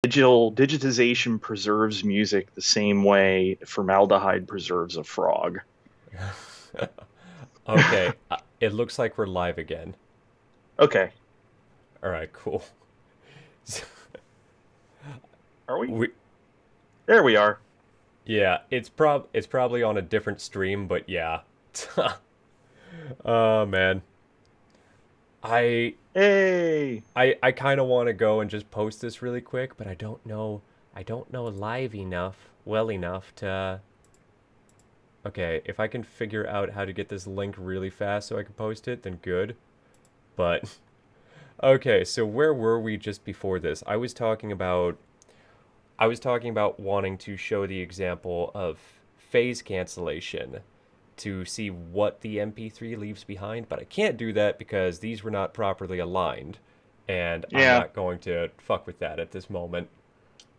Digitization preserves music the same way formaldehyde preserves a frog. Okay, it looks like we're live again. Okay, All right, cool. are we? We, There we are. yeah, it's probably on a different stream, but yeah. Oh man. I Hey. I kind of want to go and just post this really quick, but I don't know live enough, well enough to Okay, if I can figure out how to get this link really fast so I can post it, then good. But okay, so where were we just before this? I was talking about wanting to show the example of phase cancellation to see what the MP3 leaves behind, but I can't do that because these were not properly aligned, and I'm Yeah, not going to fuck with that at this moment.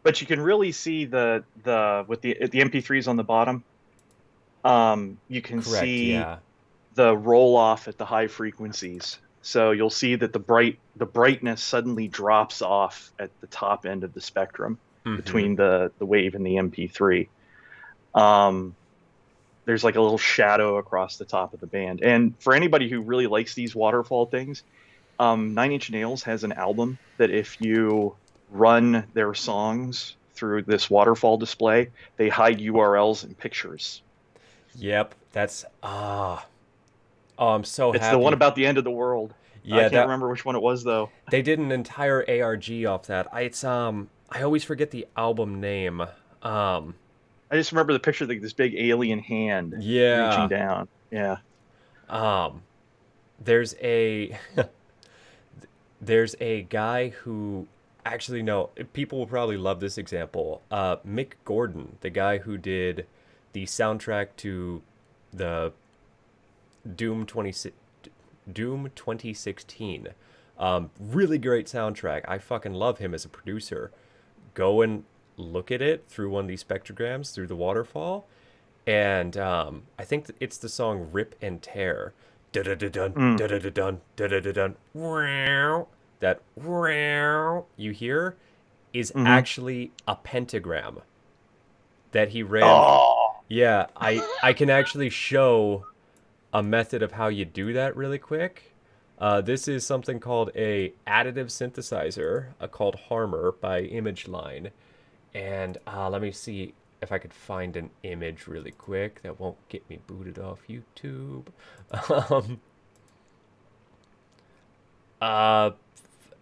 but you can really see the with the MP3s on the bottom. You can Correct, see yeah. the roll off at the high frequencies. So you'll see that the brightness suddenly drops off at the top end of the spectrum Mm-hmm. between the wave and the MP3. Um, there's like a little shadow across the top of the band. And for anybody who really likes these waterfall things, Nine Inch Nails has an album that if you run their songs through this waterfall display, they hide URLs and pictures. Yep, that's Oh, I'm so It's the one happy. about the end of the world. I Yeah, can't that remember which one it was though. they did an entire ARG off that. It's I always forget the album name. Um I just remember the picture of like this big alien hand reaching yeah. down. Yeah. Um there's a there's a guy who actually no, people will probably love this example. Mick Gordon, the guy who did the soundtrack to the Doom 20 Doom 2016. Really great soundtrack. I fucking love him as a producer. Go and look at it through one of these spectrograms through the waterfall, and I think it's the song "Rip and Tear." Da da da dun Mm. da da da dun da da da dun. That you hear is Hmm. actually a pentagram that he ran. Oh. Yeah, I can actually show a method of how you do that really quick. This is something called a additive synthesizer, called Harmer by ImageLine. And let me see if I could find an image really quick that won't get me booted off YouTube. um, uh,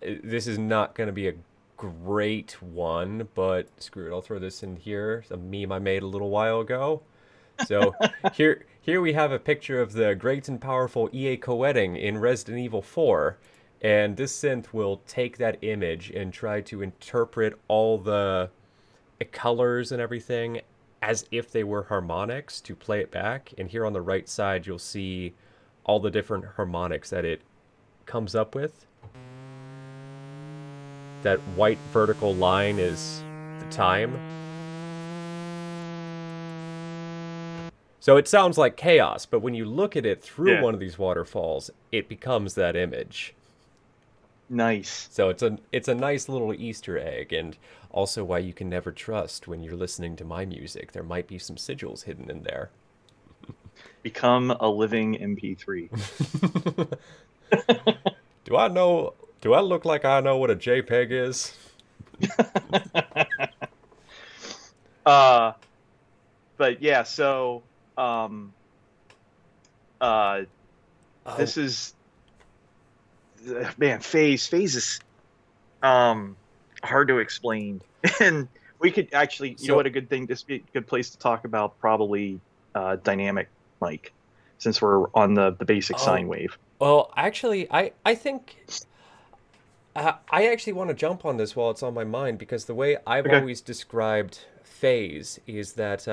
this is not going to be a great one, but screw it. I'll throw this in here. It's a meme I made a little while ago. So here we have a picture of the great and powerful EA Coetting in Resident Evil 4. And this synth will take that image and try to interpret all the colors and everything as if they were harmonics to play it back. And here on the right side, you'll see all the different harmonics that it comes up with. That white vertical line is the time. So it sounds like chaos, but when you look at it through Yeah. one of these waterfalls, it becomes that image. Nice. So it's a nice little Easter egg, and also why you can never trust when you're listening to my music. There might be some sigils hidden in there. Become a living MP3. Do I know? Do I look like I know what a JPEG is? uh, but yeah, so um uh Oh, this is man, phase is um hard to explain. And we could actually, you know so what, a good thing, this be a good place to talk about probably dynamic mic, since we're on the basic oh, sine wave. well, actually, I think I actually want to jump on this while it's on my mind because the way I've Okay. always described phase is that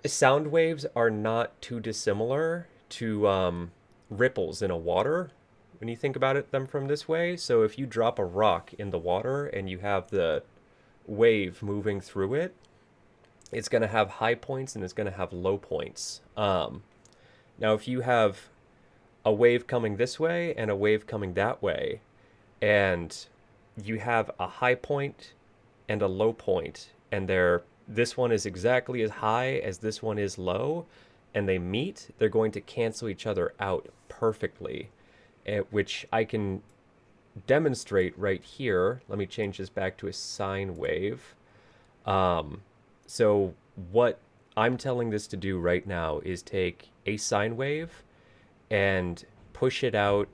sound waves are not too dissimilar to ripples in a water when you think about it them from this way. So if you drop a rock in the water and you have the wave moving through it, it's going to have high points and it's going to have low points. Now, if you have a wave coming this way and a wave coming that way, and you have a high point and a low point, and this one is exactly as high as this one is low, and they meet, they're going to cancel each other out perfectly, which I can demonstrate right here. Let me change this back to a sine wave. Um, so what I'm telling this to do right now is take a sine wave and push it out,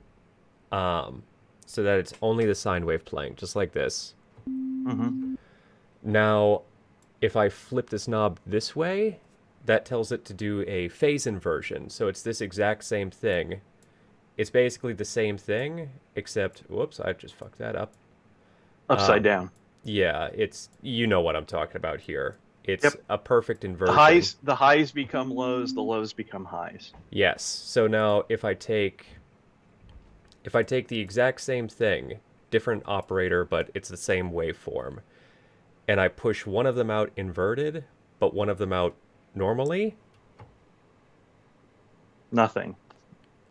um, so that it's only the sine wave playing, just like this. Hmm. Now, if I flip this knob this way, that tells it to do a phase inversion. So it's this exact same thing. It's basically the same thing, except, whoops, I just fucked that up. Upside Um, down. yeah, it's, you know what I'm talking about here. It's Yep. a perfect The inversion. highs become lows, the lows become highs. Yes. So now if I take the exact same thing, different operator, but it's the same waveform, and I push one of them out inverted, but one of them out normally, Nothing.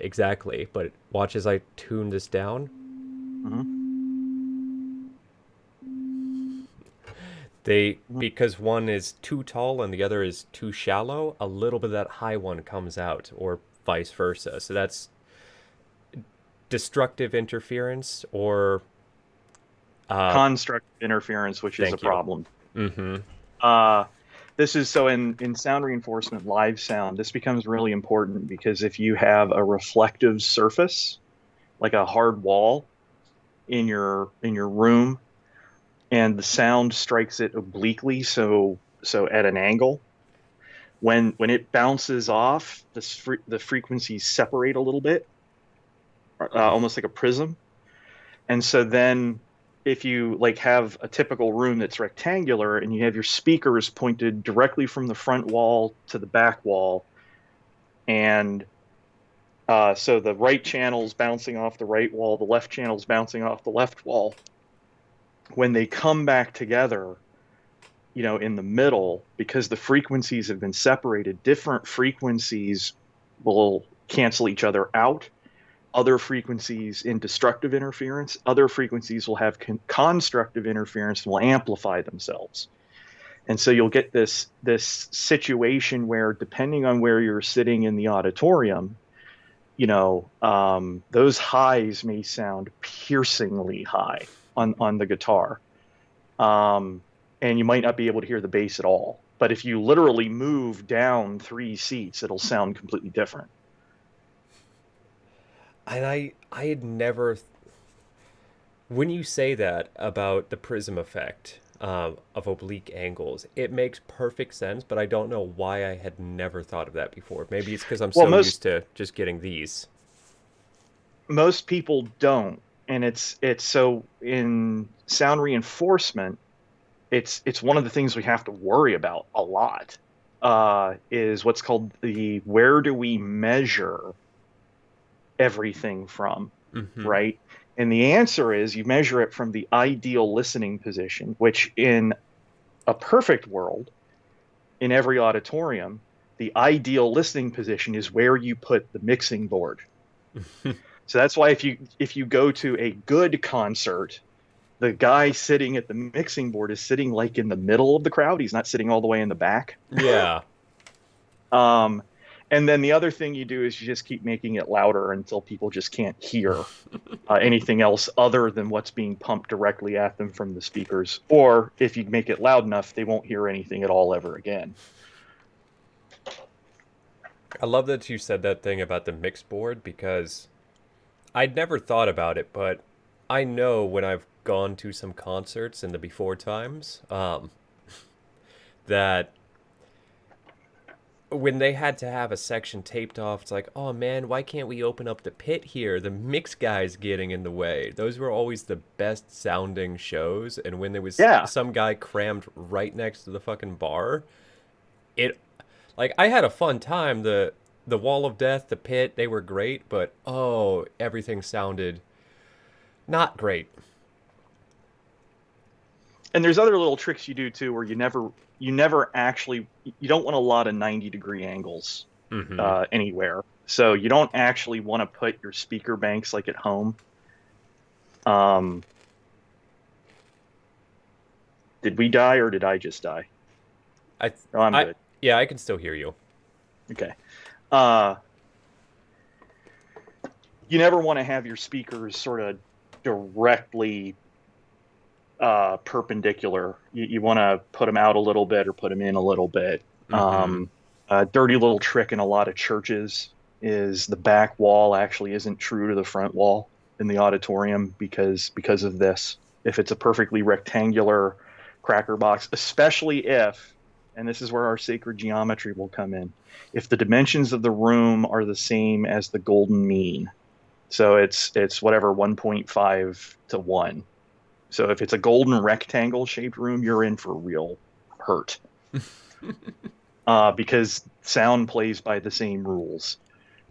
exactly. But watch as I tune this down. Hmm. Hmm. Because one is too tall and the other is too shallow, a little bit of that high one comes out, or vice versa. So that's destructive interference, or uh, Construct interference, which is a thank you. problem. Mm-hmm. Uh, this is so in sound reinforcement, live sound, this becomes really important because if you have a reflective surface, like a hard wall in your room, and the sound strikes it obliquely, so at an angle, when it bounces off, the frequencies separate a little bit, almost like a prism. And so then if you like have a typical room that's rectangular and you have your speakers pointed directly from the front wall to the back wall, and so the right channel's bouncing off the right wall, the left channel's bouncing off the left wall. When they come back together, in the middle, because the frequencies have been separated, different frequencies will cancel each other out. Other frequencies in destructive interference, other frequencies will have constructive interference and will amplify themselves. And so you'll get this situation where, depending on where you're sitting in the auditorium, those highs may sound piercingly high on the guitar, um, and you might not be able to hear the bass at all. But if you literally move down 3 seats, it'll sound completely different. And I had never, when you say that about the prism effect, of oblique angles, it makes perfect sense, but I don't know why I had never thought of that before. Maybe it's because I'm Well, so used to just getting these. most people don't, and it's so in sound reinforcement, it's one of the things we have to worry about a lot, is what's called the where do we measure everything from, Mm-hmm. right? And the answer is you measure it from the ideal listening position, which in a perfect world, in every auditorium, the ideal listening position is where you put the mixing board. So that's why if you go to a good concert, the guy sitting at the mixing board is sitting like in the middle of the crowd. He's not sitting all the way in the back. Yeah. Um, and then the other thing you do is you just keep making it louder until people just can't hear anything else other than what's being pumped directly at them from the speakers. Or if you make it loud enough, they won't hear anything at all ever again. I love that you said that thing about the mix board, because I'd never thought about it, but I know when I've gone to some concerts in the before times, that when they had to have a section taped off, it's like, oh man, why can't we open up the pit here? The mix guy's getting in the way. Those were always the best sounding shows, and when there was Yeah. some guy crammed right next to the fucking bar, it, like, I had a fun time. The wall of death, the pit, they were great, but oh, everything sounded not great. And there's other little tricks you do too, where you never actually, you don't want a lot of 90-degree angles Mm-hmm. anywhere. So you don't actually want to put your speaker banks like at home. Um, Did we die or did I just die? I, Oh, I'm I, good. yeah, I can still hear you. Okay. Uh, you never want to have your speakers sort of directly perpendicular. You want to put them out a little bit or put them in a little bit. Mm-hmm. A dirty little trick in a lot of churches is the back wall actually isn't true to the front wall in the auditorium because of this. If it's a perfectly rectangular cracker box, especially if, and this is where our sacred geometry will come in, if the dimensions of the room are the same as the golden mean. So it's whatever 1.5 to 1. So if it's a golden rectangle shaped room, you're in for real hurt because sound plays by the same rules.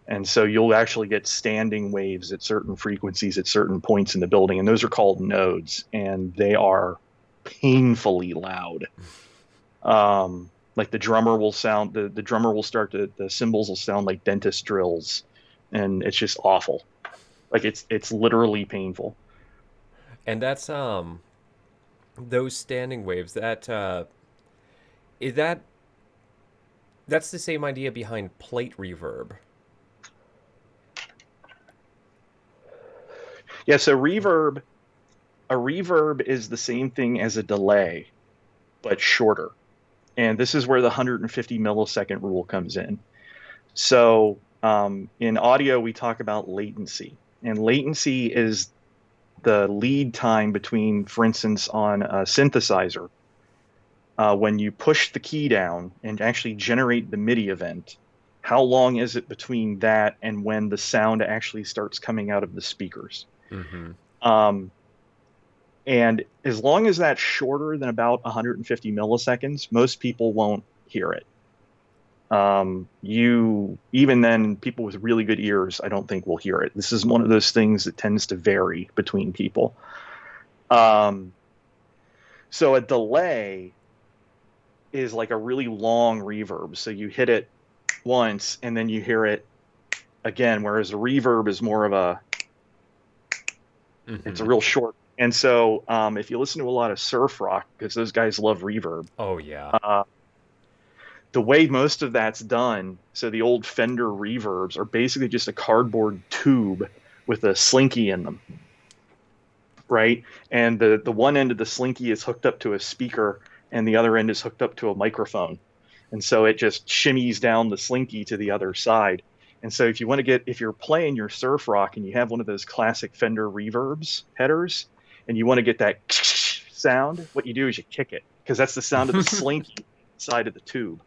And so you'll actually get standing waves at certain frequencies at certain points in the building. And those are called nodes, and they are painfully loud. Like the drummer will start to, the cymbals will sound like dentist drills. And it's just awful. Like it's literally painful. And that's those standing waves. Is that's the same idea behind plate reverb. Yeah, so a reverb is the same thing as a delay, but shorter. And this is where the 150 millisecond rule comes in. So in audio, we talk about latency, and latency is the lead time between, for instance, on a synthesizer, when you push the key down and actually generate the MIDI event. How long is it between that and when the sound actually starts coming out of the speakers? Mm-hmm. Um, and as long as that's shorter than about 150 milliseconds, most people won't hear it. You even then, people with really good ears, I don't think will hear it. This is one of those things that tends to vary between people. Um, so a delay is like a really long reverb. So you hit it once and then you hear it again, whereas a reverb is more of it's a Mm-hmm. real short. And so if you listen to a lot of surf rock, because those guys love reverb, Oh yeah. uh, the way most of that's done, so the old Fender reverbs are basically just a cardboard tube with a slinky in them, right? And the one end of the slinky is hooked up to a speaker, and the other end is hooked up to a microphone. And so it just shimmies down the slinky to the other side. And so if you're playing your surf rock and you have one of those classic Fender reverbs headers, and you want to get that sound, what you do is you kick it because that's the sound of the slinky side of the tube.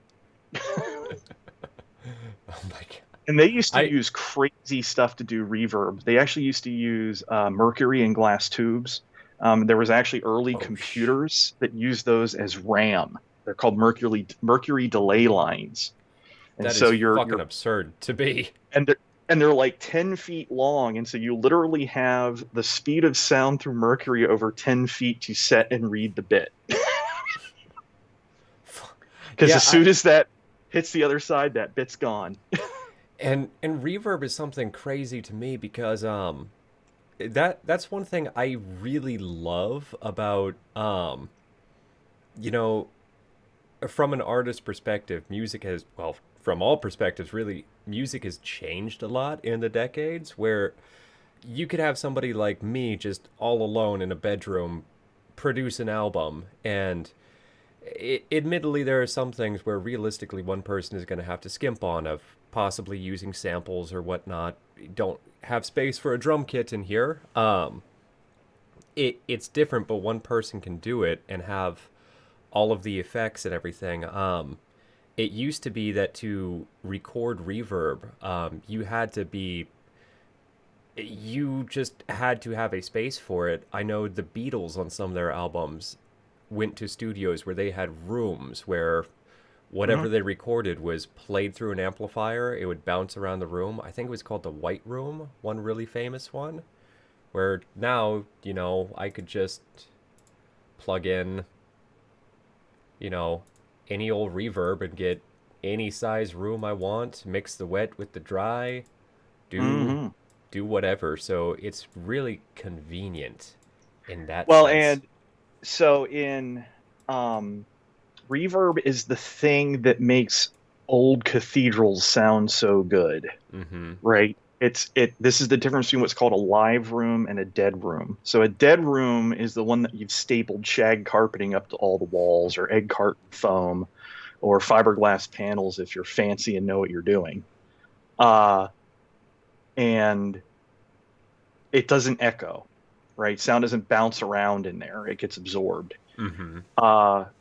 Oh my god. And they used to I use crazy stuff to do reverb. They actually used to use mercury in glass tubes. There was actually early oh computers that used those as RAM. They're called mercury delay lines. And that so is you're fucking you're absurd to be. and they're like 10 feet long. And so you literally have the speed of sound through mercury over 10 feet to set and read the bit. Because Yeah, as I soon as that hits the other side, that bit's gone. and reverb is something crazy to me because that's one thing I really love about you know from an artist perspective, music has, well, from all perspectives, really, music has changed a lot in the decades where you could have somebody like me just all alone in a bedroom produce an album. And admittedly, there are some things where realistically one person is going to have to skimp on, of possibly using samples or whatnot. Don't have space for a drum kit in here. It's different, but one person can do it and have all of the effects and everything. It used to be that to record reverb, you just had to have a space for it. I know the Beatles on some of their albums went to studios where they had rooms where Mhm. whatever they recorded was played through an amplifier. It would bounce around the room. I think it was called the White Room, one really famous one, where now, I could just plug in, you know, any old reverb and get any size room I want, mix the wet with the dry, do Mhm. do whatever. So it's really convenient in that Well, sense. and so in um, reverb is the thing that makes old cathedrals sound so good, Mm-hmm. right? This is the difference between what's called a live room and a dead room. So a dead room is the one that you've stapled shag carpeting up to all the walls, or egg carton foam, or fiberglass panels if you're fancy and know what you're doing. Uh, and it doesn't echo, right? Sound doesn't bounce around in there; it gets absorbed. Mm-hmm.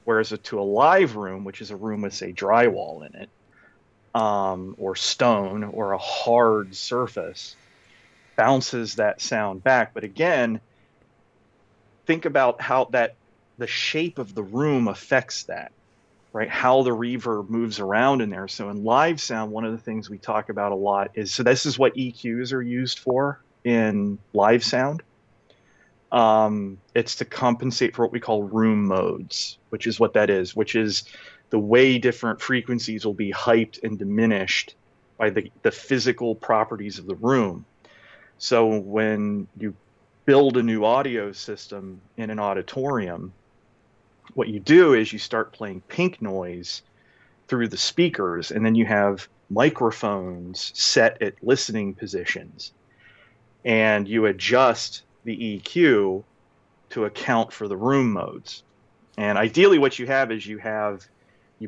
Whereas to a live room, which is a room with, say, drywall in it, or stone, or a hard surface, bounces that sound back. But again, think about how the shape of the room affects that, right? How the reverb moves around in there. So in live sound, one of the things we talk about a lot is, so this is what EQs are used for in live sound. It's to compensate for what we call room modes, which is what that is, which is the way different frequencies will be hyped and diminished by the physical properties of the room. So when you build a new audio system in an auditorium, what you do is you start playing pink noise through the speakers, and then you have microphones set at listening positions, and you adjust the EQ to account for the room modes. And ideally, what you have is you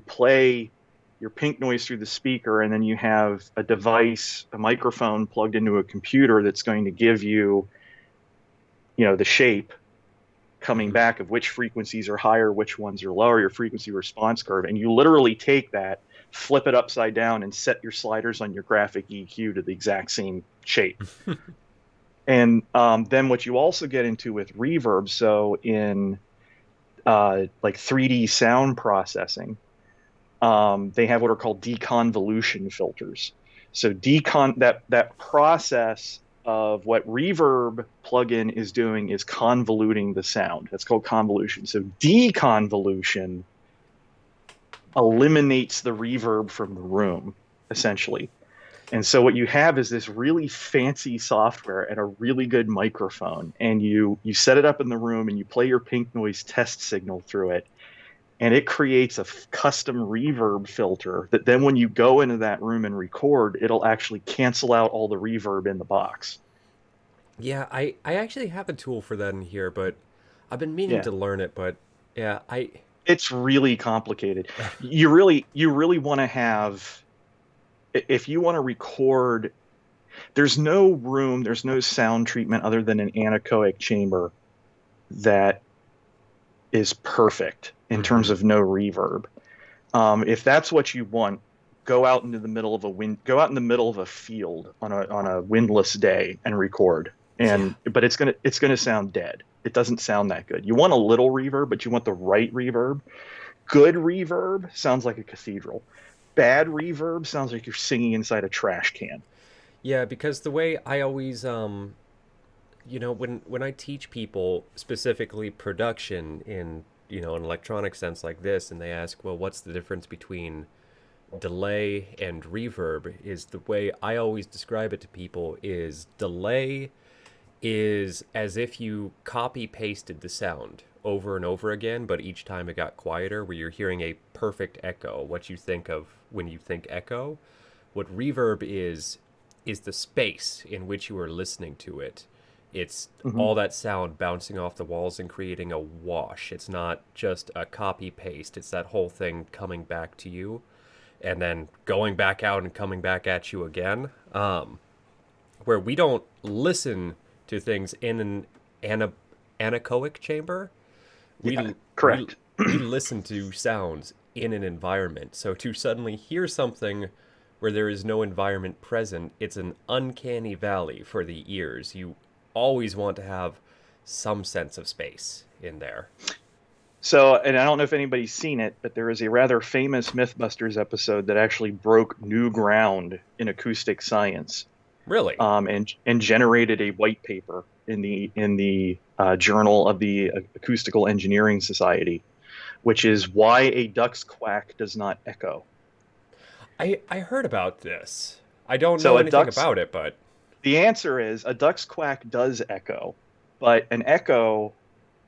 play your pink noise through the speaker, and then you have a device, a microphone plugged into a computer that's going to give you, the shape coming Mm-hmm. back of which frequencies are higher, which ones are lower, your frequency response curve. And you literally take that, flip it upside down, and set your sliders on your graphic EQ to the exact same shape. And then what you also get into with reverb, so in like 3D sound processing, they have what are called deconvolution filters. So that process of what reverb plugin is doing is convoluting the sound. That's called convolution. So deconvolution eliminates the reverb from the room, essentially. And so what you have is this really fancy software and a really good microphone, and you set it up in the room and you play your pink noise test signal through it, and it creates a custom reverb filter that then when you go into that room and record, it'll actually cancel out all the reverb in the box. Yeah, I actually have a tool for that in here, but I've been meaning Yeah. to learn it, but yeah, I It's really complicated. You really want to have, if you want to record, there's no sound treatment other than an anechoic chamber that is perfect in terms mm-hmm. of no reverb. If that's what you want, go out in the middle of a field on a windless day and record. Yeah. But it's gonna sound dead. It doesn't sound that good. You want a little reverb, but you want the right reverb. Good reverb sounds like a cathedral. Bad reverb sounds like you're singing inside a trash can. Yeah, because the way I always when I teach people specifically production in, an electronic sense like this, and they ask, well, what's the difference between delay and reverb, is the way I always describe it to people is delay is as if you copy pasted the sound over and over again, but each time it got quieter, where you're hearing a perfect echo, what you think of when you think echo. What reverb is the space in which you are listening to it. It's Hmm. all that sound bouncing off the walls and creating a wash. It's not just a copy paste, it's that whole thing coming back to you and then going back out and coming back at you again. Where we don't listen to things in an anechoic chamber. Yeah, We correct. we listen to sounds in an environment. So to suddenly hear something where there is no environment present, it's an uncanny valley for the ears. You always want to have some sense of space in there. So, and I don't know if anybody's seen it, but there is a rather famous Mythbusters episode that actually broke new ground in acoustic science, Really? and generated a white paper in the Journal of the Acoustical Engineering Society, which is why a duck's quack does not echo. I heard about this. I don't So know a anything duck's about it, but the answer is a duck's quack does echo, but an echo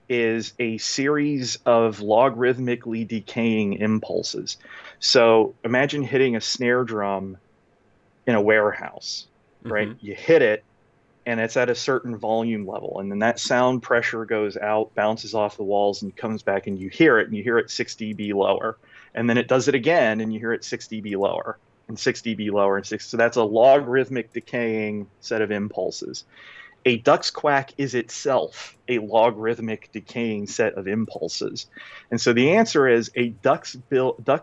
is a series of logarithmically decaying impulses. So imagine hitting a snare drum in a warehouse, right? Mm-hmm. You hit it and it's at a certain volume level. And then that sound pressure goes out, bounces off the walls, and comes back, and you hear it, and you hear it 6 dB lower. And then it does it again, and you hear it 6 dB lower, and 6 dB lower, and six. So that's a logarithmic decaying set of impulses. A duck's quack is itself a logarithmic decaying set of impulses. And so the answer is duck's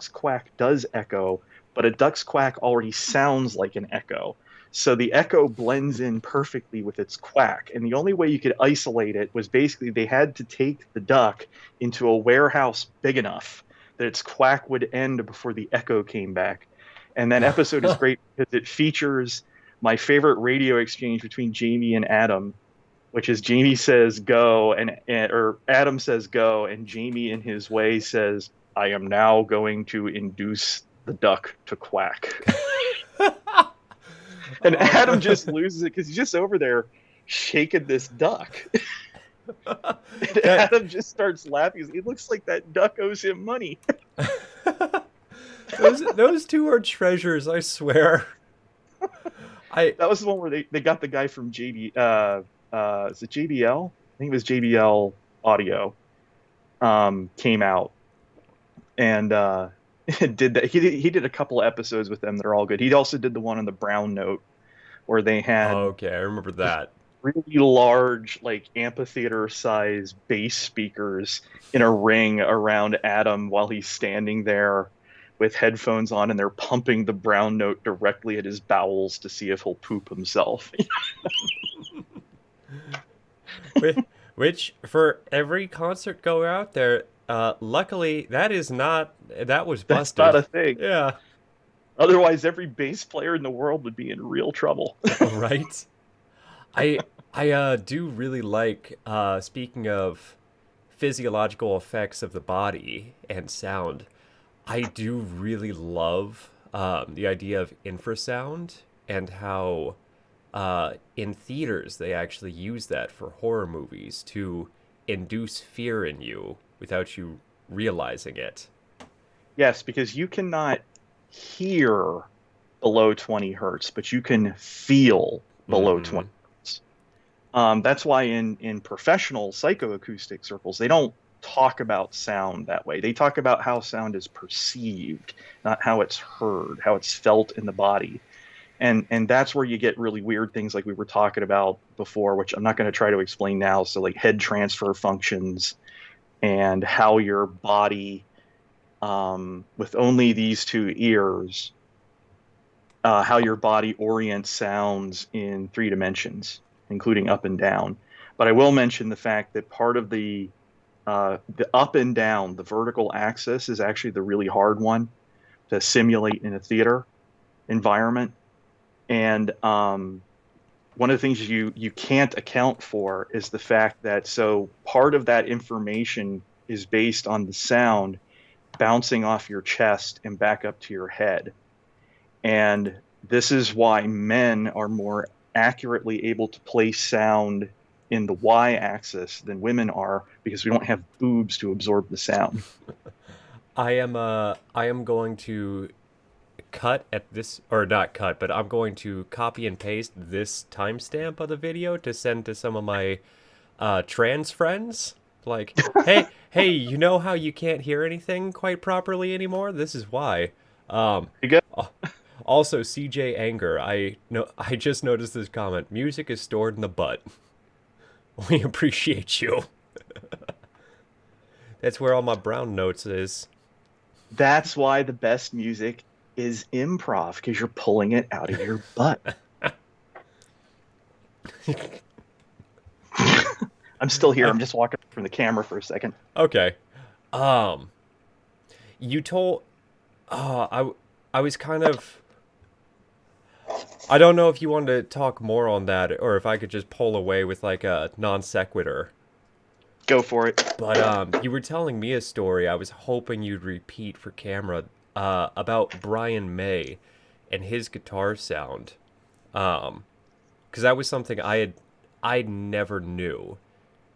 quack does echo, but a duck's quack already sounds like an echo. So the echo blends in perfectly with its quack. And the only way you could isolate it was basically they had to take the duck into a warehouse big enough that its quack would end before the echo came back. And that episode is great because it features my favorite radio exchange between Jamie and Adam, which is Jamie says go or Adam says go, and Jamie in his way says, I am now going to induce the duck to quack. And Adam just loses it because he's just over there shaking this duck. And Adam just starts laughing. He looks like that duck owes him money. those two are treasures, I swear. That was the one where they got the guy from is it JBL? I think it was JBL Audio. Came out and did that. He did a couple of episodes with them that are all good. He also did the one on the Brown Note where they had Okay, I remember that. really large, like amphitheater size bass speakers in a ring around Adam while he's standing there with headphones on, and they're pumping the Brown Note directly at his bowels to see if he'll poop himself. Which for every concert goer out there, luckily that was busted. That's not a thing. Yeah. Otherwise, every bass player in the world would be in real trouble. Right. I do really like, speaking of physiological effects of the body and sound, I do really love the idea of infrasound and how in theaters they actually use that for horror movies to induce fear in you without you realizing it. Yes, because you cannot hear below 20 hertz, but you can feel below Mm-hmm. 20 hertz. That's why in professional psychoacoustic circles, they don't talk about sound that way. They talk about how sound is perceived, not how it's heard, how it's felt in the body. And that's where you get really weird things like we were talking about before, which I'm not going to try to explain now. So like head transfer functions and how your body, with only these two ears, how your body orients sounds in 3 dimensions, including up and down. But I will mention the fact that part of the up and down, the vertical axis, is actually the really hard one to simulate in a theater environment. And one of the things you can't account for is the fact that so part of that information is based on the sound bouncing off your chest and back up to your head. And this is why men are more accurately able to place sound in the y-axis than women are, because we don't have boobs to absorb the sound. I am going to cut at this, or not cut, but I'm going to copy and paste this timestamp of the video to send to some of my trans friends. Like, hey, you know how you can't hear anything quite properly anymore? This is why. You go. Also, CJ Anger, I just noticed this comment. Music is stored in the butt. We appreciate you. That's where all my brown notes is. That's why the best music is improv, because you're pulling it out of your butt. I'm still here. I'm just walking from the camera for a second. Okay. You told I was kind of, I don't know if you wanted to talk more on that or if I could just pull away with like a non sequitur. Go for it. But you were telling me a story I was hoping you'd repeat for camera about Brian May and his guitar sound. Because that was something I never knew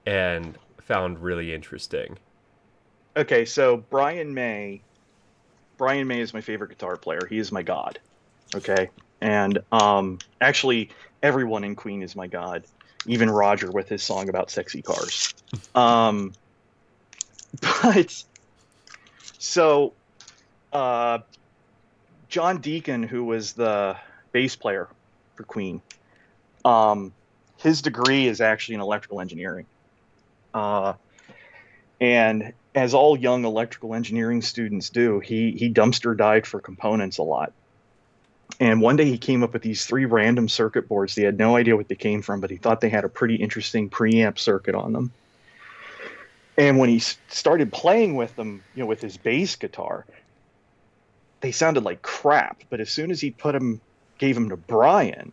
and found really interesting. Okay, so Brian May is my favorite guitar player. He is my god. Okay, and actually, everyone in Queen is my god. Even Roger with his song about sexy cars. Um, but so uh, John Deacon, who was the bass player for Queen, um, his degree is actually in electrical engineering. Uh, and as all young electrical engineering students do, he dumpster dived for components a lot. And one day he came up with these three random circuit boards. He had no idea what they came from, but he thought they had a pretty interesting preamp circuit on them. And when he started playing with them, with his bass guitar, they sounded like crap. But as soon as he gave them to Brian,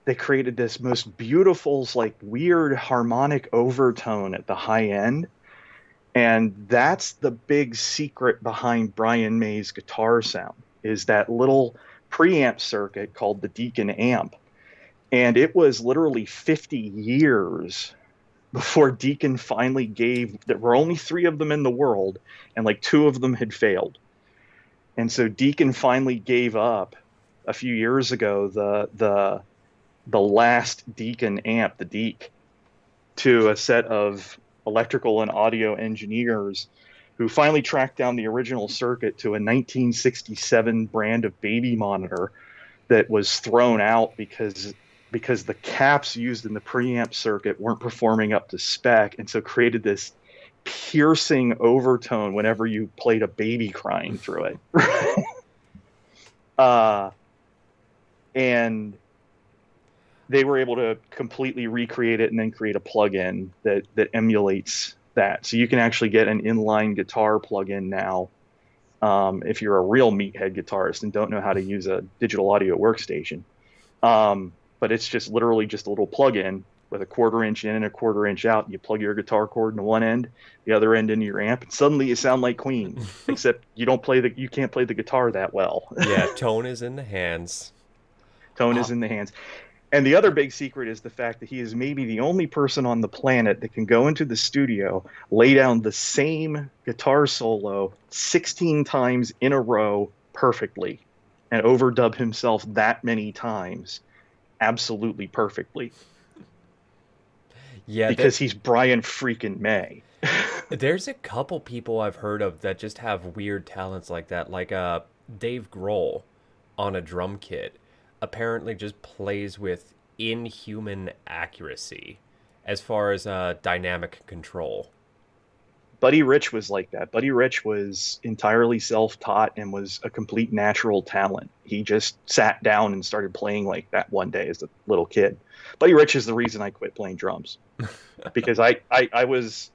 they created this most beautiful, like weird harmonic overtone at the high end. And that's the big secret behind Brian May's guitar sound, is that little preamp circuit called the Deacon amp. And it was literally 50 years before Deacon finally there were only three of them in the world, and like two of them had failed. And so Deacon finally gave up a few years ago the last Deacon amp, the Deek, to a set of electrical and audio engineers who finally tracked down the original circuit to a 1967 brand of baby monitor that was thrown out because the caps used in the preamp circuit weren't performing up to spec, and so created this piercing overtone whenever you played a baby crying through it. uh, and they were able to completely recreate it and then create a plugin that emulates that. So you can actually get an inline guitar plugin now, if you're a real meathead guitarist and don't know how to use a digital audio workstation. But it's just literally just a little plugin with a 1/4 inch in and a 1/4 inch out. You plug your guitar cord into one end, the other end into your amp, and suddenly you sound like Queen. Except you can't play the guitar that well. Yeah, tone is in the hands. Tone Uh, is in the hands. And the other big secret is the fact that he is maybe the only person on the planet that can go into the studio, lay down the same guitar solo 16 times in a row perfectly, and overdub himself that many times absolutely perfectly. yeah, Because he's Brian freaking May. there's a couple people I've heard of that just have weird talents like that, like Dave Grohl on a drum kit apparently just plays with inhuman accuracy as far as dynamic control. Buddy Rich was like that. Buddy Rich was entirely self-taught and was a complete natural talent. He just sat down and started playing like that one day as a little kid. Buddy Rich is the reason I quit playing drums, because I was,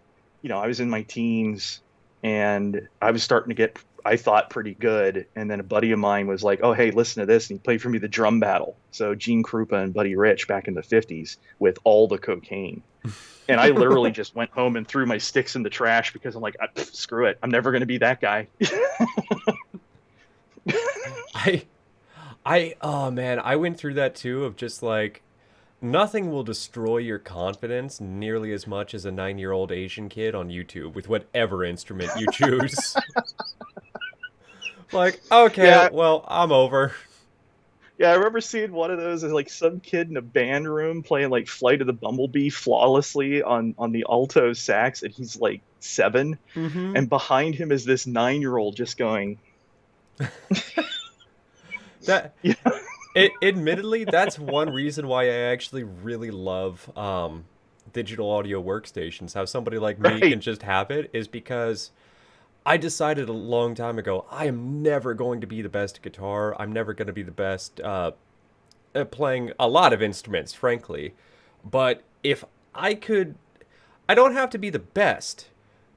I was in my teens and I was starting to get, I thought, pretty good. And then a buddy of mine was like, "Oh, hey, listen to this." And he played for me the drum battle. So Gene Krupa and Buddy Rich back in the 50s with all the cocaine. And I literally just went home and threw my sticks in the trash because I'm like, screw it. I'm never going to be that guy. I oh man, I went through that too of just like nothing will destroy your confidence nearly as much as a 9-year-old Asian kid on YouTube with whatever instrument you choose. Like, okay, Yeah. well, I'm over. Yeah, I remember seeing one of those as like some kid in a band room playing like Flight of the Bumblebee flawlessly on the alto sax, and he's like 7, Mm-hmm. and behind him is this 9-year-old just going, That yeah, admittedly, that's one reason why I actually really love digital audio workstations. How somebody like me right, can just have it is because I decided a long time ago I am never going to be the best at guitar. I'm never going to be the best at playing a lot of instruments, frankly. But if I could, I don't have to be the best,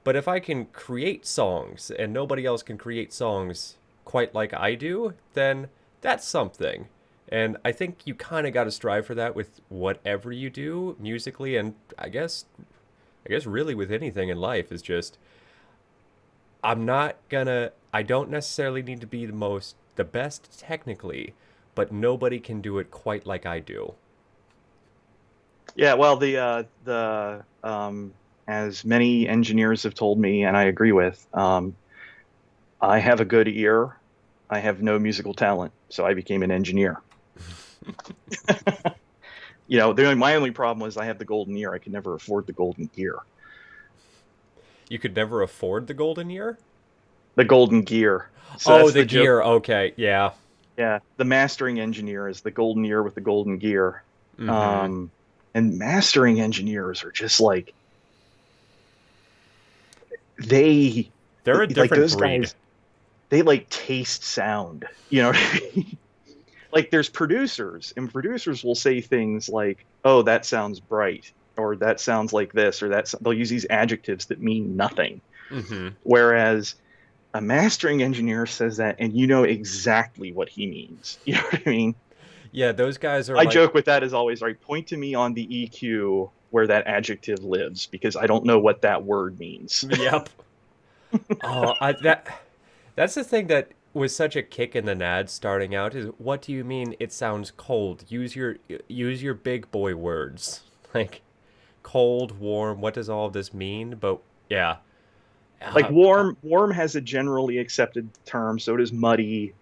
but if I can create songs and nobody else can create songs quite like I do, then that's something. And I think you kind of got to strive for that with whatever you do musically, and I guess really with anything in life is just I don't necessarily need to be the best technically, but nobody can do it quite like I do. yeah. Well, the as many engineers have told me, and I agree with, I have a good ear. I have no musical talent, so I became an engineer. My only problem was I have the golden ear. I could never afford the golden gear. You could never afford the golden year? The golden gear. So Oh, that's the the joke. gear. Okay, yeah. Yeah, the mastering engineer is the golden ear with the golden gear. Mm-hmm. Um, and mastering engineers are just they They're a like different those breed. guys. They like taste sound. You know what I mean? Like there's producers, and producers will say things like, "Oh, that sounds bright," or "That sounds like this," or that. They'll use these adjectives that mean nothing. Mm-hmm. Whereas a mastering engineer says that, and you know exactly what he means. You know what I mean? Yeah, those guys are I like, joke with that as always, right? Point to me on the EQ where that adjective lives, because I don't know what that word means. yep. Oh, that's the thing that was such a kick in the nads starting out is what do you mean it sounds cold? Use your big boy words. Like cold, warm, what does all of this mean? But yeah. Like Uh, warm has a generally accepted term, so does muddy.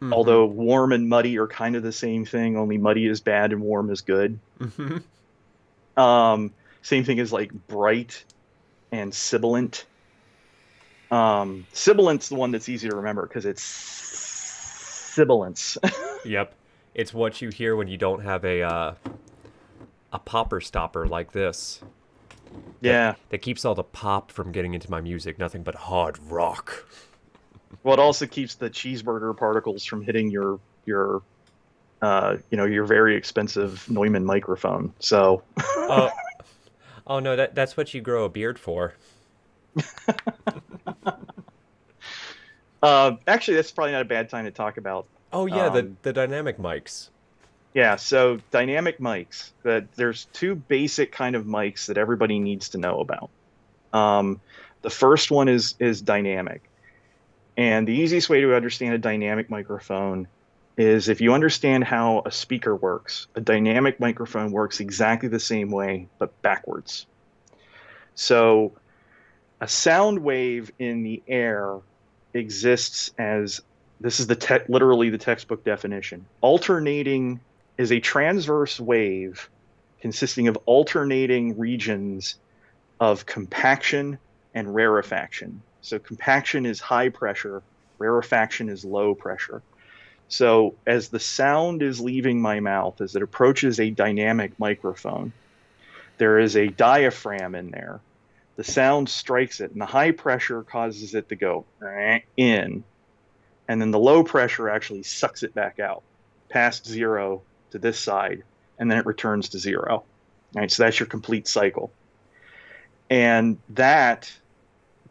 mm-hmm. Although warm and muddy are kind of the same thing, only muddy is bad and warm is good. Mm-hmm. Same thing as like bright and sibilant. Sibilant's the one that's easy to remember because it's sibilance. Yep. It's what you hear when you don't have a popper stopper like this. That Yeah. that keeps all the pop from getting into my music, nothing but hard rock. Well, it also keeps the cheeseburger particles from hitting your very expensive Neumann microphone. So, Oh, oh no, that's what you grow a beard for. actually, that's probably not a bad time to talk about. Oh yeah, the Um, the dynamic mics. yeah, so dynamic mics. That there's two basic kind of mics that everybody needs to know about. Um, the first one is dynamic, and the easiest way to understand a dynamic microphone is if you understand how a speaker works. A dynamic microphone works exactly the same way, but backwards. So a sound wave in the air exists as this is literally the textbook definition. Alternating is a transverse wave consisting of alternating regions of compaction and rarefaction. So compaction is high pressure, rarefaction is low pressure. So as the sound is leaving my mouth, as it approaches a dynamic microphone, there is a diaphragm in there. The sound strikes it, and the high pressure causes it to go in, and then the low pressure actually sucks it back out past zero to this side, and then it returns to zero. All right, so that's your complete cycle. And that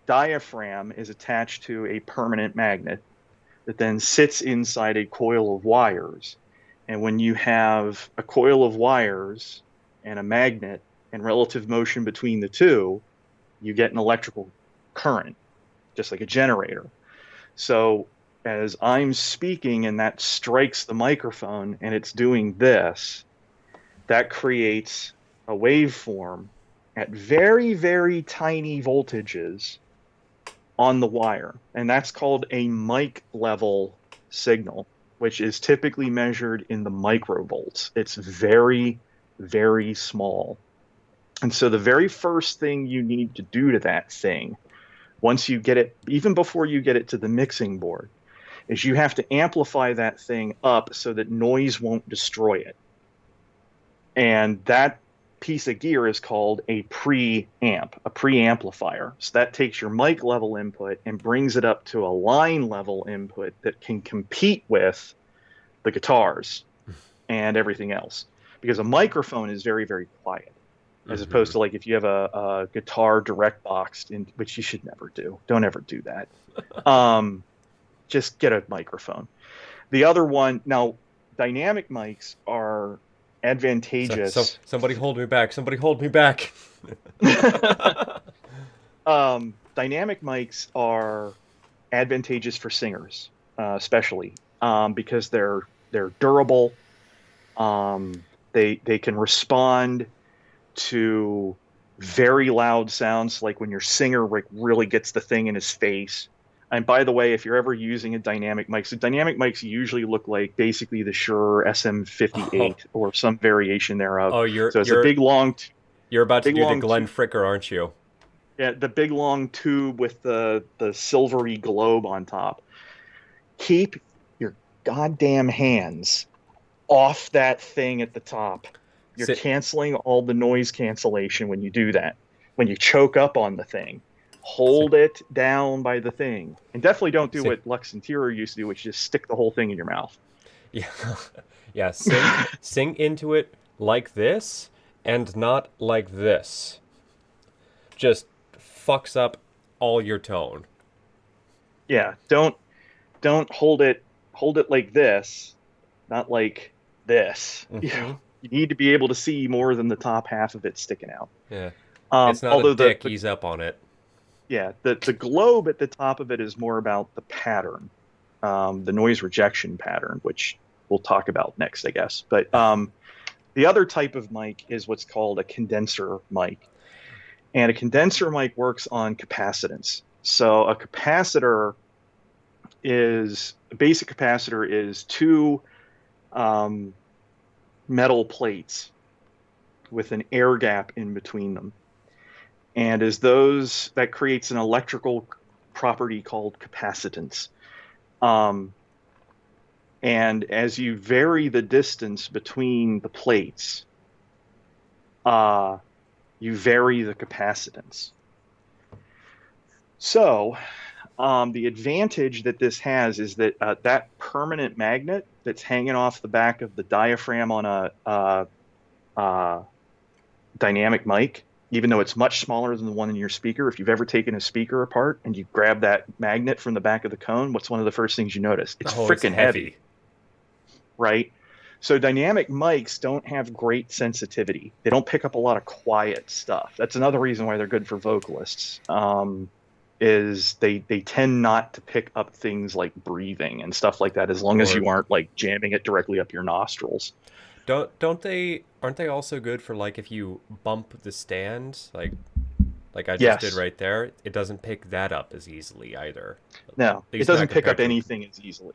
diaphragm is attached to a permanent magnet that then sits inside a coil of wires. And when you have a coil of wires and a magnet and relative motion between the two, you get an electrical current, just like a generator. So as I'm speaking and that strikes the microphone and it's doing this, that creates a waveform at very, very tiny voltages on the wire. And that's called a mic level signal, which is typically measured in the microvolts. It's very, very small. And so the very first thing you need to do to that thing, once you get it, even before you get it to the mixing board, is you have to amplify that thing up so that noise won't destroy it. And that piece of gear is called a preamp, a preamplifier. So that takes your mic level input and brings it up to a line level input that can compete with the guitars and everything else. Because a microphone is very, very quiet, as Mm-hmm. opposed to like if you have a guitar direct boxed, in which you should never do. Don't ever do that. Just get a microphone. The other one, now, dynamic mics are So advantageous. somebody hold me back. Somebody hold me back. Dynamic mics are advantageous for singers, especially because they're durable. They can respond to very loud sounds, like when your singer like really gets the thing in his face. And by the way, if you're ever using a dynamic mic, so dynamic mics usually look like basically the Shure Oh, SM58 or some variation thereof. oh, So it's a you're about to big do the long Glenn tube. Fricker, aren't you? Yeah, the big long tube with the silvery globe on top. Keep your goddamn hands off that thing at the top. You're Sit. canceling all the noise cancellation when you do that. When you choke up on the thing, Sit. hold it down by the thing. And definitely don't do Sit. what Lux Interior used to do, which is just stick the whole thing in your mouth. Yeah, yeah. Sing into it like this, and not like this. Just fucks up all your tone. Yeah, don't hold it like this, not like this. Hmm. You need to be able to see more than the top half of it sticking out. Yeah, it's not a Although dick. Ease up on it. yeah, the globe at the top of it is more about the pattern, the noise rejection pattern, which we'll talk about next, I guess. But the other type of mic is what's called a condenser mic, and a condenser mic works on capacitance. So a basic capacitor is two um, metal plates with an air gap in between them. And as those, that creates an electrical property called capacitance. Um, and as you vary the distance between the plates, uh, you vary the capacitance. So the advantage that this has is that that permanent magnet that's hanging off the back of the diaphragm on a dynamic mic, even though it's much smaller than the one in your speaker, if you've ever taken a speaker apart and you grab that magnet from the back of the cone, what's one of the first things you notice? It's Oh, it's freaking heavy, heavy. right? So dynamic mics don't have great sensitivity. They don't pick up a lot of quiet stuff. That's another reason why they're good for vocalists. Is they tend not to pick up things like breathing and stuff like that, as long as Or you aren't like jamming it directly up your nostrils. don't they? Aren't they also good for like if you bump the stand, like I just did Yes. right there? It doesn't pick that up as easily either. No, At it least not doesn't pick compared up to. anything as easily.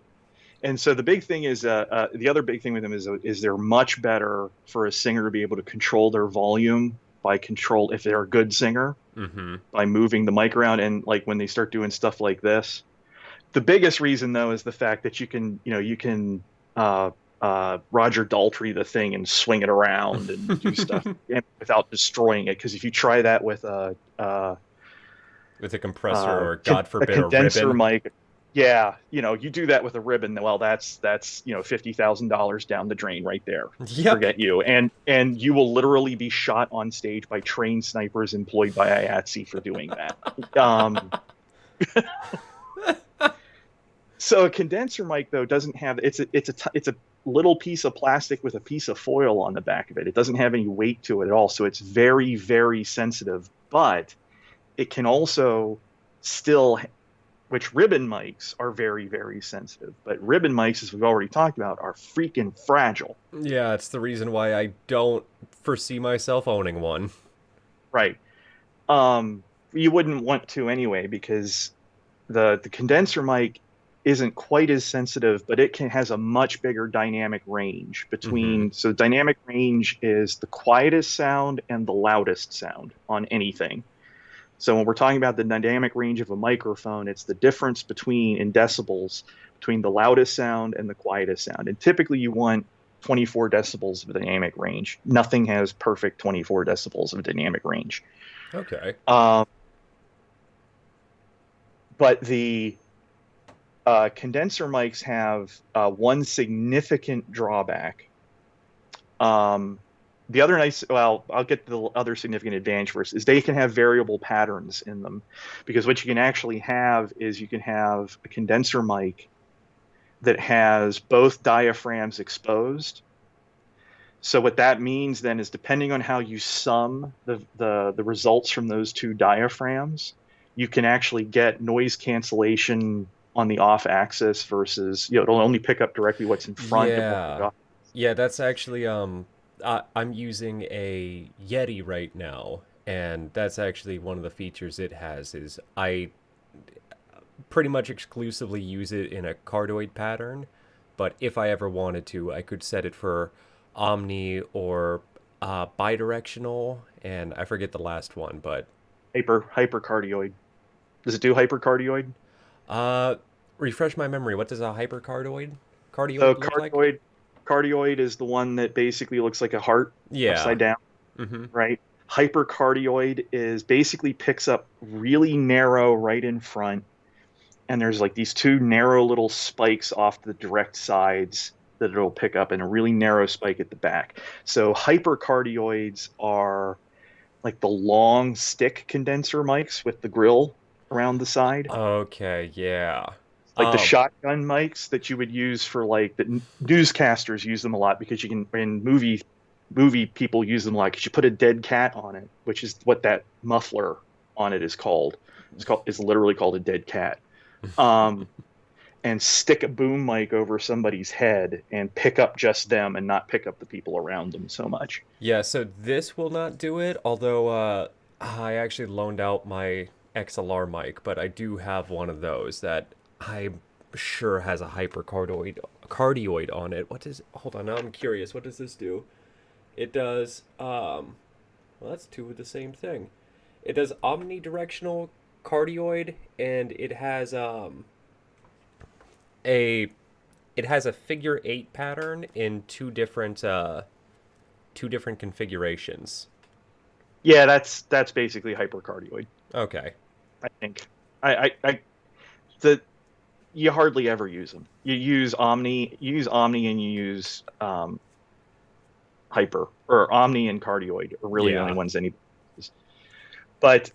And so the big thing is, the other big thing with them is they're much better for a singer to be able to control their volume by control if they're a good singer Mm-hmm. by moving the mic around and like when they start doing stuff like this. The biggest reason though is the fact that you can Roger Daltrey the thing and swing it around and do stuff without destroying it. Because if you try that with With a compressor or God a forbid a condenser ribbon. mic. Yeah, you do that with a ribbon. Well, that's $50,000 down the drain right there. Yep. Forget you, and you will literally be shot on stage by trained snipers employed by IATSE for doing that. Um, so a condenser mic though doesn't have it's a little piece of plastic with a piece of foil on the back of it. It doesn't have any weight to it at all, so it's very very sensitive, but it can also still, which ribbon mics are very, very sensitive. But ribbon mics, as we've already talked about, are freaking fragile. Yeah, it's the reason why I don't foresee myself owning one. Right. You wouldn't want to anyway, because the condenser mic isn't quite as sensitive, but it can has a much bigger dynamic range Mm-hmm. between. So dynamic range is the quietest sound and the loudest sound on anything. So when we're talking about the dynamic range of a microphone, it's the difference between in decibels between the loudest sound and the quietest sound. And typically you want 24 decibels of dynamic range. Nothing has perfect 24 decibels of dynamic range. Okay. Um, but the condenser mics have one significant drawback. Um, the other nice, well, I'll get the other significant advantage first, is they can have variable patterns in them. Because what you can actually have is you can have a condenser mic that has both diaphragms exposed. So what that means then is depending on how you sum the results from those two diaphragms, you can actually get noise cancellation on the off axis versus, it'll only pick up directly what's in front and won't pick Yeah. up. Yeah, that's actually I'm using a Yeti right now, and that's actually one of the features it has. Is I pretty much exclusively use it in a cardioid pattern, but if I ever wanted to, I could set it for omni or bidirectional, and I forget the last one, but Hypercardioid. Does it do hypercardioid? uh, refresh my memory. What does a So cardioid look like? cardioid is the one that basically looks like a heart Yeah. upside down, Mm-hmm. right? Hypercardioid is basically picks up really narrow right in front, and there's like these two narrow little spikes off the direct sides that it'll pick up, and a really narrow spike at the back. So hypercardioids are like the long stick condenser mics with the grill around the side, Okay, yeah. like the Um, shotgun mics that you would use for like the newscasters use them a lot because you can in movie people use them a lot because you put a dead cat on it, which is what that muffler on it is called. It's literally called a dead cat. Um, and stick a boom mic over somebody's head and pick up just them and not pick up the people around them so much. yeah, so this will not do it, although I actually loaned out my XLR mic, but I do have one of those that I'm sure has a cardioid on it. What does hold on, now I'm curious. What does this do? It does well, that's two of the same thing. It does omnidirectional cardioid, and a it has a figure eight pattern in two different configurations. Yeah, that's basically hypercardioid. Okay. I think. I the you hardly ever use them. You use Omni, and you use Hyper, or Omni and Cardioid are really the only Yeah. ones anybody uses. But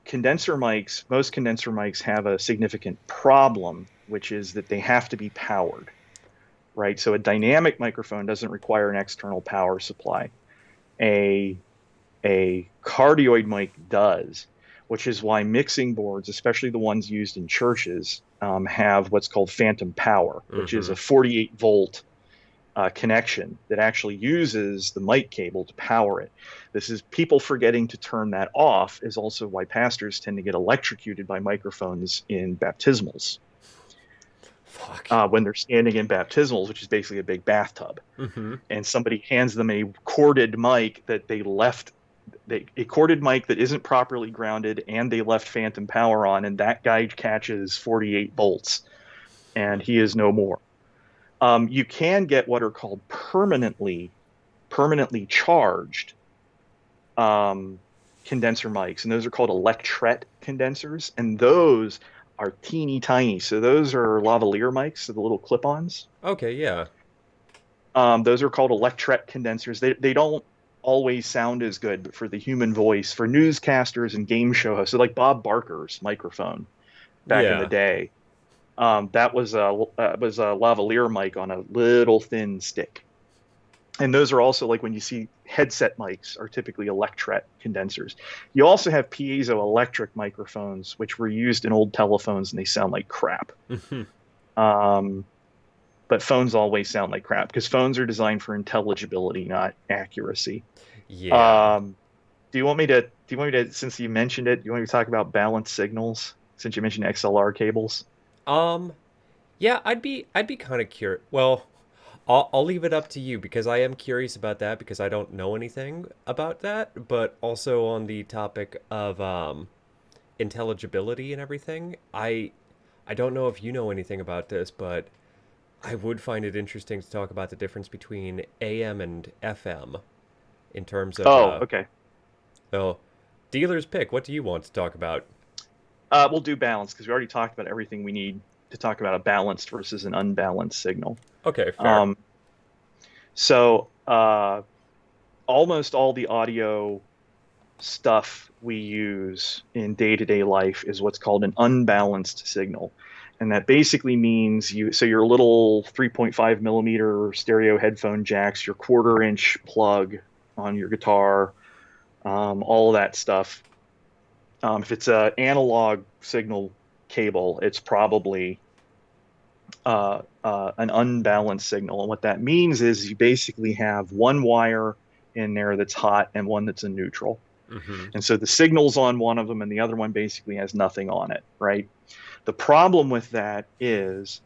condenser mics, most condenser mics have a significant problem, which is that they have to be powered, right? So a dynamic microphone doesn't require an external power supply. A a cardioid mic does, which is why mixing boards, especially the ones used in churches, have what's called phantom power, which is Mm-hmm. a 48-volt connection that actually uses the mic cable to power it. This is people forgetting to turn that off, is also why pastors tend to get electrocuted by microphones in baptismals Fuck. when they're standing in baptismals, which is basically a big bathtub. Mm-hmm. And somebody hands them a corded mic that they left a corded mic that isn't properly grounded, and they left phantom power on, and that guy catches 48 volts and he is no more. You can get what are called permanently charged um, condenser mics, and those are called electret condensers, and those are teeny tiny. So those are lavalier mics, so the little clip-ons. Okay, yeah. Those are called electret condensers. They don't always sound as good, but for the human voice, for newscasters and game show hosts, so like Bob Barker's microphone back in the Yeah. day, that was a lavalier mic on a little thin stick. And those are also like when you see headset mics are typically electret condensers. You also have piezoelectric microphones, which were used in old telephones, and they sound like crap. Mm-hmm. Um, but phones always sound like crap because phones are designed for intelligibility, not accuracy. Yeah. Um, do you want me to, since you mentioned it, do you want me to talk about balanced signals since you mentioned XLR cables? Um, yeah, I'd be kind of curious. Well, I'll leave it up to you because I am curious about that because I don't know anything about that, but also on the topic of intelligibility and everything, I don't know if you know anything about this, but I would find it interesting to talk about the difference between AM and FM in terms of Oh, okay. well, dealer's pick. What do you want to talk about? We'll do balance because we already talked about everything we need to talk about a balanced versus an unbalanced signal. Okay, fair. Um, so almost all the audio stuff we use in day-to-day life is what's called an unbalanced signal. And that basically means so your little 3.5 millimeter stereo headphone jacks, your quarter-inch plug on your guitar, all of that stuff. If it's an analog signal cable, it's probably an unbalanced signal. And what that means is you basically have one wire in there that's hot and one that's a neutral. Mm-hmm. And so the signal's on one of them and the other one basically has nothing on it, right? The problem with that is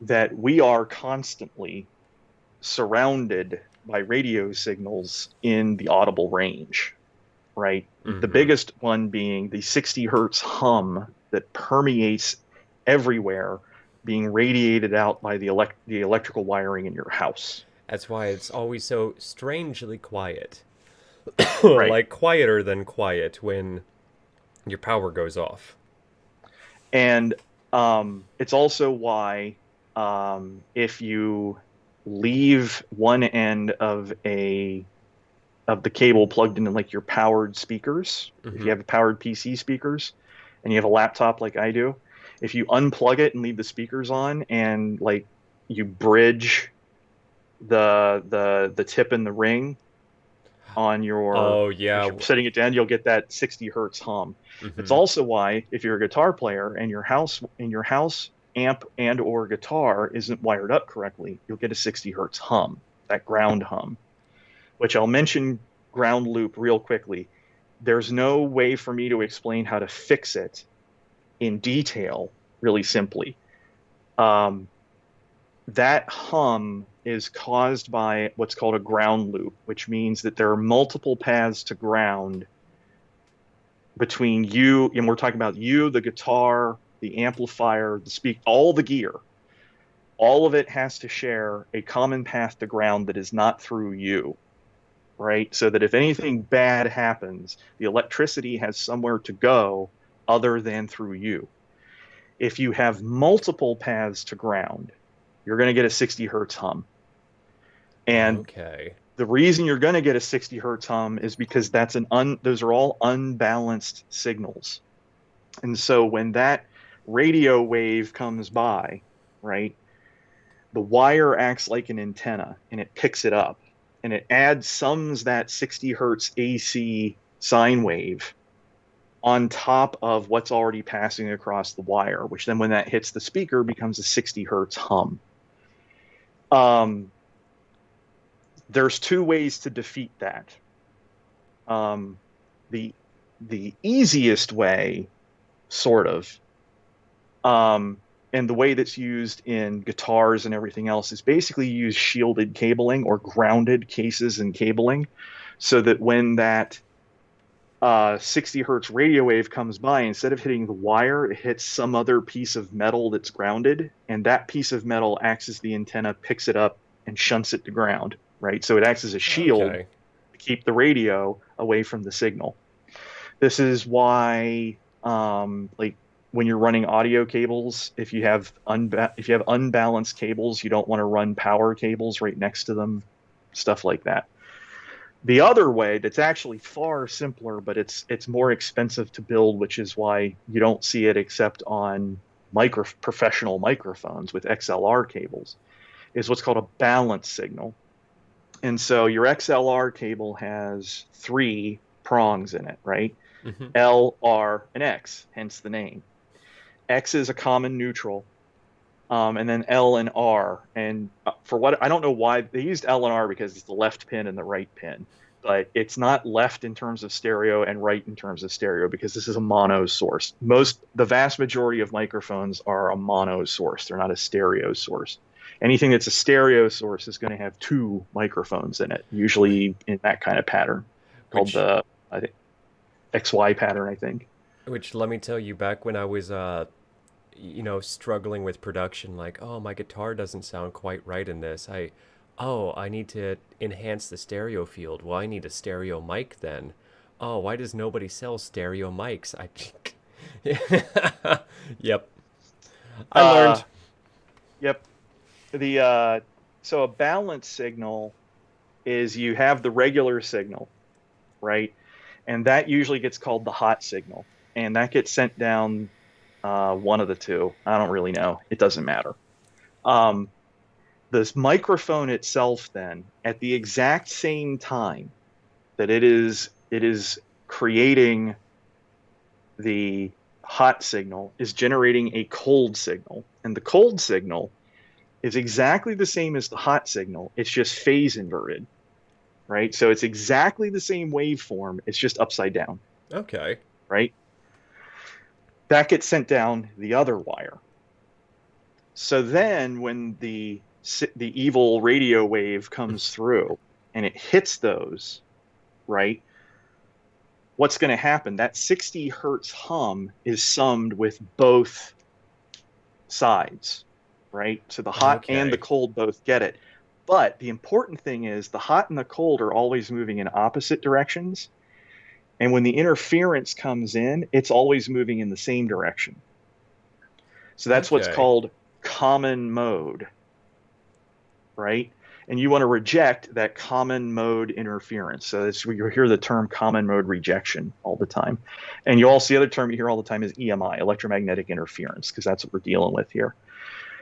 that we are constantly surrounded by radio signals in the audible range, right? The Mm-hmm. biggest one being the 60 hertz hum that permeates everywhere, being radiated out by the electrical wiring in your house. That's why it's always so strangely quiet. Right. Like quieter than quiet when your power goes off. And it's also why if you leave one end of the cable plugged into like your powered speakers, if you Mm-hmm. have powered PC speakers and you have a laptop like I do, if you unplug it and leave the speakers on and like you bridge the tip and the ring on your Oh as yeah. you're setting it down, you'll get that 60 hertz hum. It's Mm-hmm. also why if you're a guitar player and your house amp and or guitar isn't wired up correctly, you'll get a 60 hertz hum, that ground hum, which I'll mention ground loop real quickly. There's no way for me to explain how to fix it in detail, really simply. Um, that hum is caused by what's called a ground loop, which means that there are multiple paths to ground between you, and we're talking about you, the guitar, the amplifier, the speak, all the gear. All of it has to share a common path to ground that is not through you, right? So that if anything bad happens, the electricity has somewhere to go other than through you. If you have multiple paths to ground, you're going to get a 60 hertz hum. And Okay. the reason you're going to get a 60 hertz hum is because those are all unbalanced signals. And so when that radio wave comes by, right, the wire acts like an antenna and it picks it up and it sums that 60 hertz AC sine wave on top of what's already passing across the wire, which then when that hits the speaker becomes a 60 hertz hum. Um, there's two ways to defeat that. Um, the the easiest way, sort of, and the way that's used in guitars and everything else is basically use shielded cabling or grounded cases and cabling, so that when that 60 hertz radio wave comes by, instead of hitting the wire, it hits some other piece of metal that's grounded, and that piece of metal acts as the antenna, picks it up, and shunts it to ground, right? So it acts as a shield Okay. to keep the radio away from the signal. This is why, like when you're running audio cables, if you have unbalanced cables, you don't want to run power cables right next to them, stuff like that. The other way that's actually far simpler, but it's more expensive to build, which is why you don't see it except on professional microphones with XLR cables, is what's called a balance signal. And so your XLR cable has three prongs in it, right? Mm-hmm. L, R, and X, hence the name. X is a common neutral, and then L and R. And for what I don't know why they used L and R because it's the left pin and the right pin, but it's not left in terms of stereo and right in terms of stereo because this is a mono source. The vast majority of microphones are a mono source. They're not a stereo source. Anything that's a stereo source is going to have two microphones in it, usually in that kind of pattern called Which the I think XY pattern, I think. which let me tell you, back when I was struggling with production, like, oh, my guitar doesn't sound quite right in this. I need to enhance the stereo field. Well, I need a stereo mic then. Oh, why does nobody sell stereo mics? Yep. I Uh, learned. yep. The So a balance signal is you have the regular signal, right? And that usually gets called the hot signal, and that gets sent down one of the two. I don't really know. It doesn't matter. Um, this microphone itself, then, at the exact same time that it is creating the hot signal, is generating a cold signal, and the cold signal is exactly the same as the hot signal. It's just phase inverted. right? So it's exactly the same waveform. It's just upside down, Okay. right? That gets sent down the other wire. So then when the evil radio wave comes through and it hits those, right? What's going to happen? That 60 hertz hum is summed with both sides, right? So the hot and the Okay. cold both get it. But the important thing is the hot and the cold are always moving in opposite directions. And when the interference comes in, it's always moving in the same direction. So that's what's Okay. called common mode, right? And you want to reject that common mode interference. So that's where you hear the term common mode rejection all the time. And you also, the other term you hear all the time is EMI, electromagnetic interference, because that's what we're dealing with here.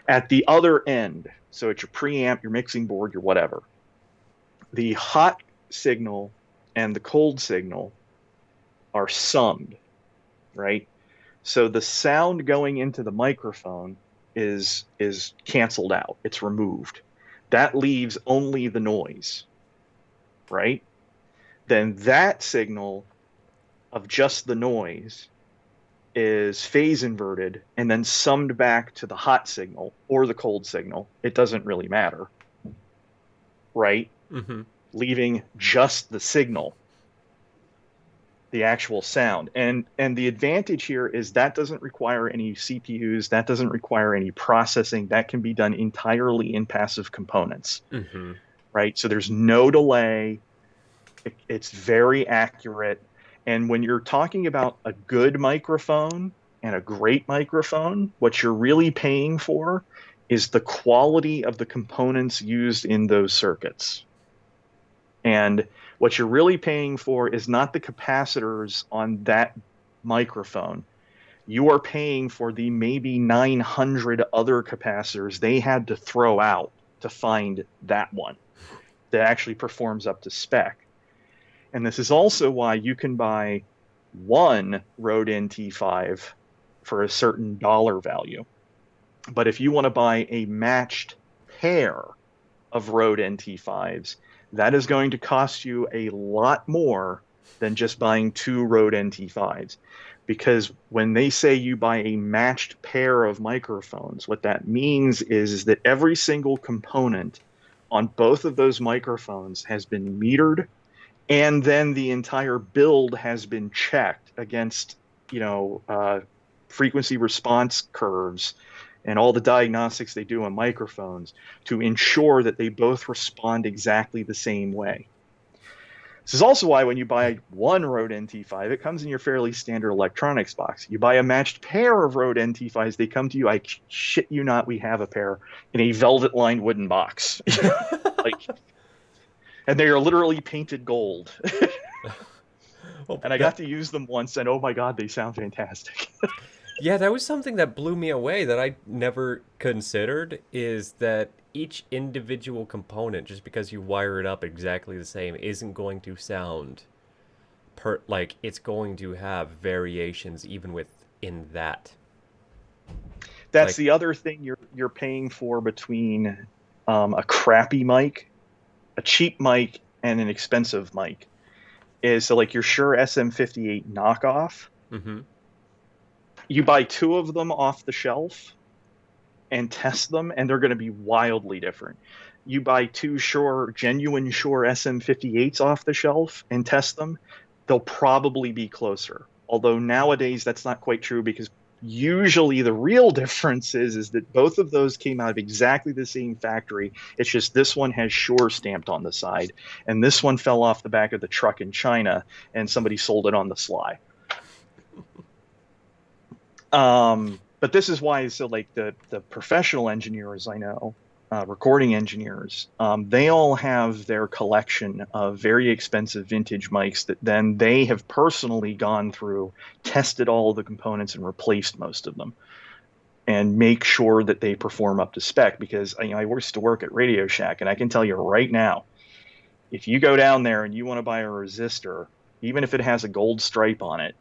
At the other end, so it's your preamp, your mixing board, your whatever, the hot signal and the cold signal are summed, right? So the sound going into the microphone is canceled out. It's removed. That leaves only the noise, right? Then that signal of just the noise is phase inverted and then summed back to the hot signal or the cold signal. It doesn't really matter, right? Mm-hmm. Leaving just the signal, the actual sound. And the advantage here is that doesn't require any CPUs, that doesn't require any processing. That can be done entirely in passive components, Mm-hmm. right? So there's no delay. It's very accurate. And when you're talking about a good microphone and a great microphone, what you're really paying for is the quality of the components used in those circuits. And what you're really paying for is not the capacitors on that microphone. You are paying for the maybe 900 other capacitors they had to throw out to find that one that actually performs up to spec. And this is also why you can buy one Rode NT5 for a certain dollar value. But if you want to buy a matched pair of Rode NT5s, that is going to cost you a lot more than just buying two Rode NT5s. Because when they say you buy a matched pair of microphones, what that means is that every single component on both of those microphones has been metered, and then the entire build has been checked against, frequency response curves and all the diagnostics they do on microphones to ensure that they both respond exactly the same way. This is also why when you buy one Rode NT5, it comes in your fairly standard electronics box. You buy a matched pair of Rode NT5s, they come to you, I shit you not, we have a pair in a velvet-lined wooden box. Like, and they are literally painted gold. Well, And I got to use them once, and oh my God, they sound fantastic. yeah, that was something that blew me away that I never considered is that each individual component, just because you wire it up exactly the same, isn't going to sound like it's going to have variations even within that. That's Like, the other thing you're paying for between a crappy mic, a cheap mic, and an expensive mic. Is so like your Shure SM58 knockoff. mm-hmm. You buy two of them off the shelf and test them, and they're going to be wildly different. You buy two genuine Shure SM58s off the shelf and test them, they'll probably be closer. Although nowadays that's not quite true, because usually the real difference is that both of those came out of exactly the same factory. It's just this one has Shure stamped on the side, and this one fell off the back of the truck in China, and somebody sold it on the sly. But this is why, so like the professional engineers I know, recording engineers, they all have their collection of very expensive vintage mics that then they have personally gone through, tested all of the components, and replaced most of them, and make sure that they perform up to spec. Because I used to work at Radio Shack, and I can tell you right now, if you go down there and you want to buy a resistor, even if it has a gold stripe on it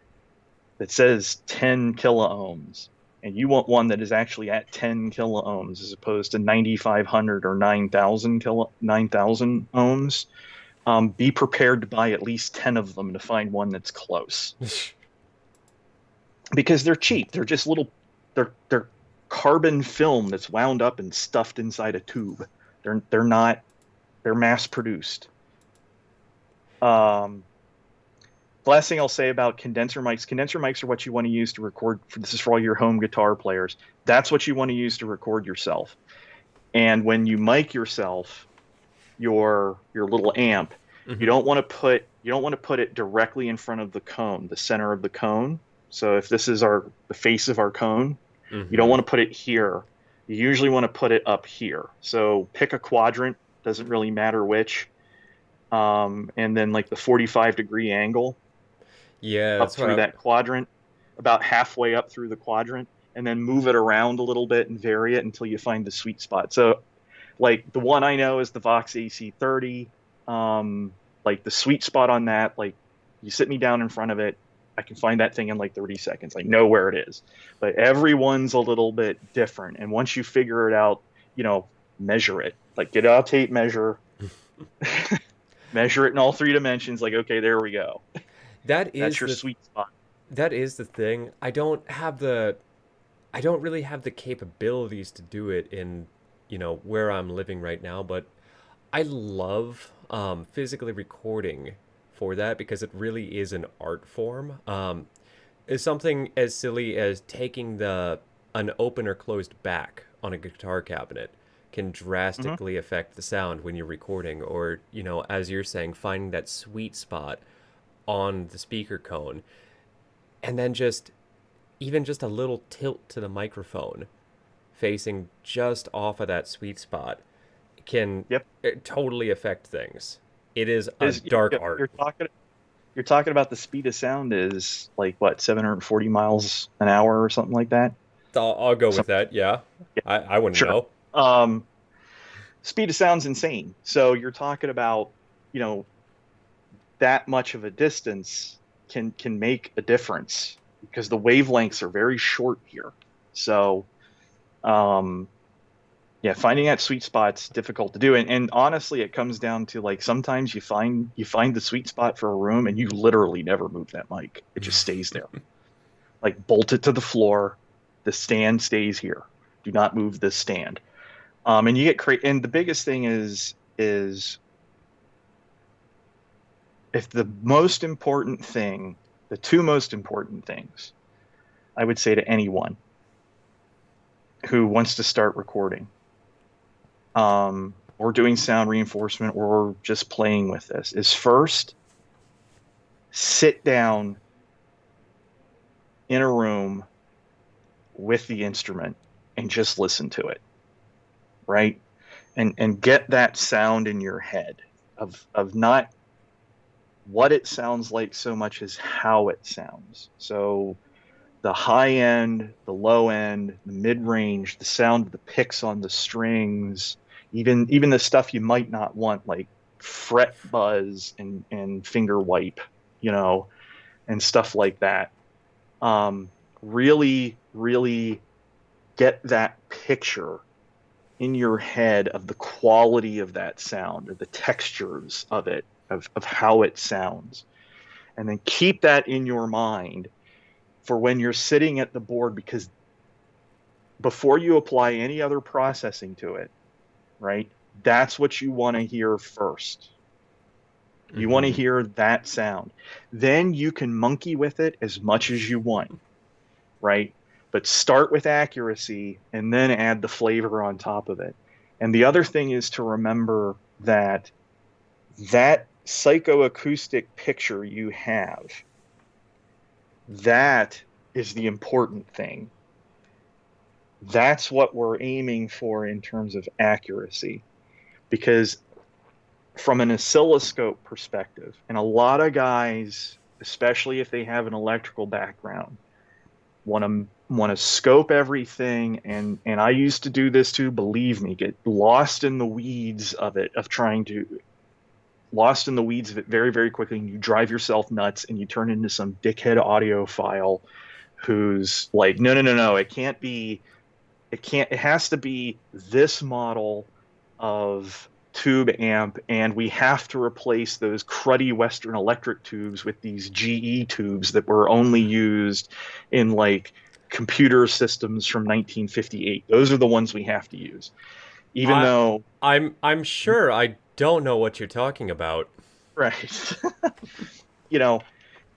that says 10 kiloohms, and you want one that is actually at 10 kiloohms as opposed to 9,500 or 9,000 ohms, Be prepared to buy at least 10 of them to find one that's close because they're cheap. They're just little, they're carbon film that's wound up and stuffed inside a tube. They're not, they're mass produced. Um, the last thing I'll say about condenser mics are what you want to use to record. This is for all your home guitar players. That's what you want to use to record yourself. And when you mic yourself, your little amp, Hmm. you don't want to put it directly in front of the cone, the center of the cone. So if this is the face of our cone, you don't Hmm. want to put it here. You usually want to put it up here. So pick a quadrant, doesn't really matter which. And then like the 45-degree angle Yeah, up that's what through I. that quadrant, about halfway up through the quadrant, and then move it around a little bit and vary it until you find the sweet spot. So like the one I know is the Vox AC30. Like the sweet spot on that, like you sit me down in front of it, I can find that thing in like 30 seconds. I know where it is. But everyone's a little bit different. And once you figure it out, you know, measure it. Like get out tape measure, measure it in all three dimensions. Like, okay, there we go. That That's is your the sweet spot. that is the thing. I don't really have the capabilities to do it in, where I'm living right now, but I love physically recording for that because it really is an art form. It's something as silly as taking the an open or closed back on a guitar cabinet can Hmm. drastically affect the sound when you're recording, or as you're saying, finding that sweet spot on the speaker cone, and then just a little tilt to the microphone facing just off of that sweet spot can Yep. totally affect things. It is a Because dark art. you're talking about the speed of sound is like what, 740 miles an hour or something like that. I'll go with Some, that. Yeah, yeah, I wouldn't sure. know. Um, Speed of sound's insane. So you're talking about, you know, that much of a distance can make a difference because the wavelengths are very short here. So um yeah, finding that sweet spot's difficult to do. And honestly, it comes down to like sometimes you find the sweet spot for a room and you literally never move that mic. It just stays there. Like bolt it to the floor. The stand stays here. Do not move this stand. And you get and the biggest thing is if the most important thing, the two most important things I would say to anyone who wants to start recording, or doing sound reinforcement or just playing with this, is first sit down in a room with the instrument and just listen to it, right? And get that sound in your head of not what it sounds like so much as how it sounds. So the high end, the low end, the mid range, the sound of the picks on the strings, even the stuff you might not want, like fret buzz and finger wipe, you know, and stuff like that. Really, really get that picture in your head of the quality of that sound, or the textures of it, of how it sounds, and then keep that in your mind for when you're sitting at the board, because before you apply any other processing to it, right? That's what you want to hear first. You want to Hmm. hear that sound. Then you can monkey with it as much as you want, right? But start with accuracy and then add the flavor on top of it. And the other thing is to remember that that psychoacoustic picture you have, that is the important thing. That's what we're aiming for in terms of accuracy. Because from an oscilloscope perspective, and a lot of guys, especially if they have an electrical background, want to scope everything, and I used to do this too, believe me, get lost in the weeds of it, of trying to lost in the weeds of it very, very quickly, and you drive yourself nuts and you turn into some dickhead audiophile who's like, no, no, no, no, it has to be this model of tube amp, and we have to replace those cruddy Western Electric tubes with these GE tubes that were only used in like computer systems from 1958. Those are the ones we have to use, even I though, I'm sure I don't know what you're talking about. right. You know,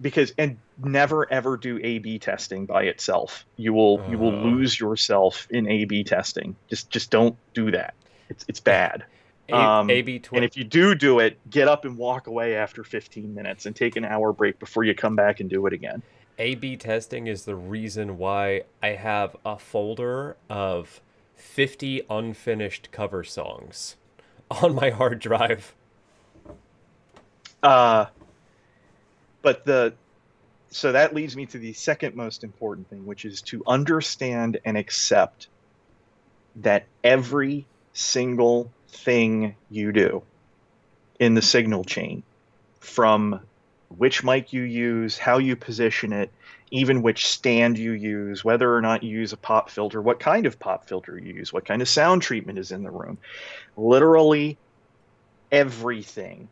because and never ever do A/B testing by itself. You will Uh, lose yourself in A/B testing. Just don't do that. It's bad. A B And 20 if you do it, get up and walk away after 15 minutes and take an hour break before you come back and do it again. A/B testing is the reason why I have a folder of 50 unfinished cover songs on my hard drive. Uh, but the so that leads me to the second most important thing, which is to understand and accept that every single thing you do in the signal chain, from which mic you use, how you position it, even which stand you use, whether or not you use a pop filter, what kind of pop filter you use, what kind of sound treatment is in the room. Literally everything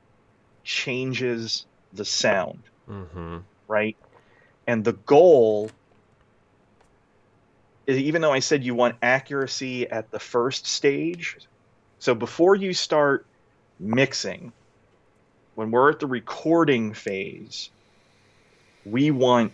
changes the sound, Mm-hmm. right? And the goal is, even though I said you want accuracy at the first stage, so before you start mixing, when we're at the recording phase, we want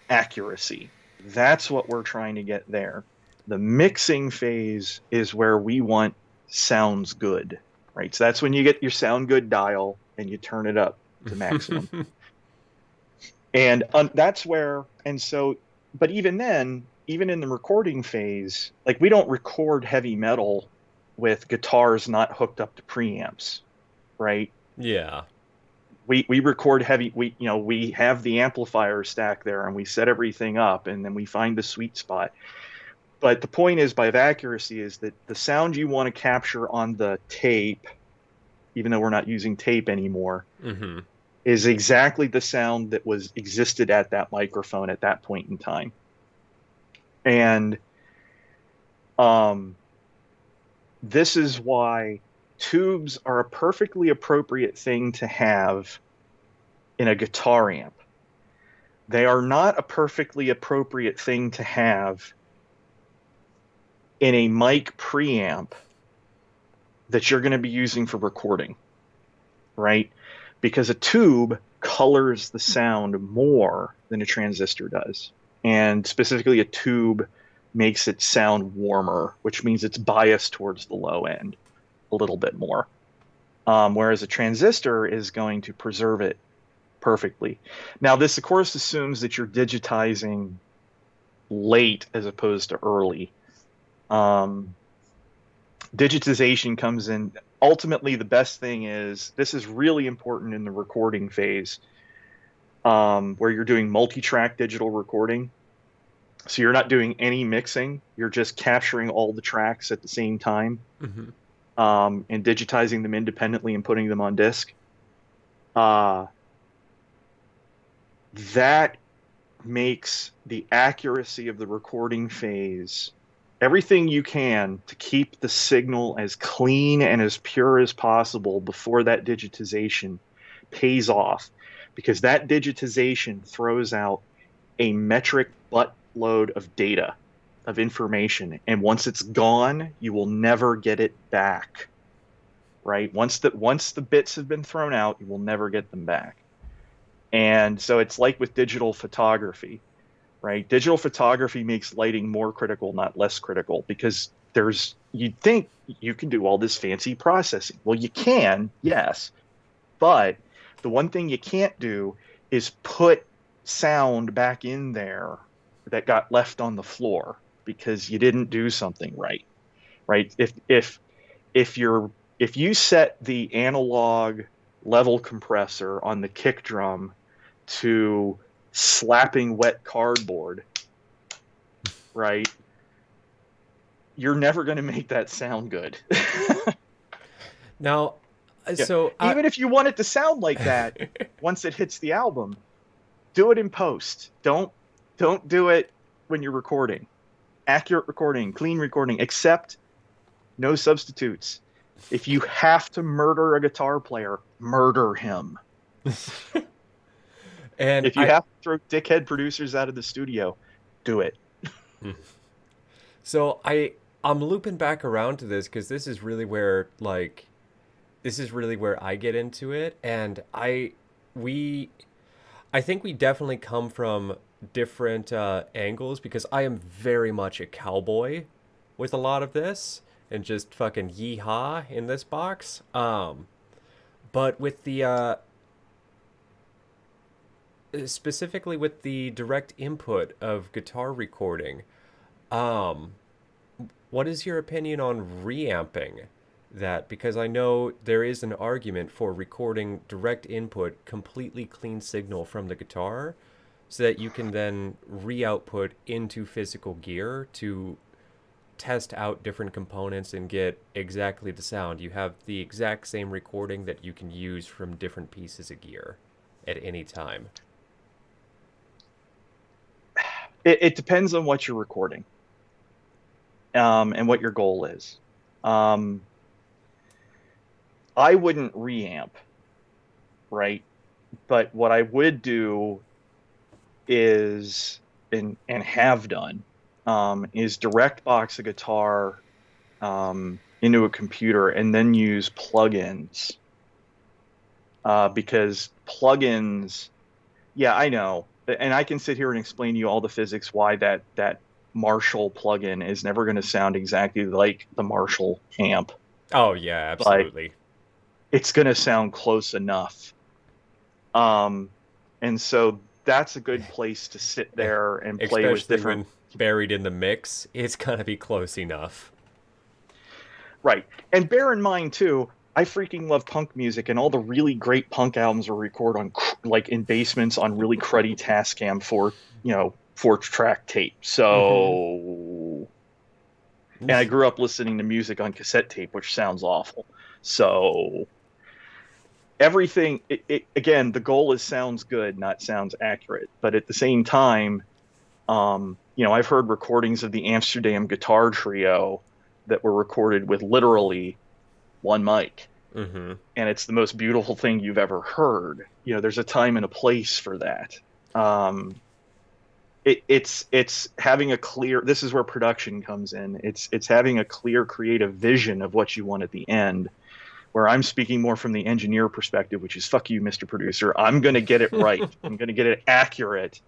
accuracy. That's what we're trying to get there. The mixing phase is where we want sounds good, right? So that's when you get your sound good dial and you turn it up to maximum. And that's where, and so, but even then, even in the recording phase, like we don't record heavy metal with guitars not hooked up to preamps, right? Yeah. We record heavy, we have the amplifier stack there and we set everything up and then we find the sweet spot. But the point is, by accuracy, is that the sound you want to capture on the tape, even though we're not using tape anymore, Mm-hmm. is exactly the sound that was existed at that microphone at that point in time. And this is why tubes are a perfectly appropriate thing to have in a guitar amp. They are not a perfectly appropriate thing to have in a mic preamp that you're going to be using for recording, right? Because a tube colors the sound more than a transistor does. And specifically, a tube makes it sound warmer, which means it's biased towards the low end a little bit more. Whereas a transistor is going to preserve it perfectly. Now, this, of course, assumes that you're digitizing late as opposed to early. Digitization comes in. Ultimately, the best thing is, this is really important in the recording phase, where you're doing multi-track digital recording. So you're not doing any mixing. You're just capturing all the tracks at the same time, Mm-hmm. and digitizing them independently and putting them on disk. That makes the accuracy of the recording phase everything you can to keep the signal as clean and as pure as possible before that digitization pays off, because that digitization throws out a metric buttload of data, of information, and once it's gone, you will never get it back, right? Once the bits have been thrown out, you will never get them back. And so it's like with digital photography, right? Digital photography makes lighting more critical, not less critical, because you'd think you can do all this fancy processing. Well, you can, yes, but the one thing you can't do is put sound back in there that got left on the floor because you didn't do something right, right? If you set the analog level compressor on the kick drum to slapping wet cardboard, right? You're never going to make that sound good. Now, Yeah. so Even if you want it to sound like that, once it hits the album, do it in post. Don't do it when you're recording. Accurate recording, clean recording, except no substitutes. If you have to murder a guitar player, murder him. And If you have to throw dickhead producers out of the studio, do it. so I'm looping back around to this because this is really where I get into it, and we I think we definitely come from different angles because I am very much a cowboy with a lot of this and just fucking yeehaw in this box. But with the specifically with the direct input of guitar recording, um, what is your opinion on reamping that? Because I know there is an argument for recording direct input, completely clean signal from the guitar, so that you can then re-output into physical gear to test out different components and get exactly the sound. You have the exact same recording that you can use from different pieces of gear at any time. It depends on what you're recording, and what your goal is. Um, I wouldn't reamp, right? But what I would do is, and have done, is direct box a guitar into a computer and then use plugins, because plugins, yeah, I know, and I can sit here and explain to you all the physics why that Marshall plugin is never going to sound exactly like the Marshall amp, Oh yeah, but absolutely. it's going to sound close enough. Um, and so that's a good place to sit there and play with Especially different. when buried in the mix, it's gonna be close enough. Right. And bear in mind too, I freaking love punk music, and all the really great punk albums are recorded on like in basements on really cruddy Tascam 4 track tape. Mm-hmm. So, and I grew up listening to music on cassette tape, which sounds awful. So everything, again, the goal is sounds good, not sounds accurate. But at the same time, I've heard recordings of the Amsterdam Guitar Trio that were recorded with literally one mic, Mm-hmm. and it's the most beautiful thing you've ever heard. There's a time and a place for that. Um, it's having a clear. This is where production comes in. It's having a clear creative vision of what you want at the end. Where I'm speaking more from the engineer perspective, which is fuck you, Mr. Producer. I'm going to get it right. I'm going to get it accurate,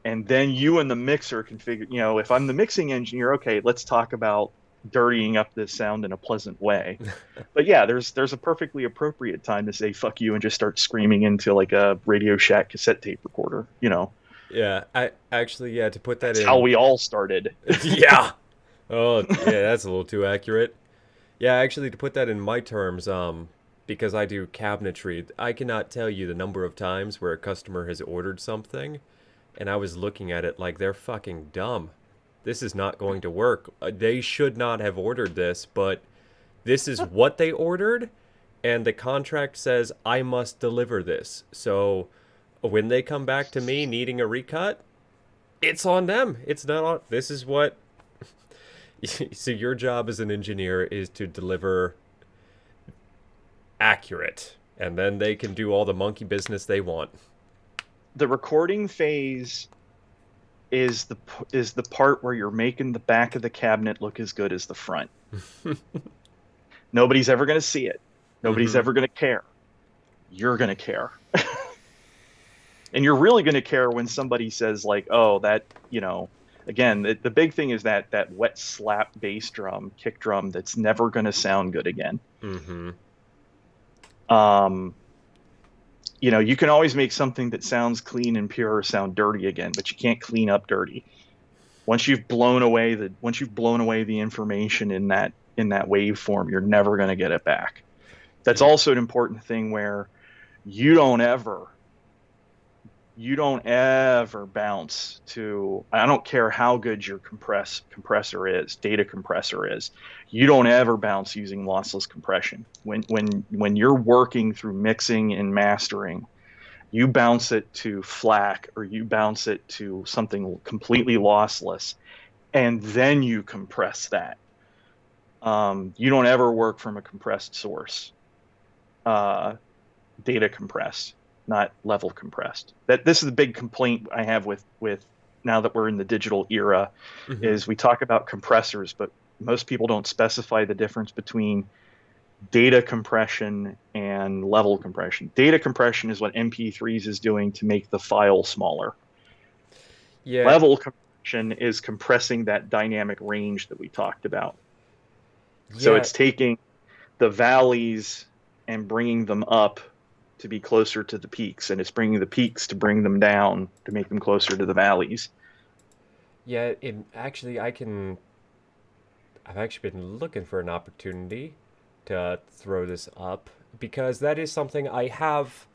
and then you and the mixer can figure. If I'm the mixing engineer, okay, let's talk about dirtying up this sound in a pleasant way. But yeah, there's a perfectly appropriate time to say fuck you and just start screaming into like a Radio Shack cassette tape recorder. Yeah, I actually, yeah, to put that That's how in. we all started. Yeah. Oh, yeah, that's a little too accurate. Yeah, actually, to put that in my terms, because I do cabinetry, I cannot tell you the number of times where a customer has ordered something, and I was looking at it like they're fucking dumb. This is not going to work. They should not have ordered this, but this is what they ordered, and the contract says I must deliver this. So when they come back to me needing a recut, it's on them. It's not on. This is what. So your job as an engineer is to deliver accurate, and then they can do all the monkey business they want. The recording phase is the part where you're making the back of the cabinet look as good as the front. Nobody's ever going to see it. Nobody's Mm-hmm. ever going to care. You're going to care. And you're really going to care when somebody says like, "Oh, again, the big thing is that wet slap bass drum, kick drum that's never going to sound good again." Mm-hmm. Um, you can always make something that sounds clean and pure sound dirty again, but you can't clean up dirty. Once you've blown away the information in that waveform, you're never going to get it back. That's Yeah. also an important thing where you don't ever you don't ever bounce to, I don't care how good your data compressor is. You don't ever bounce using lossless compression. When you're working through mixing and mastering, you bounce it to FLAC or you bounce it to something completely lossless, and then you compress that. You don't ever work from a compressed source. Uh, Data compressed, not level compressed. That this is the big complaint I have with now that we're in the digital era, Mm-hmm. is we talk about compressors, but most people don't specify the difference between data compression and level compression. Data compression is what MP3s is doing to make the file smaller. Yeah, Level compression is compressing that dynamic range that we talked about. So yeah, it's taking the valleys and bringing them up to be closer to the peaks, and it's bringing the peaks to bring them down to make them closer to the valleys. yeah. It actually, I've actually been looking for an opportunity to throw this up because that is something I have.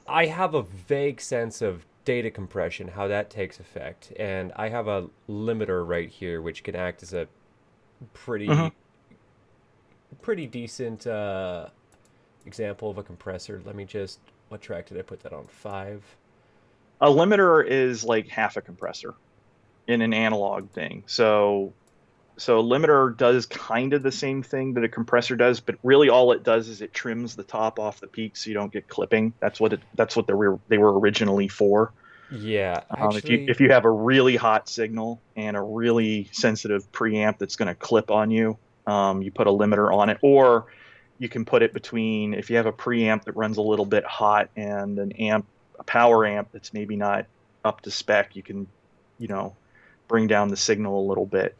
I have a vague sense of data compression, how that takes effect, and I have a limiter right here which can act as a Mm-hmm. pretty pretty decent example of a compressor. Let me just, what track did I put that on? 5. A limiter is like half a compressor in an analog thing. So a limiter does kind of the same thing that a compressor does, but really all it does is it trims the top off the peak so you don't get clipping. That's what they were originally for. Yeah, If you actually, if you have a really hot signal and a really sensitive preamp that's going to clip on you, you put a limiter on it, or you can put it between if you have a preamp that runs a little bit hot and a power amp that's maybe not up to spec. You can, you know, bring down the signal a little bit.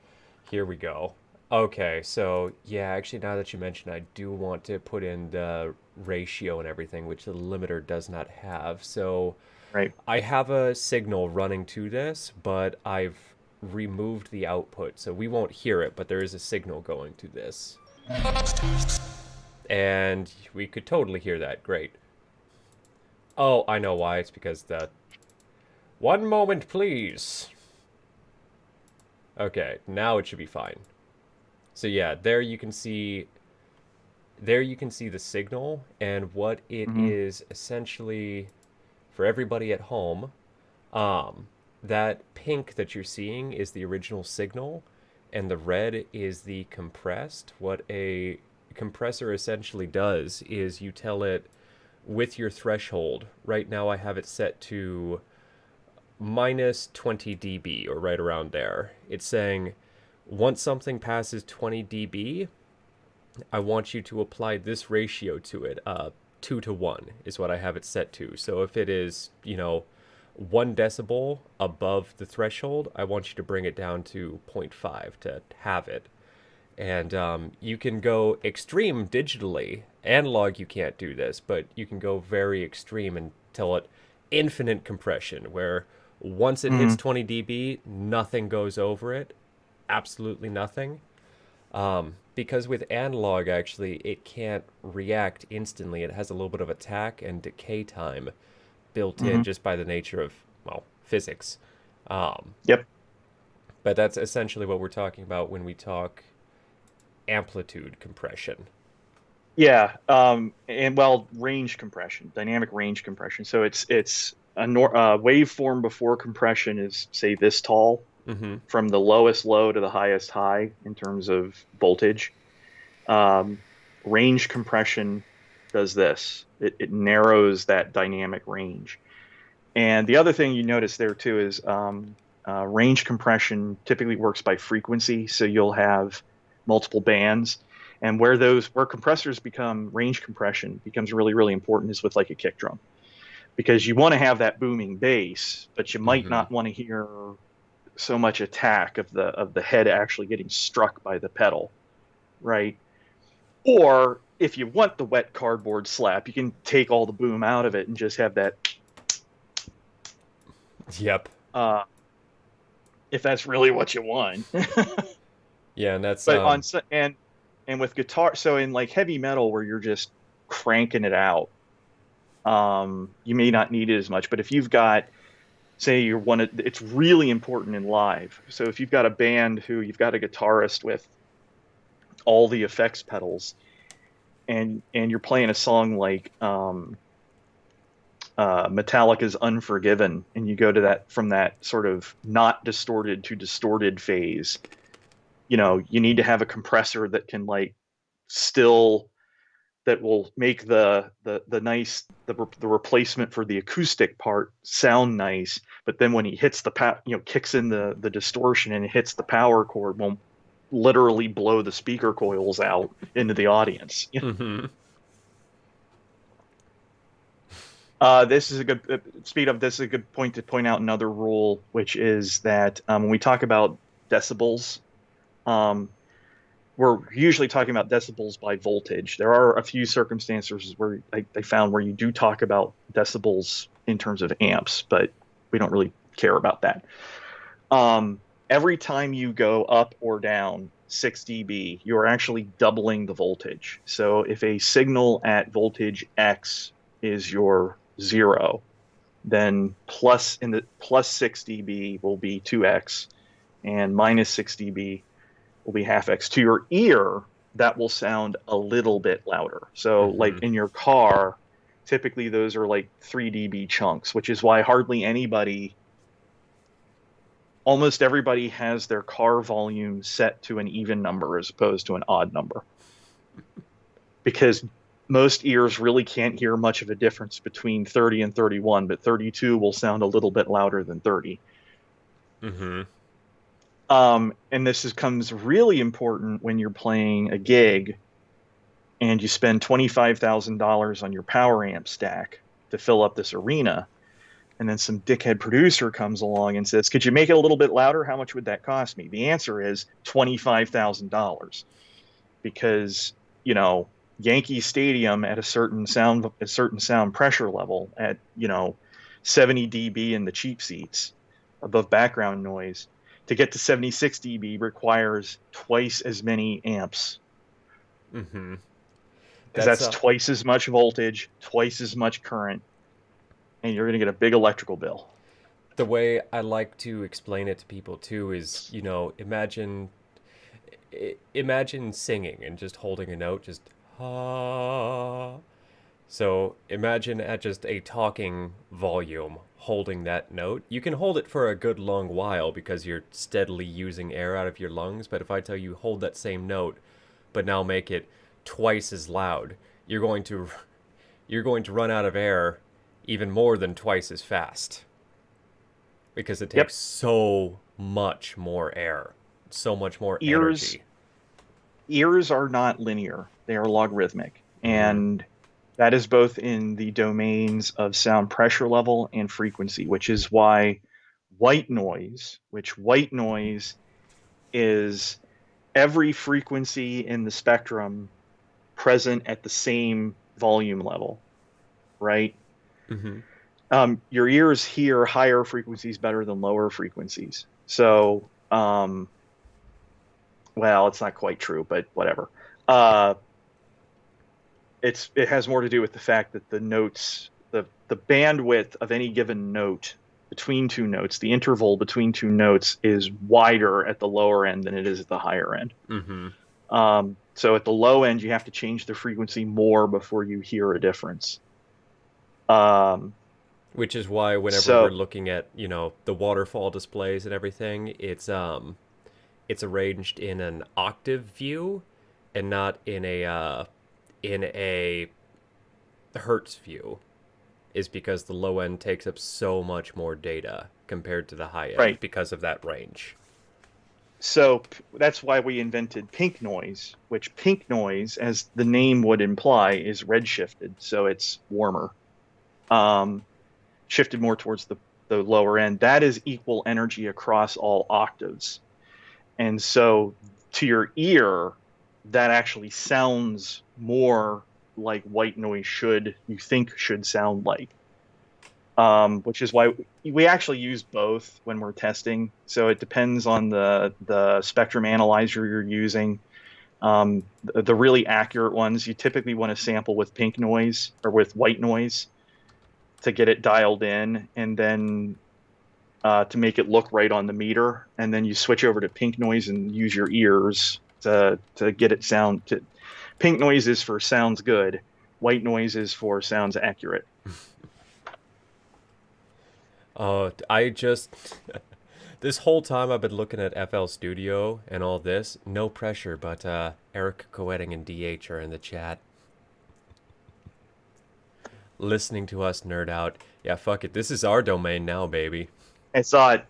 here we go. Okay, so yeah, actually, now that you mention, I do want to put in the ratio and everything, which the limiter does not have. So Right. I have a signal running to this, but I've removed the output, so we won't hear it, but there is a signal going to this. And we could totally hear that. Great. Oh, I know why. It's because the. One moment, please. Okay, now it should be fine. So yeah, there you can see the signal and what it Hmm. is essentially for everybody at home. Um, that pink that you're seeing is the original signal, and the red is the compressed. What a compressor essentially does is you tell it with your threshold. Right now, I have it set to minus 20 dB or right around there. It's saying once something passes 20 dB, I want you to apply this ratio to it. 2 to 1 is what I have it set to. So if it is, 1 decibel above the threshold, I want you to bring it down to zero point 0.5 to have it. And you can go extreme digitally. Analog, you can't do this, but you can go very extreme and tell it infinite compression, where once it hits Hmm. 20 dB, nothing goes over it. Absolutely nothing. Because with analog, actually, it can't react instantly. It has a little bit of attack and decay time built in Hmm. just by the nature of, well, physics. Um, Yep. but that's essentially what we're talking about when we talk amplitude compression. Yeah. And well, range compression, dynamic range compression. So it's waveform before compression is say this tall Mm-hmm. from the lowest low to the highest high in terms of voltage. Um, Range compression does this. It narrows that dynamic range. And the other thing you notice there too is range compression typically works by frequency. So you'll have multiple bands. And where compressors become range compression becomes really, really important is with like a kick drum because you want to have that booming bass, but you might Mm-hmm. not want to hear so much attack of the head actually getting struck by the pedal, right? Or if you want the wet cardboard slap, you can take all the boom out of it and just have that. Yep. Uh, if that's really what you want. Yeah, and that's But and with guitar, so in like heavy metal where you're just cranking it out, you may not need it as much. But if you've got, say, it's really important in live. So if you've got a band who you've got a guitarist with all the effects pedals, and you're playing a song like Metallica's Unforgiven, and you go to that from that sort of not distorted to distorted phase, you need to have a compressor that can like still that will make the nice the replacement for the acoustic part sound nice, but then when he hits kicks in the distortion and hits the power chord, won't literally blow the speaker coils out into the audience. Mm-hmm. This is a good speed up. This is a good point to point out another rule, which is that when we talk about decibels, um, we're usually talking about decibels by voltage. There are a few circumstances where I found where you do talk about decibels in terms of amps, but we don't really care about that. Every time you go up or down 6 dB, you're actually doubling the voltage. So if a signal at voltage X is your 0, then plus 6 dB will be 2x, and minus 6 dB will be half x. To your ear, that will sound a little bit louder. So, like Mm-hmm. in your car, typically those are like 3 dB chunks, which is why almost everybody has their car volume set to an even number as opposed to an odd number. Because most ears really can't hear much of a difference between 30 and 31, but 32 will sound a little bit louder than 30. Mm-hmm. And comes really important when you're playing a gig and you spend $25,000 on your power amp stack to fill up this arena. And then some dickhead producer comes along and says, "Could you make it a little bit louder? How much would that cost me?" The answer is $25,000, because, Yankee Stadium at a certain sound pressure level at, 70 dB in the cheap seats above background noise, to get to 76 dB requires twice as many amps, Mm-hmm. because That's that's twice as much voltage, twice as much current, and you're going to get a big electrical bill. the way I like to explain it to people too is, imagine singing and just holding a note, just ah. So imagine at just a talking volume holding that note. You can hold it for a good long while because you're steadily using air out of your lungs, but if I tell you hold that same note, but now make it twice as loud, you're going to you're going to run out of air even more than twice as fast because it Yep. takes so much more air, so much more Ears energy. ears are not linear. They are logarithmic. Mm-hmm. And that is both in the domains of sound pressure level and frequency, which is why white noise is every frequency in the spectrum present at the same volume level, right? Mm-hmm. Your ears hear higher frequencies better than lower frequencies. So, well, it's not quite true, but whatever. Uh, it has more to do with the fact that the bandwidth of any given note between two notes, the interval between two notes, is wider at the lower end than it is at the higher end. Mm-hmm. So at the low end, you have to change the frequency more before you hear a difference. Um, Which is why whenever we're so looking at, the waterfall displays and everything, it's arranged in an octave view and not in a hertz view, is because the low end takes up so much more data compared to the high end right, because of that range. that's why we invented pink noise, which pink noise, as the name would imply, is redshifted, so it's warmer. Um, Shifted more towards the lower end. That is equal energy across all octaves. And so to your ear, that actually sounds more like white noise should sound like. Which is why we actually use both when we're testing. So it depends on the spectrum analyzer you're using. The really accurate ones, you typically want to sample with pink noise or with white noise to get it dialed in, and then to make it look right on the meter, and then you switch over to pink noise and use your ears to get it sound. Pink noise is for sounds good. White noise is for sounds accurate. I just This whole time I've been looking at FL Studio and all this. No pressure, but Eric Coetting and DH are in the chat, listening to us nerd out. Yeah, fuck it. This is our domain now, baby. I saw it.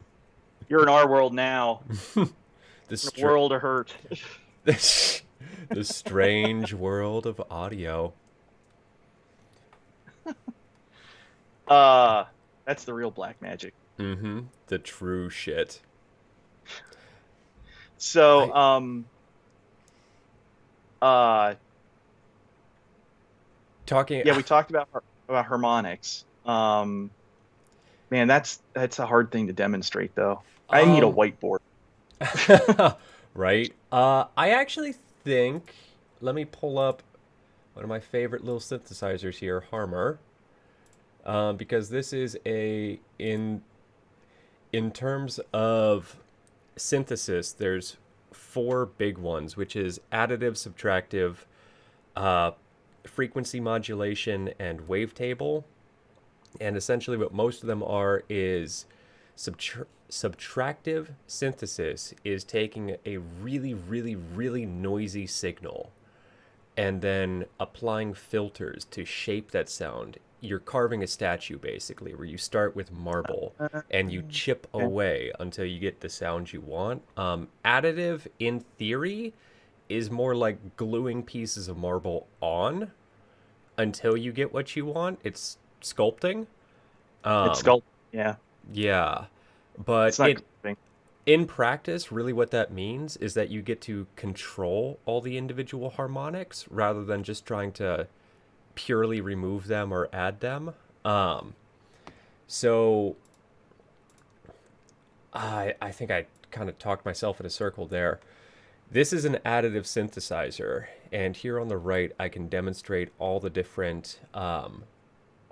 You're in our world now. The In a world of hurt. the strange world of audio. That's the real black magic. Mm-hmm. The true shit. So, I uh, talking. yeah, we talked about harmonics. Man, that's a hard thing to demonstrate, though. I need a Um. whiteboard. Right. I actually think. Let me pull up one of my favorite little synthesizers here, Harmer. Because this is in terms of synthesis, there's four big ones, which is additive, subtractive, uh, frequency modulation, and wavetable. And essentially, what most of them are is subtractive synthesis is taking a really, really, really noisy signal and then applying filters to shape that sound. You're carving a statue basically, where you start with marble and you chip Okay. away until you get the sound you want. Additive, in theory, is more like gluing pieces of marble on until you get what you want. It's sculpting. It's Um, sculpt. Yeah, yeah, but it's not sculpting. in practice, really what that means is that you get to control all the individual harmonics rather than just trying to purely remove them or add them. Um, so I think I kind of talked myself in a circle there. This is an additive synthesizer, and here on the right, I can demonstrate all the different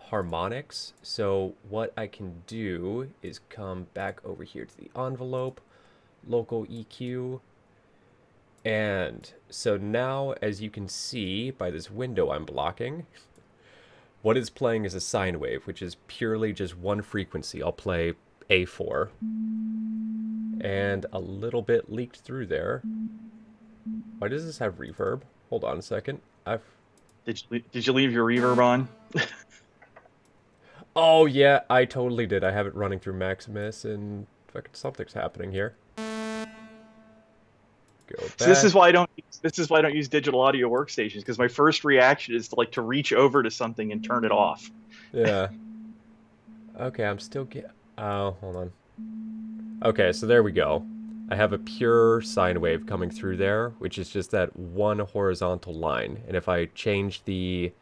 harmonics. So what I can do is come back over here to the envelope, local EQ, and so now, as you can see by this window I'm blocking, what is playing is a sine wave, which is purely just one frequency. I'll play A4, and a little bit leaked through there. Why does this have reverb? Hold on a second. I've Did you leave your reverb on? Oh yeah, I totally did. I have it running through Maximus, and fucking something's happening here. Go So this is back. why I don't. This is why I don't use digital audio workstations, because my first reaction is to reach over to something and turn it off. Yeah. Okay, I'm still get. Oh, hold on. Okay, so there we go. I have a pure sine wave coming through there, which is just that one horizontal line. And if I change the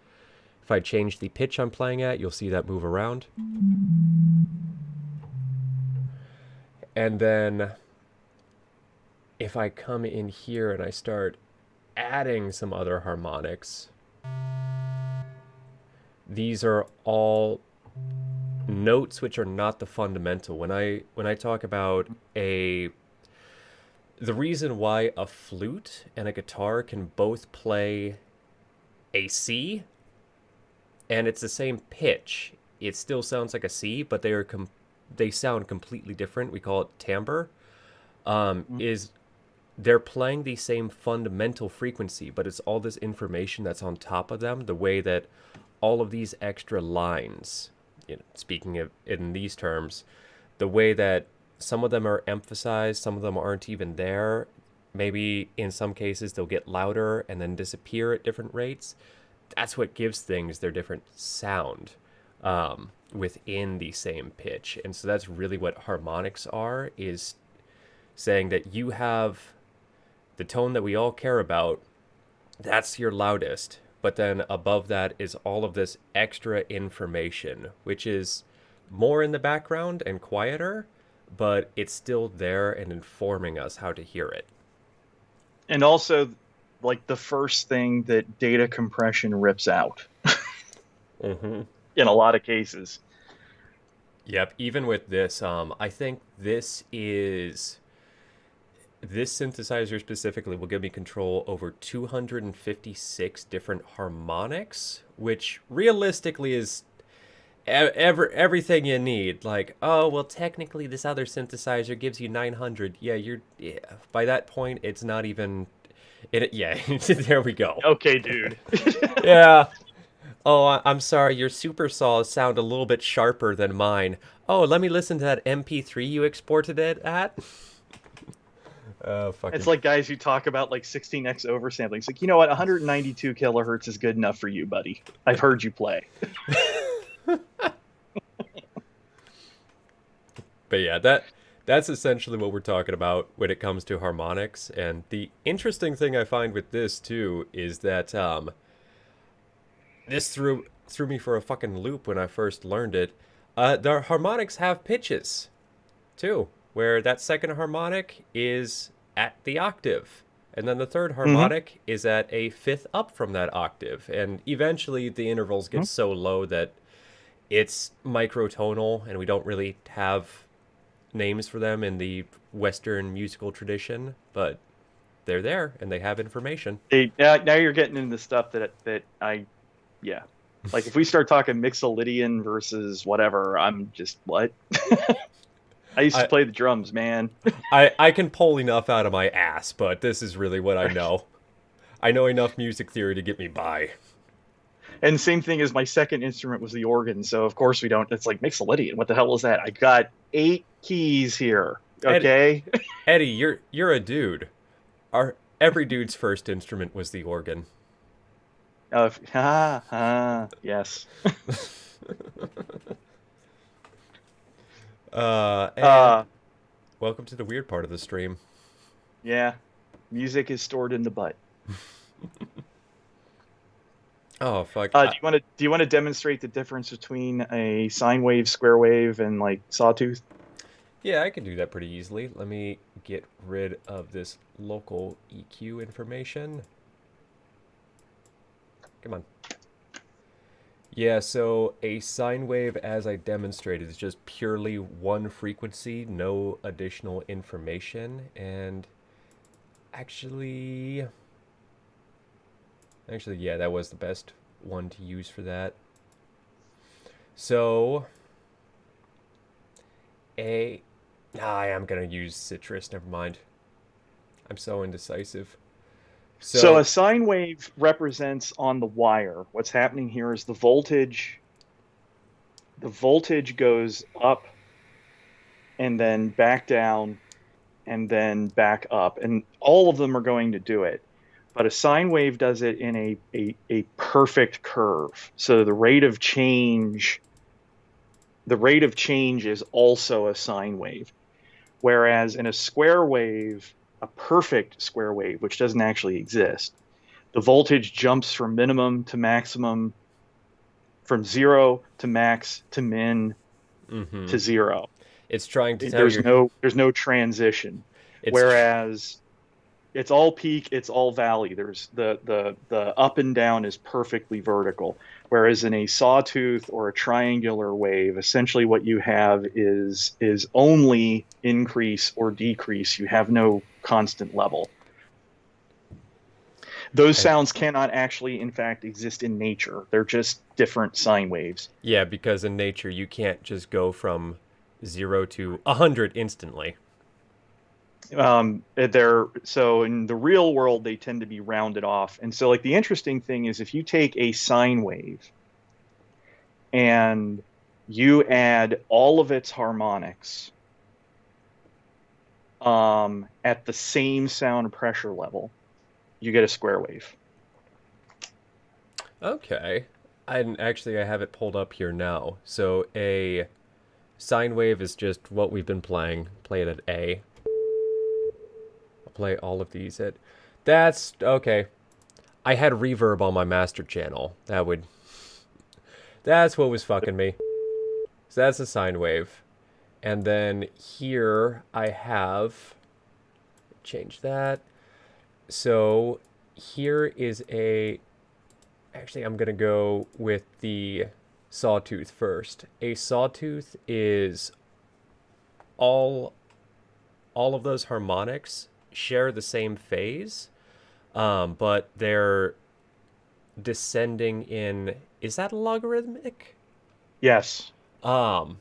pitch I'm playing at, you'll see that move around. And then if I come in here and I start adding some other harmonics, these are all notes which are not the fundamental. When I talk about the reason why a flute and a guitar can both play a C and it's the same pitch, it still sounds like a C, but they sound completely different. We call it timbre. Is they're playing the same fundamental frequency, but it's all this information that's on top of them. The way that all of these extra lines, speaking of in these terms, the way that some of them are emphasized, some of them aren't even there. Maybe in some cases they'll get louder and then disappear at different rates. That's what gives things their different sound within the same pitch. And so that's really what harmonics are, is saying that you have the tone that we all care about, that's your loudest. But then above that is all of this extra information, which is more in the background and quieter, but it's still there and informing us how to hear it. And also, like the first thing that data compression rips out Mm-hmm. in a lot of cases. Yep. Even with this, I think this synthesizer specifically will give me control over 256 different harmonics, which realistically is everything you need. Like, oh, well, technically, this other synthesizer gives you 900. Yeah, yeah. By that point, it's not even. Yeah, there we go. Okay, dude. Yeah. Oh, I'm sorry. Your super saws sound a little bit sharper than mine. Oh, let me listen to that MP3 you exported it at. Oh, It's fucking. like guys who talk about like 16x oversampling. It's like, you know what? 192 kilohertz is good enough for you, buddy. I've heard you play. But yeah, that's essentially what we're talking about when it comes to harmonics. And the interesting thing I find with this too is that this threw me for a fucking loop when I first learned it. The harmonics have pitches too, where that second harmonic is at the octave, and then the third Hmm. harmonic is at a fifth up from that octave, and eventually the intervals get so low that it's microtonal, and we don't really have names for them in the Western musical tradition, but they're there and they have information. Now you're getting into stuff that I, yeah. Like if we start talking Mixolydian versus whatever, I'm just what? I used to I play the drums, man. I can pull enough out of my ass, but this is really what I know. I know enough music theory to get me by. And same thing as my second instrument was the organ. So of course we don't. It's like Mixolydian. What the hell is that? I got 8 keys here. Eddie, Okay. Eddie, you're a dude. Our every dude's first instrument was the organ. Yes. And Uh, welcome to the weird part of the stream. yeah. Music is stored in the butt. Oh fuck. Do you want to demonstrate the difference between a sine wave, square wave, and like sawtooth? Yeah, I can do that pretty easily. Let me get rid of this local EQ information. Come on. Yeah, so a sine wave, as I demonstrated, is just purely one frequency, no additional information. And actually, yeah, that was the best one to use for that. So, a... Nah, I am going to use citrus, never mind. I'm so indecisive. So a So, sine wave represents on the wire. What's happening here is the voltage goes up and then back down and then back up. And all of them are going to do it. But a sine wave does it in a perfect curve. So the rate of change is also a sine wave. Whereas in a square wave, a perfect square wave, which doesn't actually exist, the voltage jumps from minimum to maximum, from zero to max to min mm-hmm. to zero. It's trying to tell There's you. no transition. It's tr- Whereas it's all peak, it's all valley. There's the up and down is perfectly vertical. Whereas in a sawtooth or a triangular wave, essentially what you have is only increase or decrease. You have no constant level. Those and sounds cannot actually, in fact, exist in nature. They're just different sine waves. yeah, because in nature you can't just go from 0 to 100 instantly. They're so in the real world they tend to be rounded off. And so like the interesting thing is if you take a sine wave and you add all of its harmonics at the same sound pressure level, you get a square wave. Okay. I have it pulled up here now. So a sine wave is just what we've been playing. Play it at A. I'll play all of these at. That's okay. I had reverb on my master channel. That's what was fucking me. So that's a sine wave. And then here I have change that. So here is a actually I'm going to go with the sawtooth first. A sawtooth is all all of those harmonics share the same phase, but they're descending in. Is that logarithmic? Yes, Um,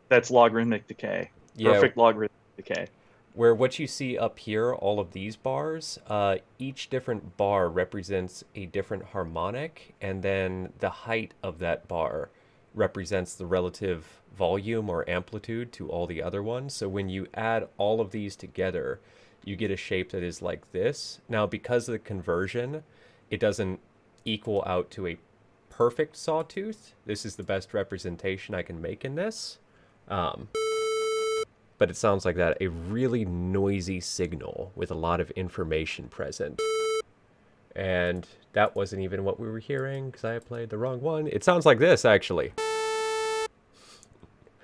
that's logarithmic decay. yeah, Perfect logarithmic decay. where what you see up here, all of these bars, each different bar represents a different harmonic, and then the height of that bar represents the relative volume or amplitude to all the other ones. So when you add all of these together, you get a shape that is like this. Now, because of the conversion, it doesn't equal out to a perfect sawtooth. This is the best representation I can make in this. Um, but it sounds like that, a really noisy signal with a lot of information present. And that wasn't even what we were hearing because I played the wrong one. It sounds like this, actually.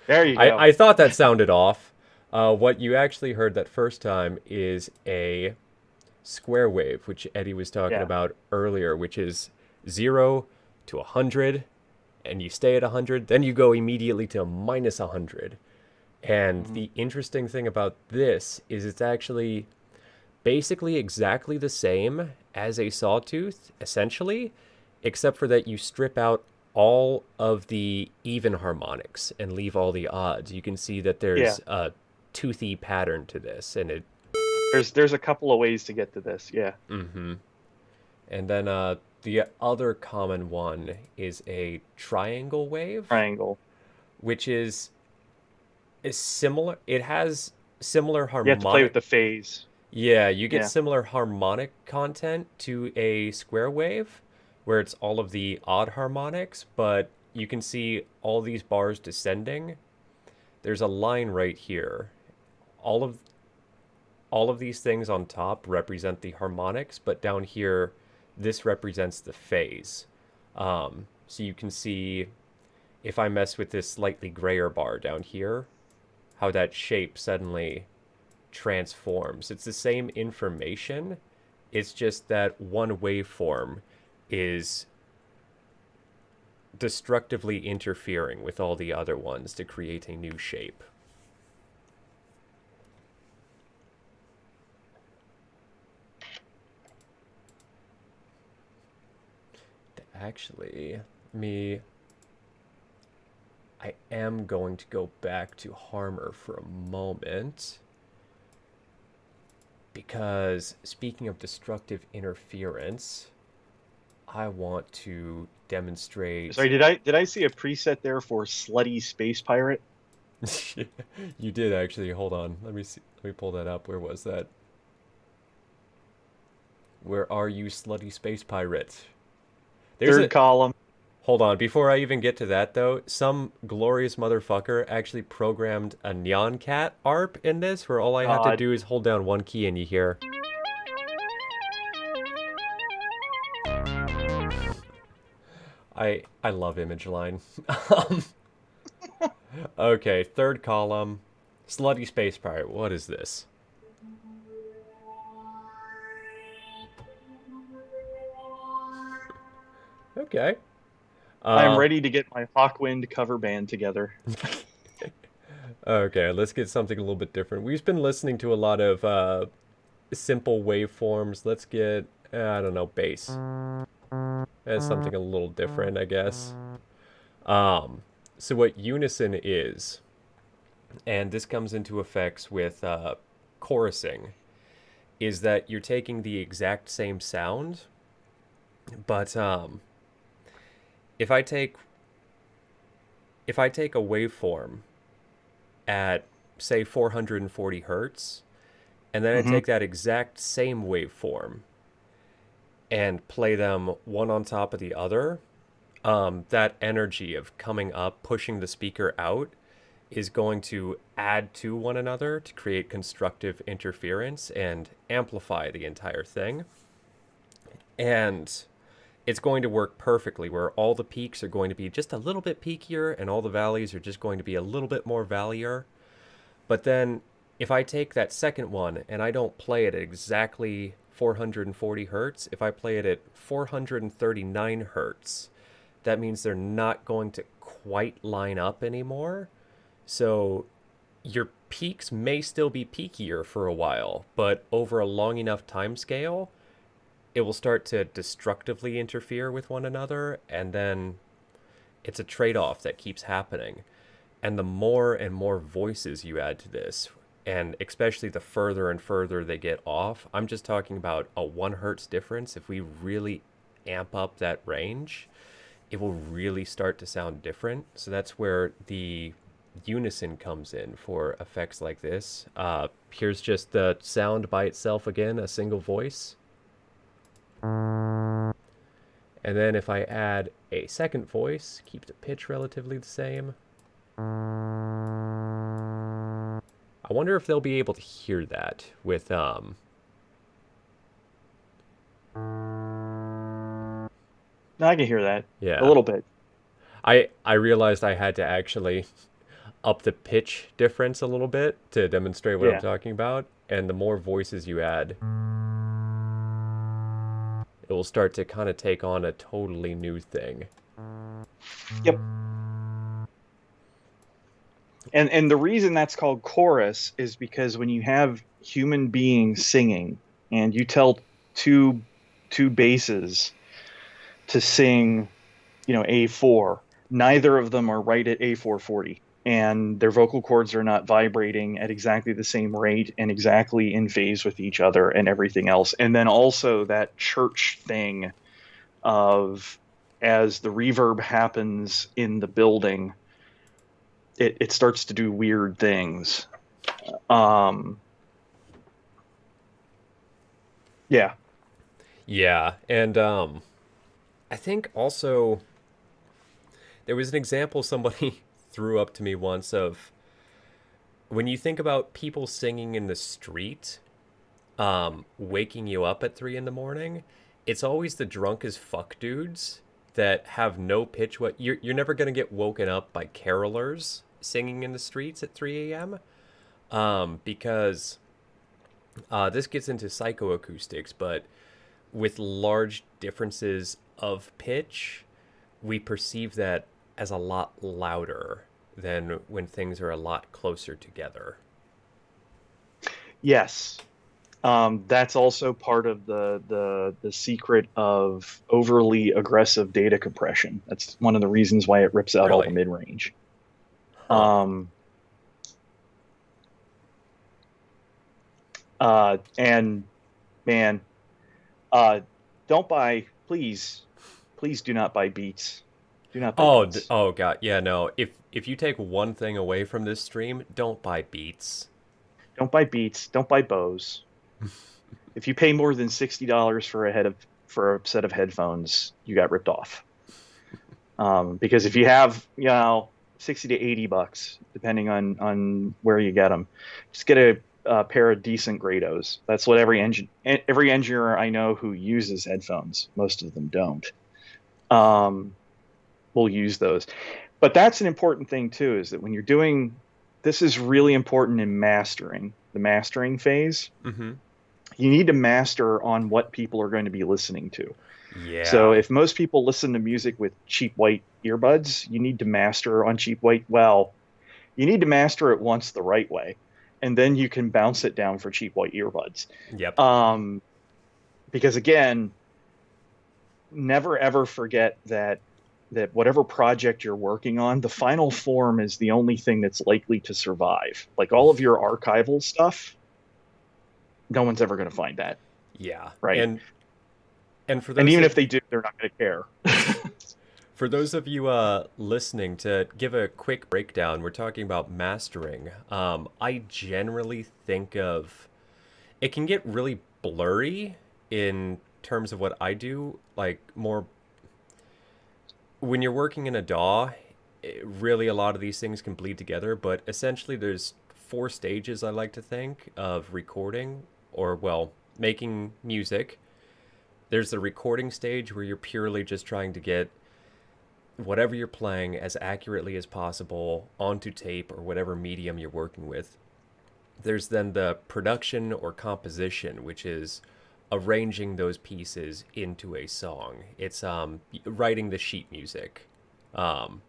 There you I, go. I thought that sounded off. What you actually heard that first time is a square wave, which Eddie was talking Yeah. about earlier, which is 0 to 100, and you stay at 100, then you go immediately to minus 100. And Mhm. the interesting thing about this is it's actually basically exactly the same as a sawtooth, essentially, except for that you strip out all of the even harmonics and leave all the odds. You can see that Yeah. there's a toothy pattern to this, and it. There's a couple of ways to get to this. Yeah. Mm-hmm. And then the other common one is a triangle wave, Triangle. which is similar. It has similar You have to play with harmonic. the phase. Yeah, you get Yeah. similar harmonic content to a square wave, where it's all of the odd harmonics, but you can see all these bars descending. There's a line right here. All of all of these things on top represent the harmonics, but down here, this represents the phase. So you can see if I mess with this slightly grayer bar down here, how that shape suddenly transforms. It's the same information. It's just that one waveform is destructively interfering with all the other ones to create a new shape. Actually, me I am going to go back to Harmer for a moment because speaking of destructive interference, I want to Sorry, demonstrate. did I see a preset there for slutty space pirate? You did actually. Hold on. Let me see. Let me pull that up. Where was that? Where are you, slutty space pirate? There's Third a. column. Hold on. Before I even get to that, though, some glorious motherfucker actually programmed a Neon Cat ARP in this, where all I have to God. do is hold down one key and you hear. I love image line. um, okay, third column. Slutty space pirate. What is this? Okay. I am Uh, ready to get my Hawkwind cover band together. okay, let's get something a little bit different. We've been listening to a lot of simple waveforms. Let's get, I don't know, bass. That's something a little different, I guess. Um, so what unison is, and this comes into effects with chorusing, is that you're taking the exact same sound, but if I take if I take a waveform at say 440 hertz, and then I Hmm. take that exact same waveform and play them one on top of the other, that energy of coming up, pushing the speaker out, is going to add to one another to create constructive interference and amplify the entire thing. And it's going to work perfectly where all the peaks are going to be just a little bit peakier and all the valleys are just going to be a little bit more vallier. But then if I take that second one and I don't play it at exactly 440 hertz, if I play it at 439 hertz, that means they're not going to quite line up anymore. So your peaks may still be peakier for a while, but over a long enough time scale, it will start to destructively interfere with one another, and then It's a trade-off that keeps happening. And the more and more voices you add to this, and especially the further and further they get off, I'm just talking about a 1 hertz difference. If we really amp up that range, it will really start to sound different. So that's where the unison comes in for effects like this. Here's just the sound by itself again, a single voice. And then if I add a second voice, keep the pitch relatively the same. I wonder if they'll be able to hear that with No, I can hear that a yeah. little bit. I realized I had to actually up the pitch difference a little bit to demonstrate what I'm Yeah. talking about, and the more voices you add, it will start to kind of take on a totally new thing. Yep. And the reason that's called chorus is because when you have human beings singing and you tell two basses to sing, A4, neither of them are right at A440, and their vocal cords are not vibrating at exactly the same rate and exactly in phase with each other and everything else. And then also that church thing of, as the reverb happens in the building, it starts to do weird things. Um, yeah. Yeah, and I think also there was an example somebody threw up to me once of when you think about people singing in the street, waking you up at 3 in the morning, it's always the drunk as fuck dudes that have no pitch. What you're never gonna get woken up by carolers singing in the streets at 3 a.m. Because this gets into psychoacoustics, but with large differences of pitch, we perceive that as a lot louder than when things are a lot closer together. Yes. That's also part of the secret of overly aggressive data compression. That's one of the reasons why it rips out all the Really? mid range. Huh. Um, and man, uh, don't buy, please do not buy Beats. Do not buy Oh, Beats. oh god, yeah, no. If you take one thing away from this stream, don't buy Beats. Don't buy Beats. Don't buy Bose. If you pay more than $60 for a set of headphones, you got ripped off. Because if you have, 60 to 80 bucks, depending on where you get them, just get a pair of decent Grados. That's what every engineer I know who uses headphones, most of them don't, um, will use those. But that's an important thing too, is that when you're doing, this is really important in mastering, the mastering phase. Mm-hmm. You need to master on what people are going to be listening to. So Yeah. if most people listen to music with cheap white earbuds, you need to master on cheap white. Well, you need to master it once the right way, and then you can bounce it down for cheap white earbuds. Yep. Um, because again, never ever forget that whatever project you're working on, the final form is the only thing that's likely to survive. Like all of your archival stuff, no one's ever going to find that, Yeah. right? And for And those even of if they do, they're not going to care. For those of you listening, to give a quick breakdown, we're talking about mastering. I generally think of it can get really blurry in terms of what I do. Like more when you're working in a DAW, really a lot of these things can bleed together. But essentially, there's 4 stages I like to think of recording, or well, making music. There's the recording stage where you're purely just trying to get whatever you're playing as accurately as possible onto tape or whatever medium you're working with. There's then the production or composition, which is arranging those pieces into a song. It's writing the sheet music. Um,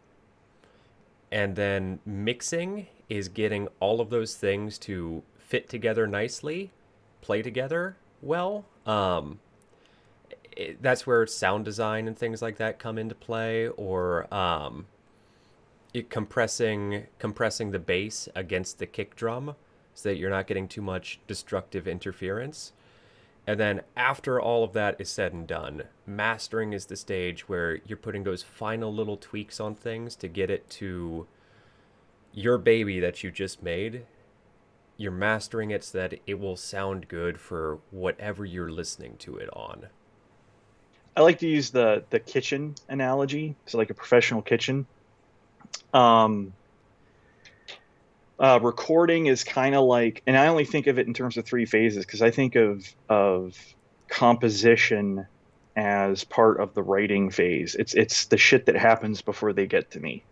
and then mixing is getting all of those things to fit together nicely, play together well. that's where sound design and things like that come into play, or compressing the bass against the kick drum so that you're not getting too much destructive interference. And then after all of that is said and done, mastering is the stage where you're putting those final little tweaks on things to get it to your baby that you just made. You're mastering it so that it will sound good for whatever you're listening to it on. I like to use the kitchen analogy, so like a professional kitchen. Um, Recording is kind of like, and I only think of it in terms of three phases because I think of composition as part of the writing phase. It's the shit that happens before they get to me,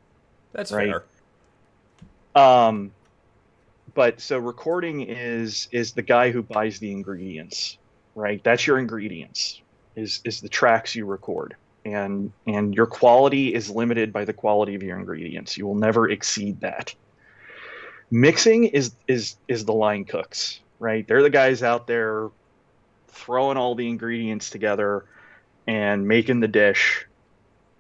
That's right? fair. Um, but so recording is the guy who buys the ingredients, right? That's your ingredients, is the tracks you record. And your quality is limited by the quality of your ingredients. You will never exceed that. Mixing is the line cooks, right? They're the guys out there throwing all the ingredients together and making the dish,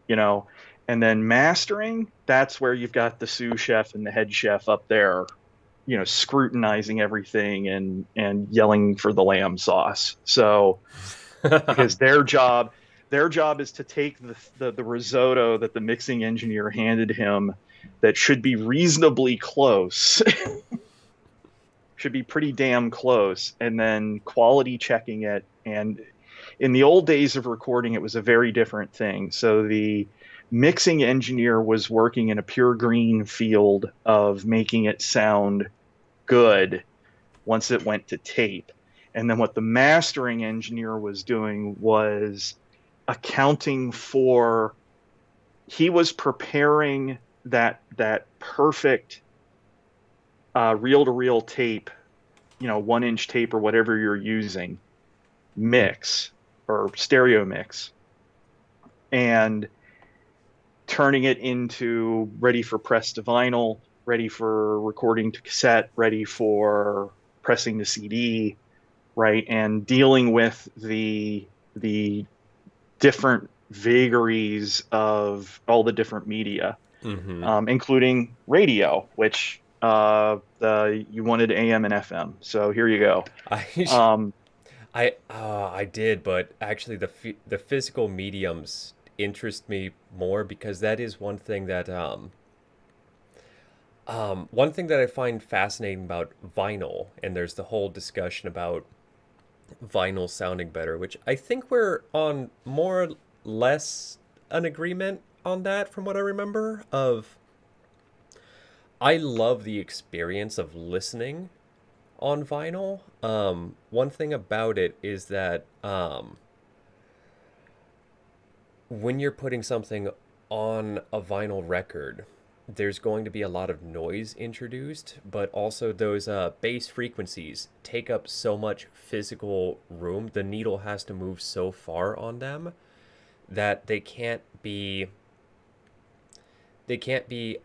you know. And then mastering, that's where you've got the sous chef and the head chef up there, scrutinizing everything and yelling for the lamb sauce. So because their job is to take the risotto that the mixing engineer handed him that should be reasonably close, should be pretty damn close, and then quality checking it. And in the old days of recording, it was a very different thing. So the mixing engineer was working in a pure green field of making it sound good once it went to tape. And then what the mastering engineer was doing was accounting for, he was preparing that perfect reel to reel tape, 1 inch tape or whatever you're using, mix or stereo mix, and turning it into ready for press to vinyl, ready for recording to cassette, ready for pressing to CD, right? And dealing with the different vagaries of all the different media, Mm-hmm. including radio, which you wanted AM and FM. So here you go. I Um, I did, but actually the physical mediums interest me more because that is one thing that I find fascinating about vinyl, and there's the whole discussion about vinyl sounding better, which I think we're on more or less an agreement on that from what I remember of. I love the experience of listening on vinyl. One thing about it is that when you're putting something on a vinyl record, there's going to be a lot of noise introduced, but also those bass frequencies take up so much physical room. The needle has to move so far on them that they can't be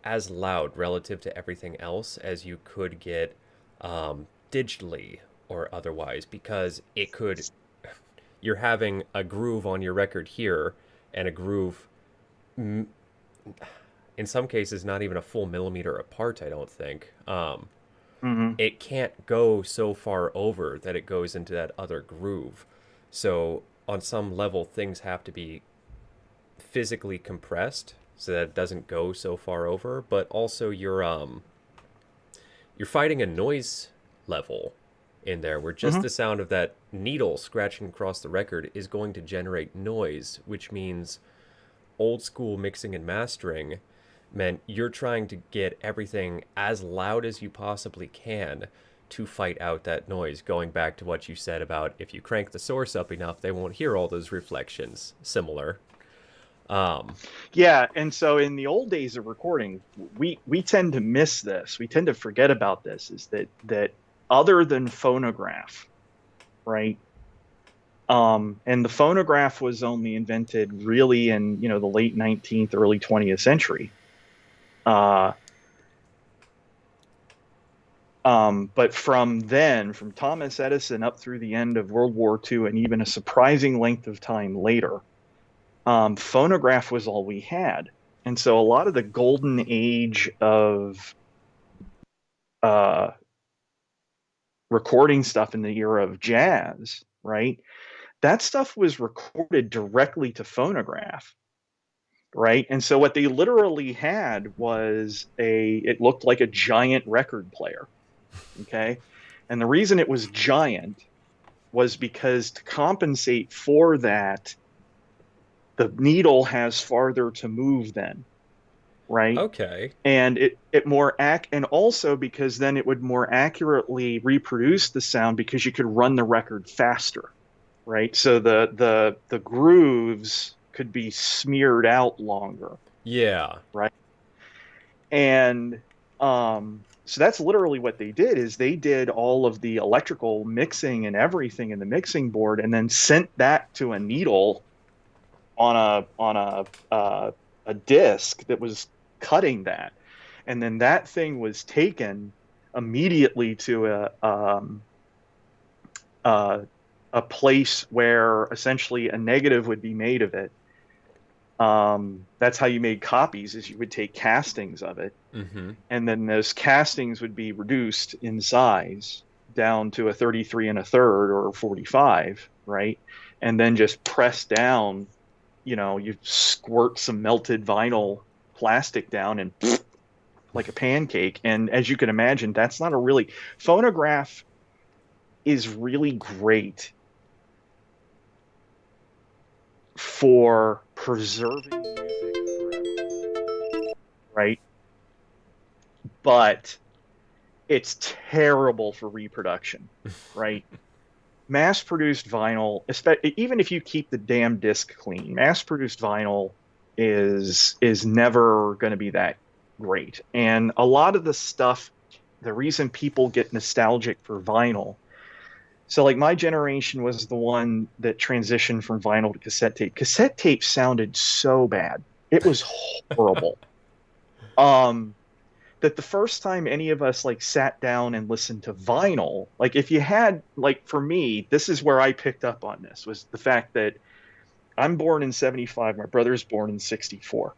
as loud relative to everything else as you could get digitally or otherwise, because you're having a groove on your record here and a groove in some cases not even a full millimeter apart, I don't think. mhm. It can't go so far over that it goes into that other groove. So on some level things have to be physically compressed so that it doesn't go so far over, but also you're fighting a noise level in there where just Mhm. the sound of that needle scratching across the record is going to generate noise, which means old school mixing and mastering meant you're trying to get everything as loud as you possibly can to fight out that noise. Going back to what you said about if you crank the source up enough, they won't hear all those reflections. Similar. Um, Yeah, and so in the old days of recording, we tend to miss this. We tend to forget about this. Is that other than phonograph, right? And the phonograph was only invented really in the late 19th, early 20th century. Uh, But from Thomas Edison up through the end of World War II, and even a surprising length of time later, phonograph was all we had. And so a lot of the golden age of uh, recording stuff in the era of jazz, right? That stuff was recorded directly to phonograph, right? And so what they literally had was it looked like a giant record player, okay? And the reason it was giant was because to compensate for that, the needle has farther to move then, right? Okay. And and also because then it would more accurately reproduce the sound because you could run the record faster, right? So the grooves could be smeared out longer, Yeah. right? And so that's literally what they did is they did all of the electrical mixing and everything in the mixing board and then sent that to a needle on a disc that was cutting that, and then that thing was taken immediately to a, a place where essentially a negative would be made of it. That's how you made copies, is you would take castings of it, Mm-hmm. and then those castings would be reduced in size down to a 33 and a third or 45, right? And then just pressed down, you squirt some melted vinyl plastic down and like a pancake. And as you can imagine, that's not a really phonograph is really great for preserving music forever, right? But it's terrible for reproduction, right? Mass produced vinyl, even if you keep the damn disc clean, mass produced vinyl is never going to be that great. And a lot of the stuff, the reason people get nostalgic for vinyl, so like my generation was the one that transitioned from vinyl to cassette tape. Cassette tape sounded so bad. It was horrible. Um, that the first time any of us like sat down and listened to vinyl, like if you had, like for me, this is where I picked up on this, was the fact that I'm born in 75, my brother's born in 64.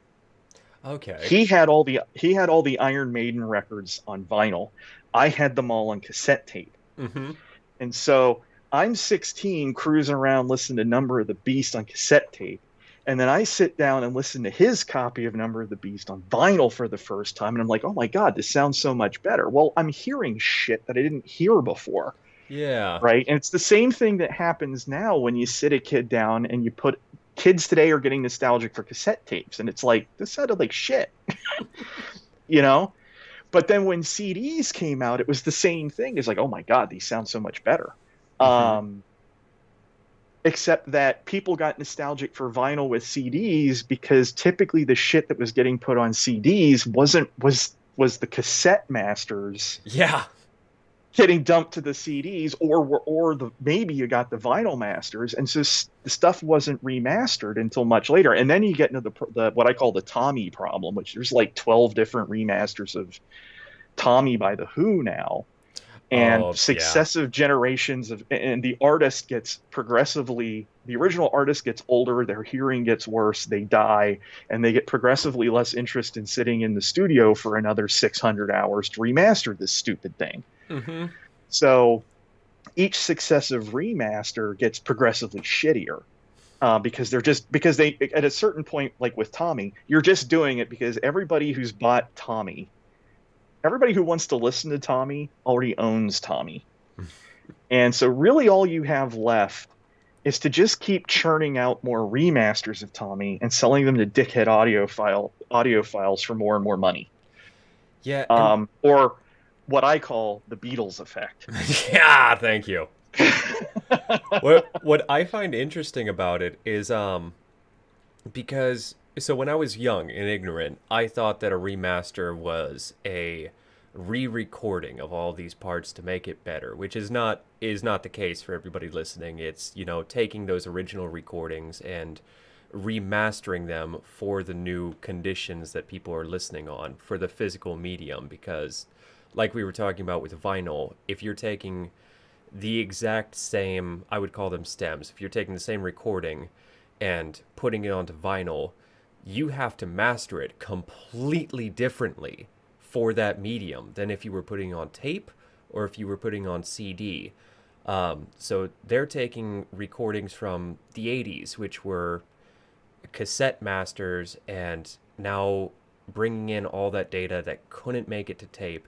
Okay. He had all the Iron Maiden records on vinyl. I had them all on cassette tape. Mm-hmm. And so I'm 16 cruising around listening to Number of the Beast on cassette tape. And then I sit down and listen to his copy of Number of the Beast on vinyl for the first time. And I'm like, oh my God, this sounds so much better. Well, I'm hearing shit that I didn't hear before. Yeah. Right. And it's the same thing that happens now when you sit a kid down and kids today are getting nostalgic for cassette tapes. And it's like, this sounded like shit, you know? But then when CDs came out, it was the same thing. It's like, oh my God, these sound so much better. Mm-hmm. Um, except that people got nostalgic for vinyl with CDs because typically the shit that was getting put on CDs was the cassette masters Yeah. getting dumped to the CDs, or maybe you got the vinyl masters, and so the stuff wasn't remastered until much later. And then you get into the what I call the Tommy problem, which there's like 12 different remasters of Tommy by the Who now, and Oh, yeah. successive generations and the original artist gets older, their hearing gets worse, they die, and they get progressively less interest in sitting in the studio for another 600 hours to remaster this stupid thing. Mm-hmm. So each successive remaster gets progressively shittier, because they, at a certain point, like with Tommy, you're just doing it because everybody who wants to listen to Tommy already owns Tommy. And so really all you have left is to just keep churning out more remasters of Tommy and selling them to dickhead audiophiles for more and more money. Yeah, and Or what I call the Beatles effect. yeah, thank you. What I find interesting about it is because so when I was young and ignorant, I thought that a remaster was a re-recording of all these parts to make it better, which is not the case for everybody listening. It's, taking those original recordings and remastering them for the new conditions that people are listening on for the physical medium, because like we were talking about with vinyl, if you're taking the exact same, I would call them stems, if you're taking the same recording and putting it onto vinyl, you have to master it completely differently for that medium than if you were putting on tape or if you were putting on CD. So they're taking recordings from the 80s, which were cassette masters, and now bringing in all that data that couldn't make it to tape,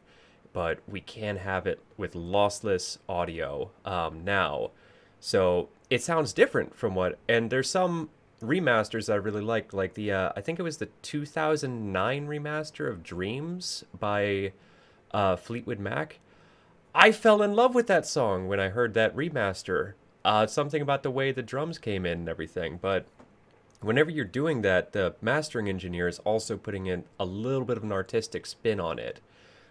but we can have it with lossless audio now. So it sounds different from what, and there's some remasters that I really like the I think it was the 2009 remaster of Dreams by Fleetwood Mac. I fell in love with that song when I heard that remaster. Something about the way the drums came in and everything, but whenever you're doing that, the mastering engineer is also putting in a little bit of an artistic spin on it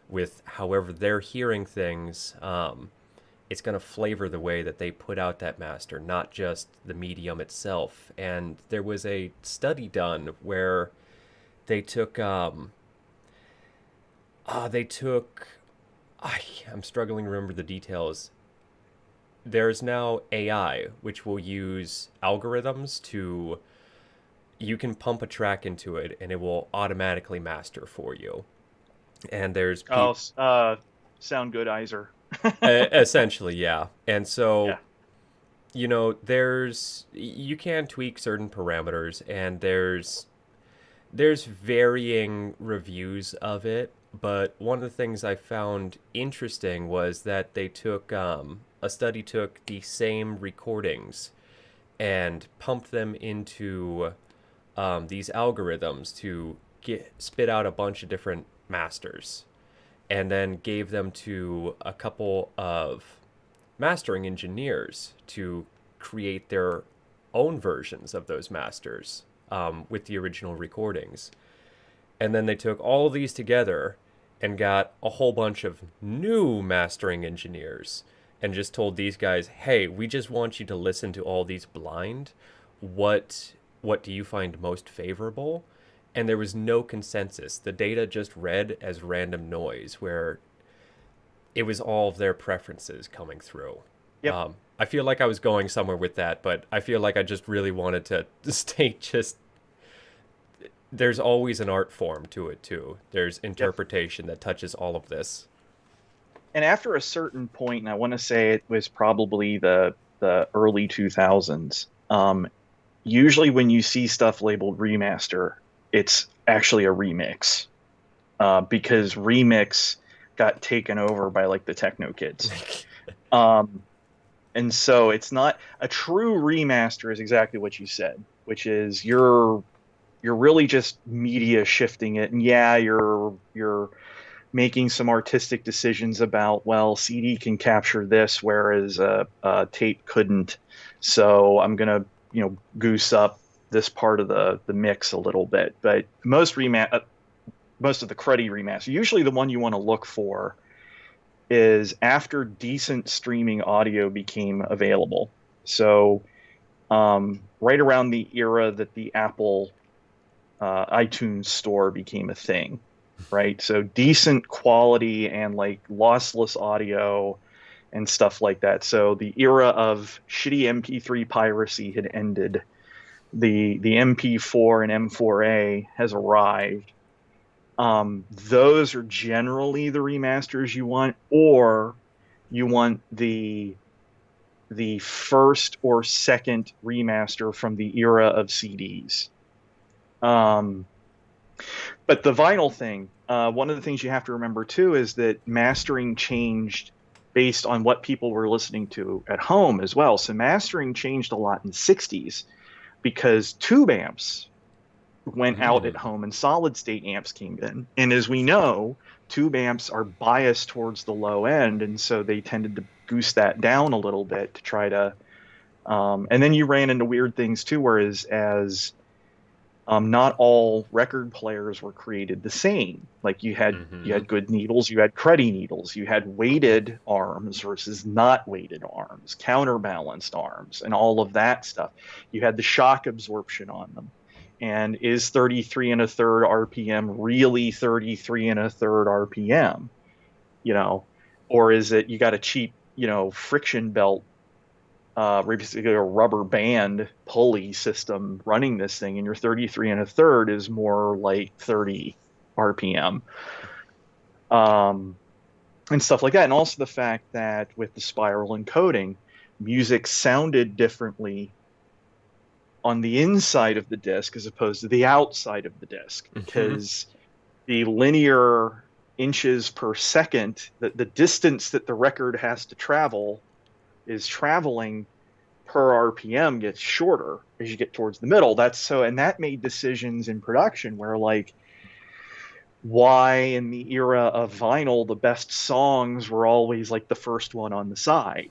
with however they're hearing things. It's going to flavor the way that they put out that master, not just the medium itself. And there was a study done where they took, they took, I'm struggling to remember the details. There's now AI, which will use algorithms to, you can pump a track into it and it will automatically master for you. And there's Oh, people, Sound Good Iser. essentially, yeah. And so, Yeah. there's, you can tweak certain parameters, and there's varying reviews of it. But one of the things I found interesting was that they took, a study took the same recordings and pumped them into these algorithms to spit out a bunch of different masters, and then gave them to a couple of mastering engineers to create their own versions of those masters with the original recordings. And then they took all of these together and got a whole bunch of new mastering engineers and just told these guys, "Hey, we just want you to listen to all these blind. What do you find most favorable?" And there was no consensus. The data just read as random noise, where it was all of their preferences coming through. Yep. I feel like I was going somewhere with that, but I feel like I just really wanted to state just there's always an art form to it too. There's Yep. interpretation that touches all of this. And after a certain point, and I want to say it was probably the early 2000s, usually when you see stuff labeled remaster, it's actually a remix, because remix got taken over by like the techno kids. Um, and so it's not a true remaster is exactly what you said, which is you're really just media shifting it. And yeah, you're making some artistic decisions about, well, CD can capture this, whereas tape couldn't. So I'm gonna, goose up this part of the mix a little bit. But most of the cruddy remaster, usually the one you want to look for is after decent streaming audio became available. So right around the era that the Apple iTunes store became a thing, right? So decent quality and like lossless audio and stuff like that. So the era of shitty MP3 piracy had ended. The MP4 and M4A has arrived. Those are generally the remasters you want, or you want the first or second remaster from the era of CDs. But the vinyl thing, one of the things you have to remember too is that mastering changed based on what people were listening to at home as well. So mastering changed a lot in the 60s because tube amps went out at Mm. home and solid state amps came in. And as we know, tube amps are biased towards the low end. And so they tended to goose that down a little bit to try to. And then you ran into weird things too, whereas not all record players were created the same. Like you Mm-hmm. had good needles, you had cruddy needles, you had weighted arms versus not weighted arms, counterbalanced arms, and all of that stuff. You had the shock absorption on them. And is 33 and a third RPM really 33 and a third RPM? you know, or is it you got a cheap, friction belt, basically a rubber band pulley system running this thing, and your 33 and a third is more like 30 RPM, um, and stuff like that. And also the fact that with the spiral encoding, music sounded differently on the inside of the disc as opposed to the outside of the disc, Hmm. because the linear inches per second, the distance that the record has to travel is traveling per RPM gets shorter as you get towards the middle. That's so, and that made decisions in production where, like, why in the era of vinyl, the best songs were always like the first one on the side,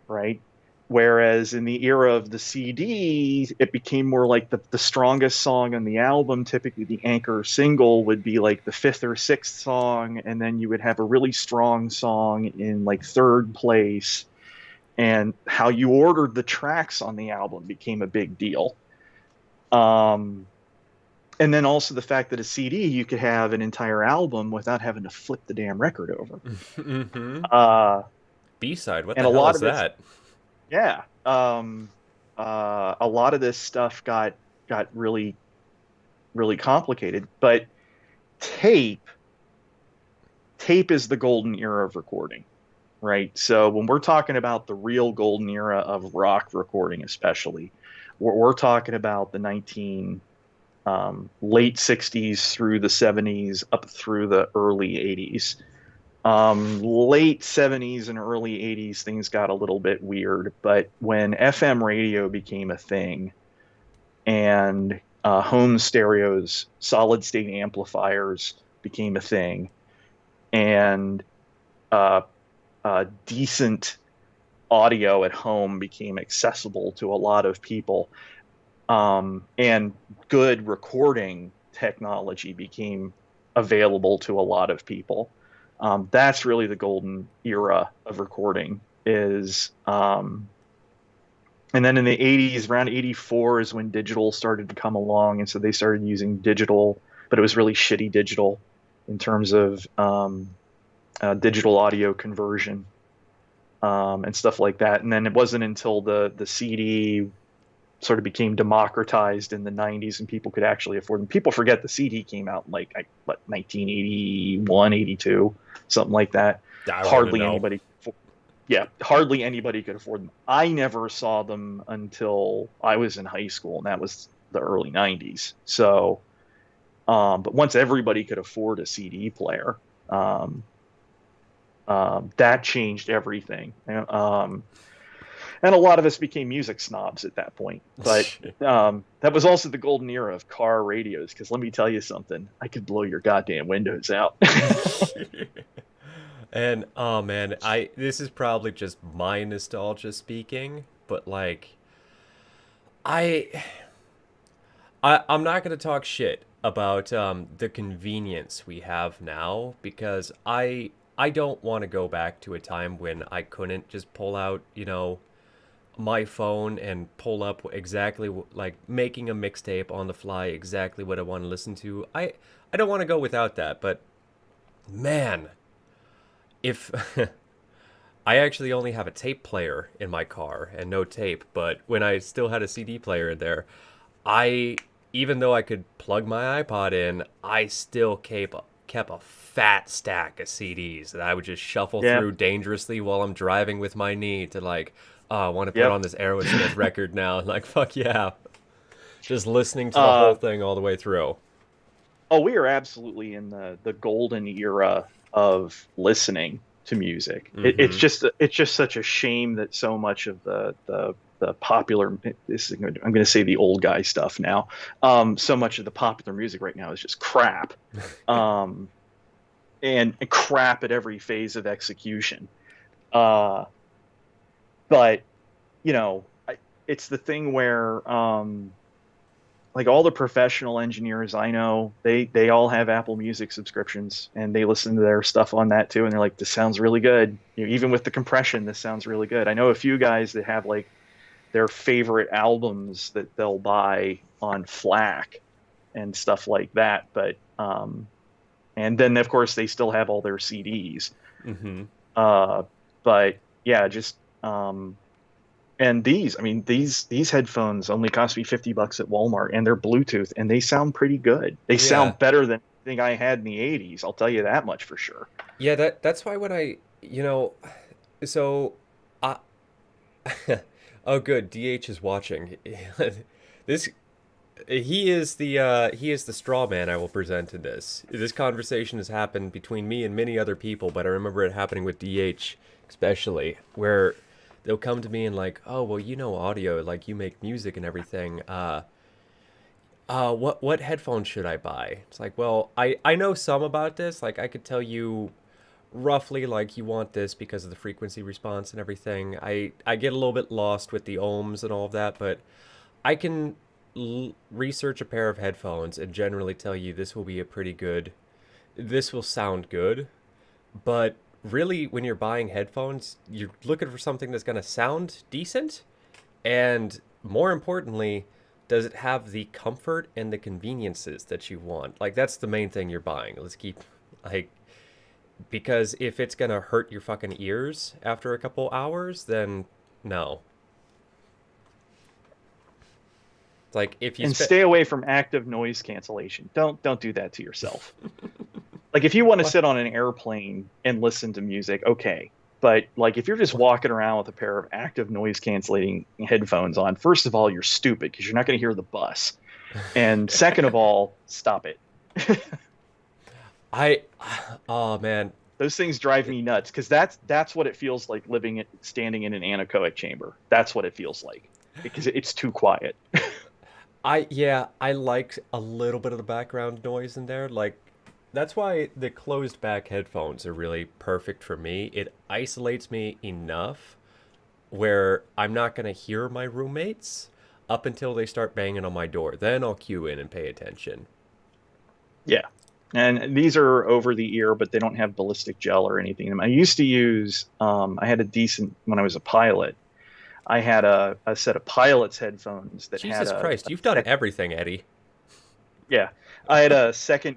right? Whereas in the era of the CD, it became more like the strongest song on the album. Typically, the anchor single would be like the fifth or sixth song, and then you would have a really strong song in like third place. And how you ordered the tracks on the album became a big deal. Um, and then also the fact that a CD, you could have an entire album without having to flip the damn record over. Hmm. Uh, B-side, what and the a hell lot is of this, that? yeah, a lot of this stuff got really really complicated. But tape tape is the golden era of recording, right? So when we're talking about the real golden era of rock recording, especially, we're talking about the 19 late 60s through the 70s up through the early 80s. Late 70s and early 80s, things got a little bit weird. But when FM radio became a thing, and home stereos, solid state amplifiers became a thing, and uh, decent audio at home became accessible to a lot of people, and good recording technology became available to a lot of people. That's really the golden era of recording. And then in the 80s, around 84 is when digital started to come along. And so they started using digital, but it was really shitty digital in terms of digital audio conversion, and stuff like that. And then it wasn't until the CD sort of became democratized in the 90s and people could actually afford them. People forget the CD came out in like, 1981, 82, something like that. I don't even Hardly know. anybody, yeah, hardly anybody could afford them. I never saw them until I was in high school, and that was the early 90s. So, but once everybody could afford a CD player, um, that changed everything. And a lot of us became music snobs at that point. But that was also the golden era of car radios, because let me tell you something, I could blow your goddamn windows out. And oh man, I this is probably just my nostalgia speaking, but like I I'm not gonna talk shit about the convenience we have now because I don't want to go back to a time when I couldn't just pull out my phone and pull up exactly like making a mixtape on the fly exactly what I want to listen to. I don't want to go without that, but man, if I actually only have a tape player in my car and no tape, but when I still had a CD player in there, I even though I could plug my iPod in, I still kept a fat stack of CDs that I would just shuffle Yeah. through dangerously while I'm driving with my knee to like, oh, I want to put Yep. on this Aerosmith record now. Like, fuck yeah. Just listening to the whole Uh, thing all the way through. oh, we are absolutely in the golden era of listening to music. Mm-hmm. It's just such a shame that so much of the popular, I'm going to say the old guy stuff now. So much of the popular music right now is just crap, um, and crap at every phase of execution. Uh, but it's the thing where, like, all the professional engineers I know, they all have Apple Music subscriptions, and they listen to their stuff on that too, and they're like, this sounds really good. Even with the compression, this sounds really good. I know a few guys that have like their favorite albums that they'll buy on FLAC and stuff like that. But and then of course they still have all their CDs. Mm-hmm. Uh, but yeah, just and these, I mean, these headphones only cost me $50 at Walmart, and they're Bluetooth, and they sound pretty good. They Yeah. sound better than anything I had in the '80s. I'll tell you that much for sure. Yeah, that's why when so I oh good, DH is watching. This he is the straw man I will present in this. This conversation has happened between me and many other people, but I remember it happening with DH especially, where they'll come to me and like, "Oh, well, you know audio, like you make music and everything. What headphones should I buy?" It's like, "Well, I know some about this. Like I could tell you roughly like you want this because of the frequency response and everything. I get a little bit lost with the ohms and all of that, but I can research a pair of headphones and generally tell you this will be a pretty good, this will sound good. But really, when you're buying headphones, you're looking for something that's going to sound decent. And more importantly, does it have the comfort and the conveniences that you want? Like, that's the main thing you're buying. Let's keep, like, because if it's going to hurt your fucking ears after a couple hours, then no. Like, if you And spend. stay away from active noise cancellation. Don't do that to yourself. Like if you want to What? sit on an airplane and listen to music, okay. But like if you're just walking around with a pair of active noise cancellating headphones on, first of all, you're stupid because you're not going to hear the bus. And second of all, stop it. I. Oh, man. Those things drive me nuts because that's what it feels like standing in an anechoic chamber. That's what it feels like because it's too quiet. Yeah, I like a little bit of the background noise in there. Like, that's why the closed back headphones are really perfect for me. It isolates me enough where I'm not going to hear my roommates up until they start banging on my door. Then I'll cue in and pay attention. Yeah. And these are over the ear, but they don't have ballistic gel or anything. I used to use, I had a decent, when I was a pilot, I had a set of pilot's headphones that had Jesus Christ, a you've done sec, everything, Eddie. yeah, I had a second,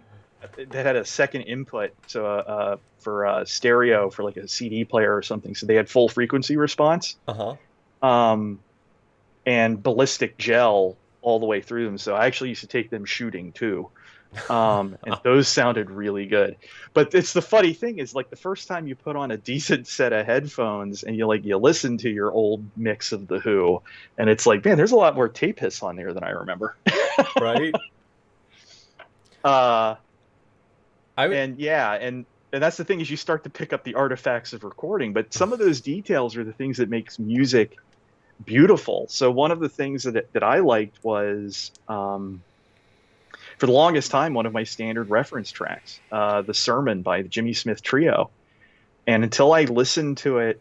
that had a second input. So, for stereo for like a CD player or something. So they had full frequency response, Uh huh. um, and ballistic gel all the way through them. So I actually used to take them shooting too. And those sounded really good. But it's the funny thing is like the first time you put on a decent set of headphones and you listen to your old mix of the Who, and it's like, man, there's a lot more tape hiss on there than I remember. Right? uh, I would. and yeah, and that's the thing is you start to pick up the artifacts of recording, but some of those details are the things that makes music beautiful. So one of the things that I liked was for the longest time, one of my standard reference tracks, The Sermon by the Jimmy Smith Trio. And until I listened to it,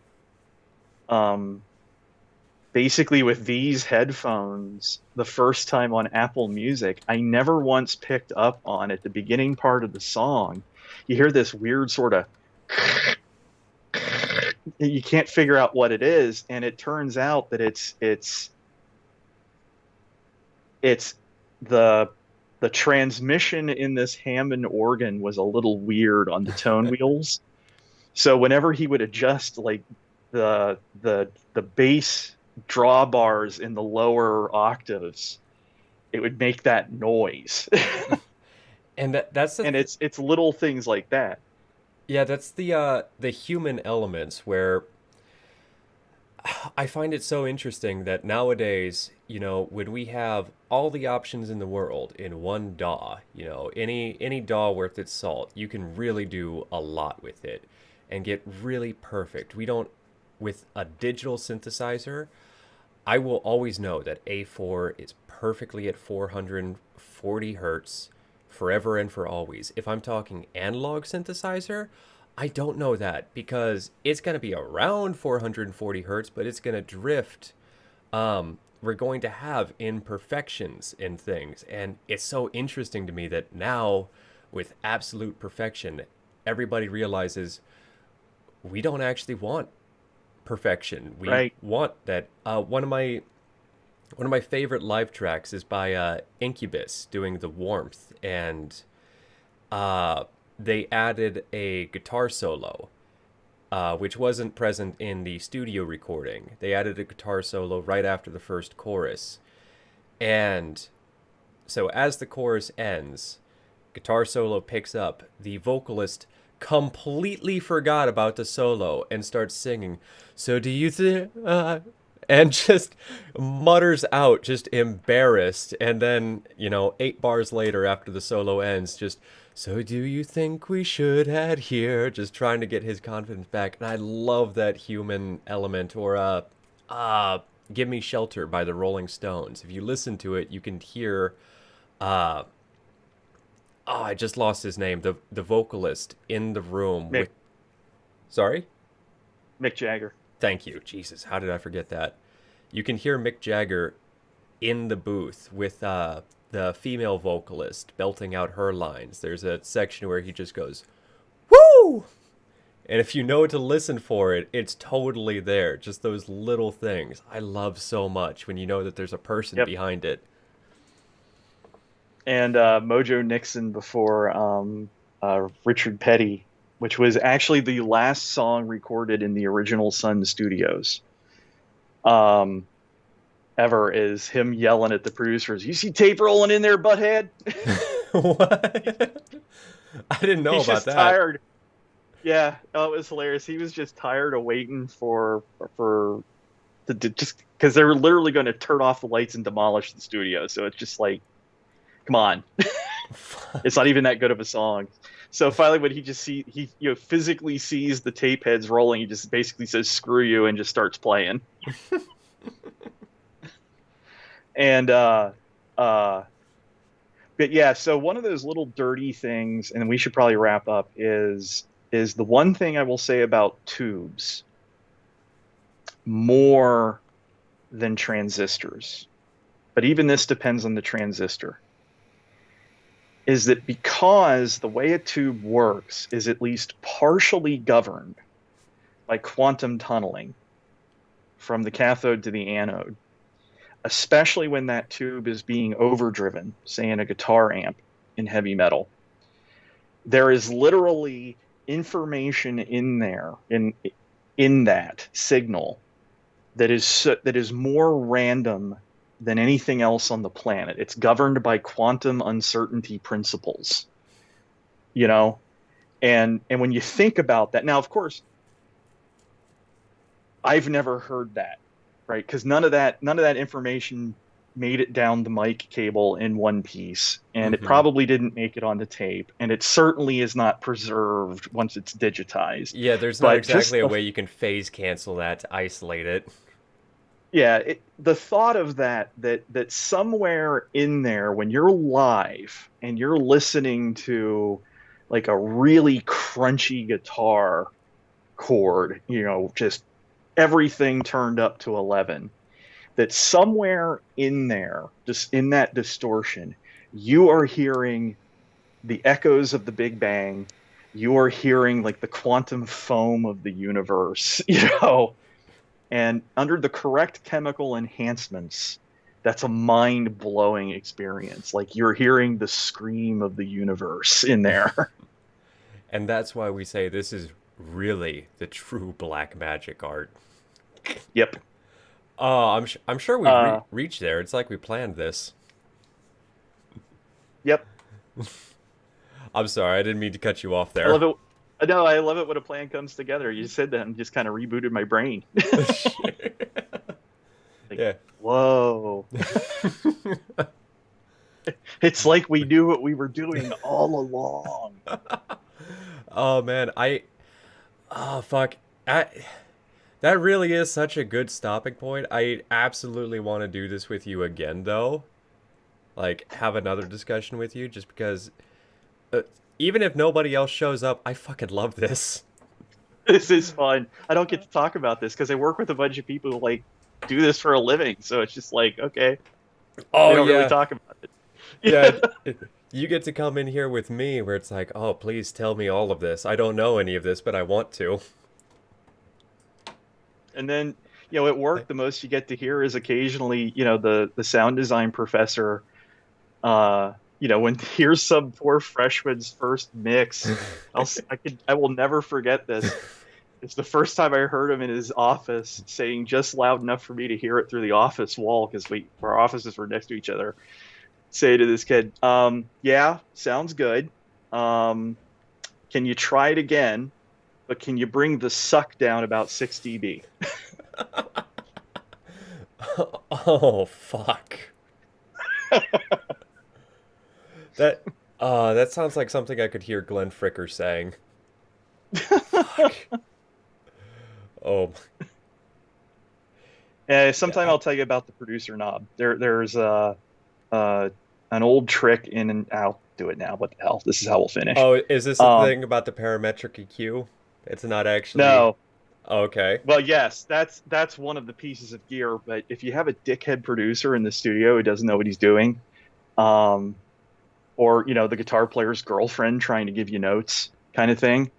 um, basically with these headphones, the first time on Apple Music, I never once picked up on at the beginning part of the song. You hear this weird sort of, you can't figure out what it is. And it turns out that it's the transmission in this Hammond organ was a little weird on the tone wheels. So whenever he would adjust like the bass drawbars in the lower octaves, it would make that noise. And that's the And it's little things like that. yeah, that's the human elements where I find it so interesting that nowadays, when we have all the options in the world in one DAW, any DAW worth its salt, you can really do a lot with it and get really perfect. We don't with a digital synthesizer, I will always know that A4 is perfectly at 440 hertz forever and for always. If I'm talking analog synthesizer, I don't know that because it's going to be around 440 hertz, but it's going to drift. We're going to have imperfections in things. And it's so interesting to me that now, with absolute perfection, everybody realizes we don't actually want perfection. We Right. want that. One of my favorite live tracks is by Incubus doing the Warmth, and uh, they added a guitar solo, which wasn't present in the studio recording. They added a guitar solo right after the first chorus. And so as the chorus ends, guitar solo picks up, the vocalist completely forgot about the solo and starts singing, so do you think, and just mutters out, just embarrassed. And then, 8 bars later after the solo ends, just, so do you think we should head here? Just trying to get his confidence back. And I love that human element. Or, Give Me Shelter by the Rolling Stones. If you listen to it, you can hear, uh, oh, I just lost his name. The vocalist in the room Mick with. Sorry? Mick Jagger. Thank you. Jesus, how did I forget that? You can hear Mick Jagger in the booth with the female vocalist belting out her lines. There's a section where he just goes, "Woo!" And if you know to listen for it, it's totally there. Just those little things I love so much when you know that there's a person Yep. behind it. And Mojo Nixon before Richard Petty, which was actually the last song recorded in the original Sun Studios. Ever, is him yelling at the producers, "You see tape rolling in there, butthead?" What? I didn't know He's about just that. tired. Yeah, oh, it was hilarious. He was just tired of waiting just because they were literally going to turn off the lights and demolish the studio. So it's just like, come on, it's not even that good of a song. So finally, when he physically sees the tape heads rolling, he just basically says "screw you" and just starts playing. And but yeah, so one of those little dirty things, and we should probably wrap up, is the one thing I will say about tubes more than transistors, but even this depends on the transistor, is that because the way a tube works is at least partially governed by quantum tunneling from the cathode to the anode, especially when that tube is being overdriven, say in a guitar amp in heavy metal, there is literally information in there, in that signal, that is more random than anything else on the planet. It's governed by quantum uncertainty principles, and when you think about that, now of course I've never heard that, right? Because none of that information made it down the mic cable in one piece, and it probably didn't make it onto tape, and it certainly is not preserved once it's digitized. Yeah, there's not exactly a way you can phase cancel that to isolate it. Yeah, the thought of that somewhere in there, when you're live and you're listening to like a really crunchy guitar chord, just everything turned up to 11, that somewhere in there, just in that distortion, you are hearing the echoes of the Big Bang. You are hearing like the quantum foam of the universe, and under the correct chemical enhancements, that's a mind-blowing experience. Like you're hearing the scream of the universe in there. And that's why we say this is really the true black magic art. Yep. Oh, I'm sure we've reached there. It's like we planned this. Yep. I'm sorry, I didn't mean to cut you off there. I love it. No, I love it when a plan comes together. You said that and just kind of rebooted my brain. Yeah. Whoa. It's like we knew what we were doing all along. Oh man, oh fuck. That really is such a good stopping point. I absolutely want to do this with you again though. Like have another discussion with you, just because even if nobody else shows up, I fucking love this. This is fun. I don't get to talk about this because I work with a bunch of people who like do this for a living. So it's just like, okay. Oh, they don't really talk about it. Yeah. You get to come in here with me where it's like, oh, please tell me all of this. I don't know any of this, but I want to. And then, at work, the most you get to hear is occasionally, the sound design professor, when here's some poor freshman's first mix, I will never forget this. It's the first time I heard him in his office saying just loud enough for me to hear it through the office wall because our offices were next to each other. Say to this kid, yeah, sounds good. Um, can you try it again? But can you bring the suck down about 6 dB? Oh, fuck. That that sounds like something I could hear Glenn Fricker saying. Fuck. Oh, Sometime yeah. I'll tell you about the producer knob. There's uh, an old trick in, and I'll do it now. What the hell? This is how we'll finish. Oh, is this the Um, thing about the parametric EQ? It's not actually. no, Okay. well, yes, that's one of the pieces of gear. But if you have a dickhead producer in the studio who doesn't know what he's doing, um, or the guitar player's girlfriend trying to give you notes, kind of thing.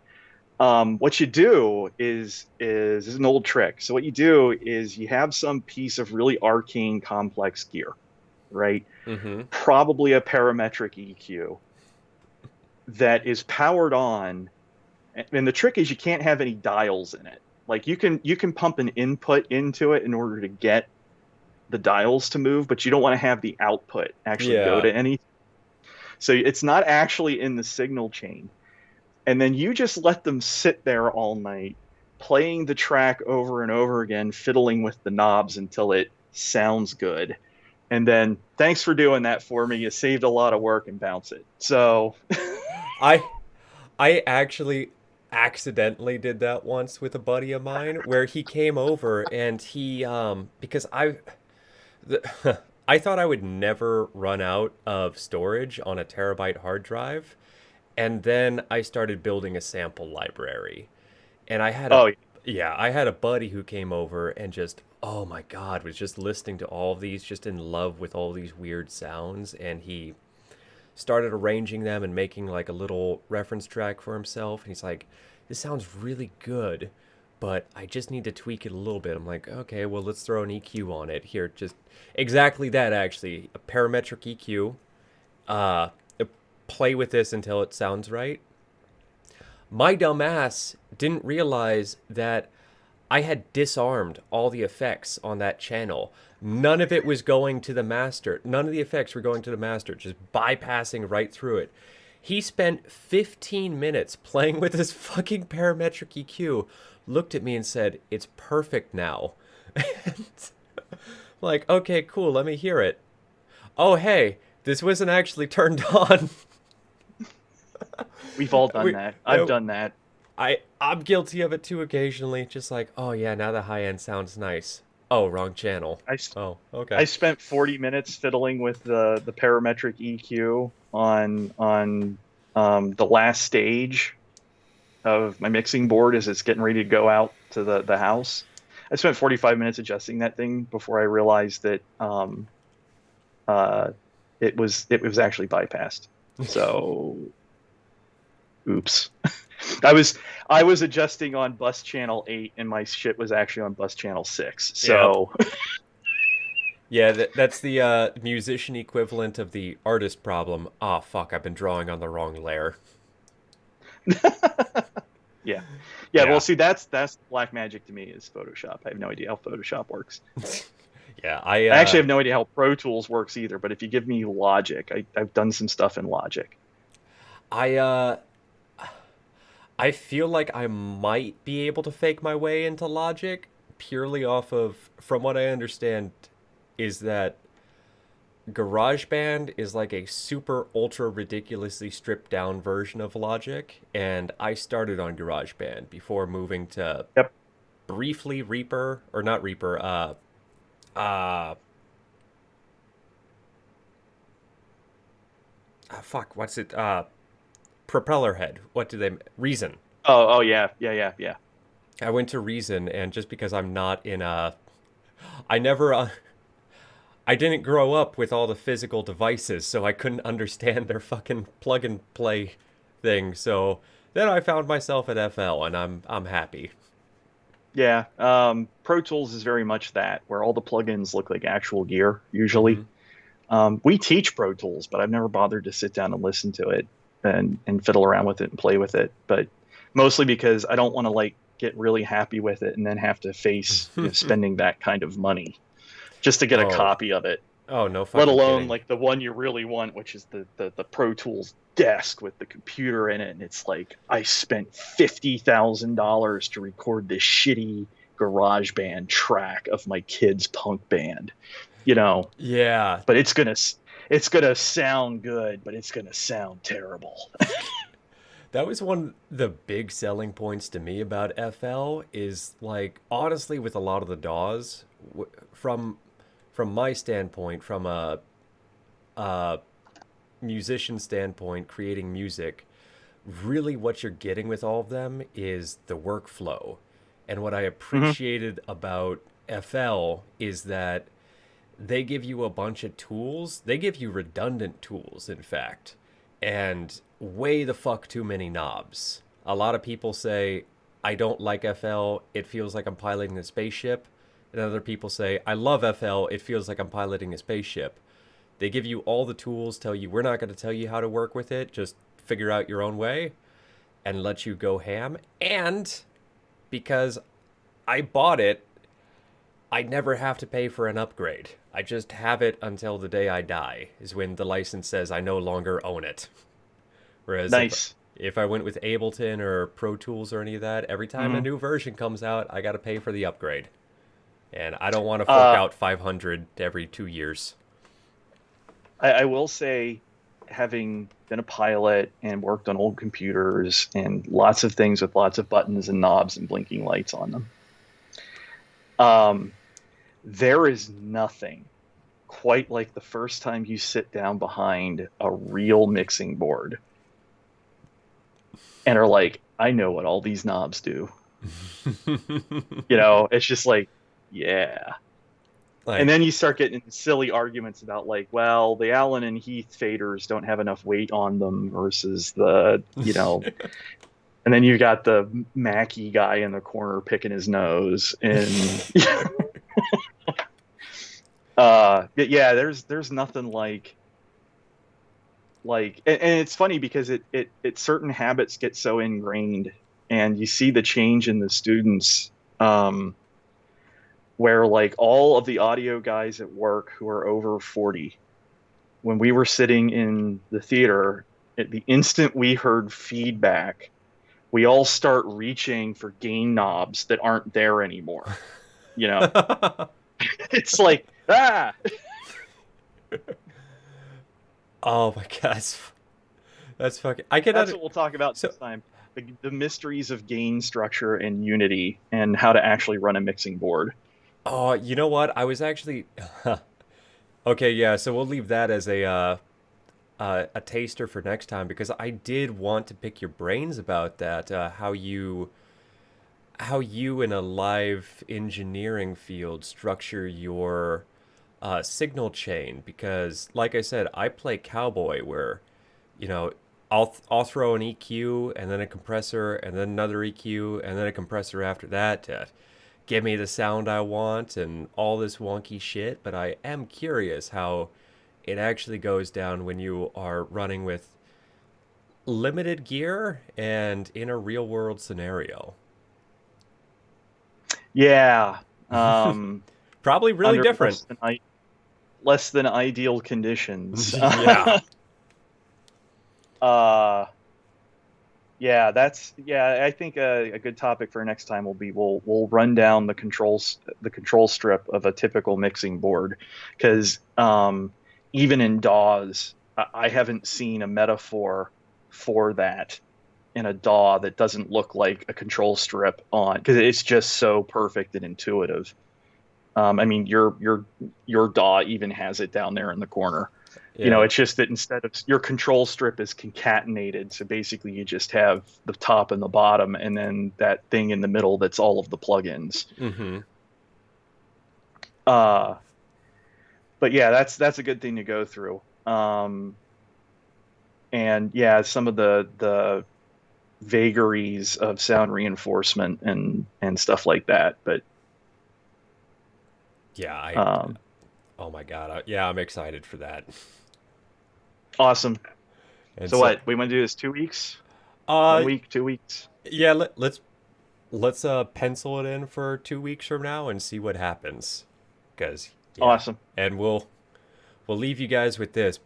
What you do is an old trick. So what you do is you have some piece of really arcane, complex gear, right? Mm-hmm. Probably a parametric EQ that is powered on. And the trick is you can't have any dials in it. Like you can pump an input into it in order to get the dials to move, but you don't want to have the output actually go Yeah. to any. So it's not actually in the signal chain. And then you just let them sit there all night, playing the track over and over again, fiddling with the knobs until it sounds good. And then, thanks for doing that for me. You saved a lot of work, and bounce it. So, I I actually accidentally did that once with a buddy of mine where he came over and he because I thought I would never run out of storage on a terabyte hard drive, and then I started building a sample library. And oh, I had a buddy who came over and just, oh my God, was just listening to all of these, just in love with all these weird sounds. And he started arranging them and making like a little reference track for himself. And he's like, this sounds really good, but I just need to tweak it a little bit. I'm like, okay, well, let's throw an EQ on it. Here, just exactly that, actually. A parametric EQ. Uh, Play with this until it sounds right. My dumbass didn't realize that I had disarmed all the effects on that channel. None of it was going to the master. None of the effects were going to the master, just bypassing right through it. He spent 15 minutes playing with this fucking parametric EQ, looked at me and said, "It's perfect now." And like, okay, cool, let me hear it. Oh, hey, this wasn't actually turned on. we've all done we, that. I've done that. I'm guilty of it too occasionally. Just like, oh yeah, now the high end sounds nice. Oh, wrong channel. I, Oh, I okay. spent 40 minutes fiddling with the parametric EQ on the last stage of my mixing board as it's getting ready to go out to the house. I spent 45 minutes adjusting that thing before I realized that uh, it was actually bypassed. So, oops. I was I was adjusting on bus channel 8 and my shit was actually on bus channel 6. Yep. So, Yeah, that's the musician equivalent of the artist problem. Ah, oh, fuck, I've been drawing on the wrong layer. yeah. Yeah, well, Yeah. see, that's black magic to me is Photoshop. I have no idea how Photoshop works. Yeah, I actually have no idea how Pro Tools works either, but if you give me Logic, I've done some stuff in Logic. I uh I feel like I might be able to fake my way into Logic purely off of, from what I understand, is that GarageBand is like a super ultra ridiculously stripped down version of Logic, and I started on GarageBand before moving to Yep. briefly Reaper, or not Reaper, uh fuck, what's it? Propeller Head. What do they? Reason. Oh, yeah, yeah, yeah, yeah. I went to Reason, and just because I'm not in a, I never, I didn't grow up with all the physical devices, so I couldn't understand their fucking plug and play thing. So then I found myself at FL, and I'm happy. Yeah. Pro Tools is very much that, where all the plugins look like actual gear, usually. Mm-hmm. We teach Pro Tools, but I've never bothered to sit down and listen to it and fiddle around with it and play with it. But mostly because I don't want to like get really happy with it and then have to face, spending that kind of money just to get a Oh, copy of it. oh, no Let fucking alone kidding. like the one you really want, which is the Pro Tools desk with the computer in it, and it's like I spent $50,000 to record this shitty garage band track of my kid's punk band, you know, Yeah, but it's gonna sound good, but it's gonna sound terrible. that was one of the big selling points to me about FL is like honestly with a lot of the DAWs from my standpoint, from a musician standpoint, creating music, really what you're getting with all of them is the workflow. And what I Hmm. appreciated about FL is that they give you a bunch of tools. They give you redundant tools, in fact, and way the fuck too many knobs. A lot of people say, I don't like FL. It feels like I'm piloting a spaceship. And other people say, I love FL. It feels like I'm piloting a spaceship. They give you all the tools, tell you, we're not going to tell you how to work with it. Just figure out your own way and let you go ham. And because I bought it, I never have to pay for an upgrade. I just have it until the day I die, is when the license says I no longer own it. Whereas Nice. if I went with Ableton or Pro Tools or any of that, every time a Hmm. new version comes out, I got to pay for the upgrade. And I don't want to fork Uh, out 500 every 2 years. I will say, having been a pilot and worked on old computers and lots of things with lots of buttons and knobs and blinking lights on them, um, there is nothing quite like the first time you sit down behind a real mixing board and are like, I know what all these knobs do. It's just like, yeah. And Like, then you start getting into silly arguments about like, well, the Allen and Heath faders don't have enough weight on them versus and then you've got the Mackie guy in the corner picking his nose, and but yeah, there's nothing and it's funny because it certain habits get so ingrained, and you see the change in the students, where like all of the audio guys at work who are over 40, when we were sitting in the theater, at the instant we heard feedback, we all start reaching for gain knobs that aren't there anymore. You know, it's like, ah, oh my god, that's fucking. I can that's under, what we'll talk about so. next time. The mysteries of gain structure and unity and how to actually run a mixing board. Oh, you know what? I was actually. Okay, yeah. So we'll leave that as a taster for next time because I did want to pick your brains about that. How you in a live engineering field structure your signal chain because, like I said, I play cowboy where you know, I'll throw an EQ and then a compressor and then another EQ and then a compressor after that to give me the sound I want and all this wonky shit. But I am curious how it actually goes down when you are running with limited gear and in a real world scenario. Yeah, um, Probably really under different. less than ideal conditions. Yeah. uh, yeah. I think a good topic for next time will be we'll run down the control strip of a typical mixing board, because even in DAWs, I haven't seen a metaphor for that in a DAW that doesn't look like a control strip on, because it's just so perfect and intuitive. I mean, your DAW even has it down there in the corner. Yeah. It's just that instead of your control strip is concatenated, so basically you just have the top and the bottom, and then that thing in the middle that's all of the plugins. Mm-hmm. Uh, but yeah, that's a good thing to go through. And yeah, some of the vagaries of sound reinforcement and stuff like that. But Yeah. um, Oh my God. Yeah, I'm excited for that. awesome. And So so, what we want to do is 2 weeks, one uh, week, 2 weeks. yeah, let's let's pencil it in for 2 weeks from now and see what happens. Because yeah, Awesome. and we'll leave you guys with this.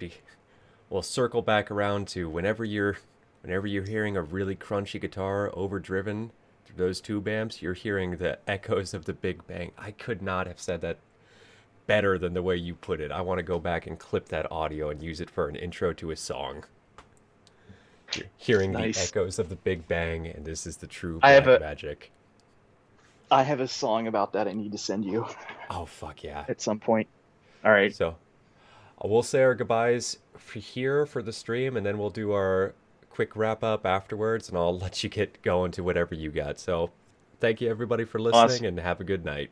We'll circle back around to whenever you're hearing a really crunchy guitar overdriven through those tube amps, you're hearing the echoes of the Big Bang. I could not have said that better than the way you put it. I want to go back and clip that audio and use it for an intro to a song. You're hearing the Nice. echoes of the Big Bang, and this is the true I have black a magic. I have a song about that I need to send you Oh fuck yeah! at some point. All right. So we'll say our goodbyes for here for the stream, and then we'll do our quick wrap up afterwards, and I'll let you get going to whatever you got. So thank you everybody for listening, Awesome. and have a good night.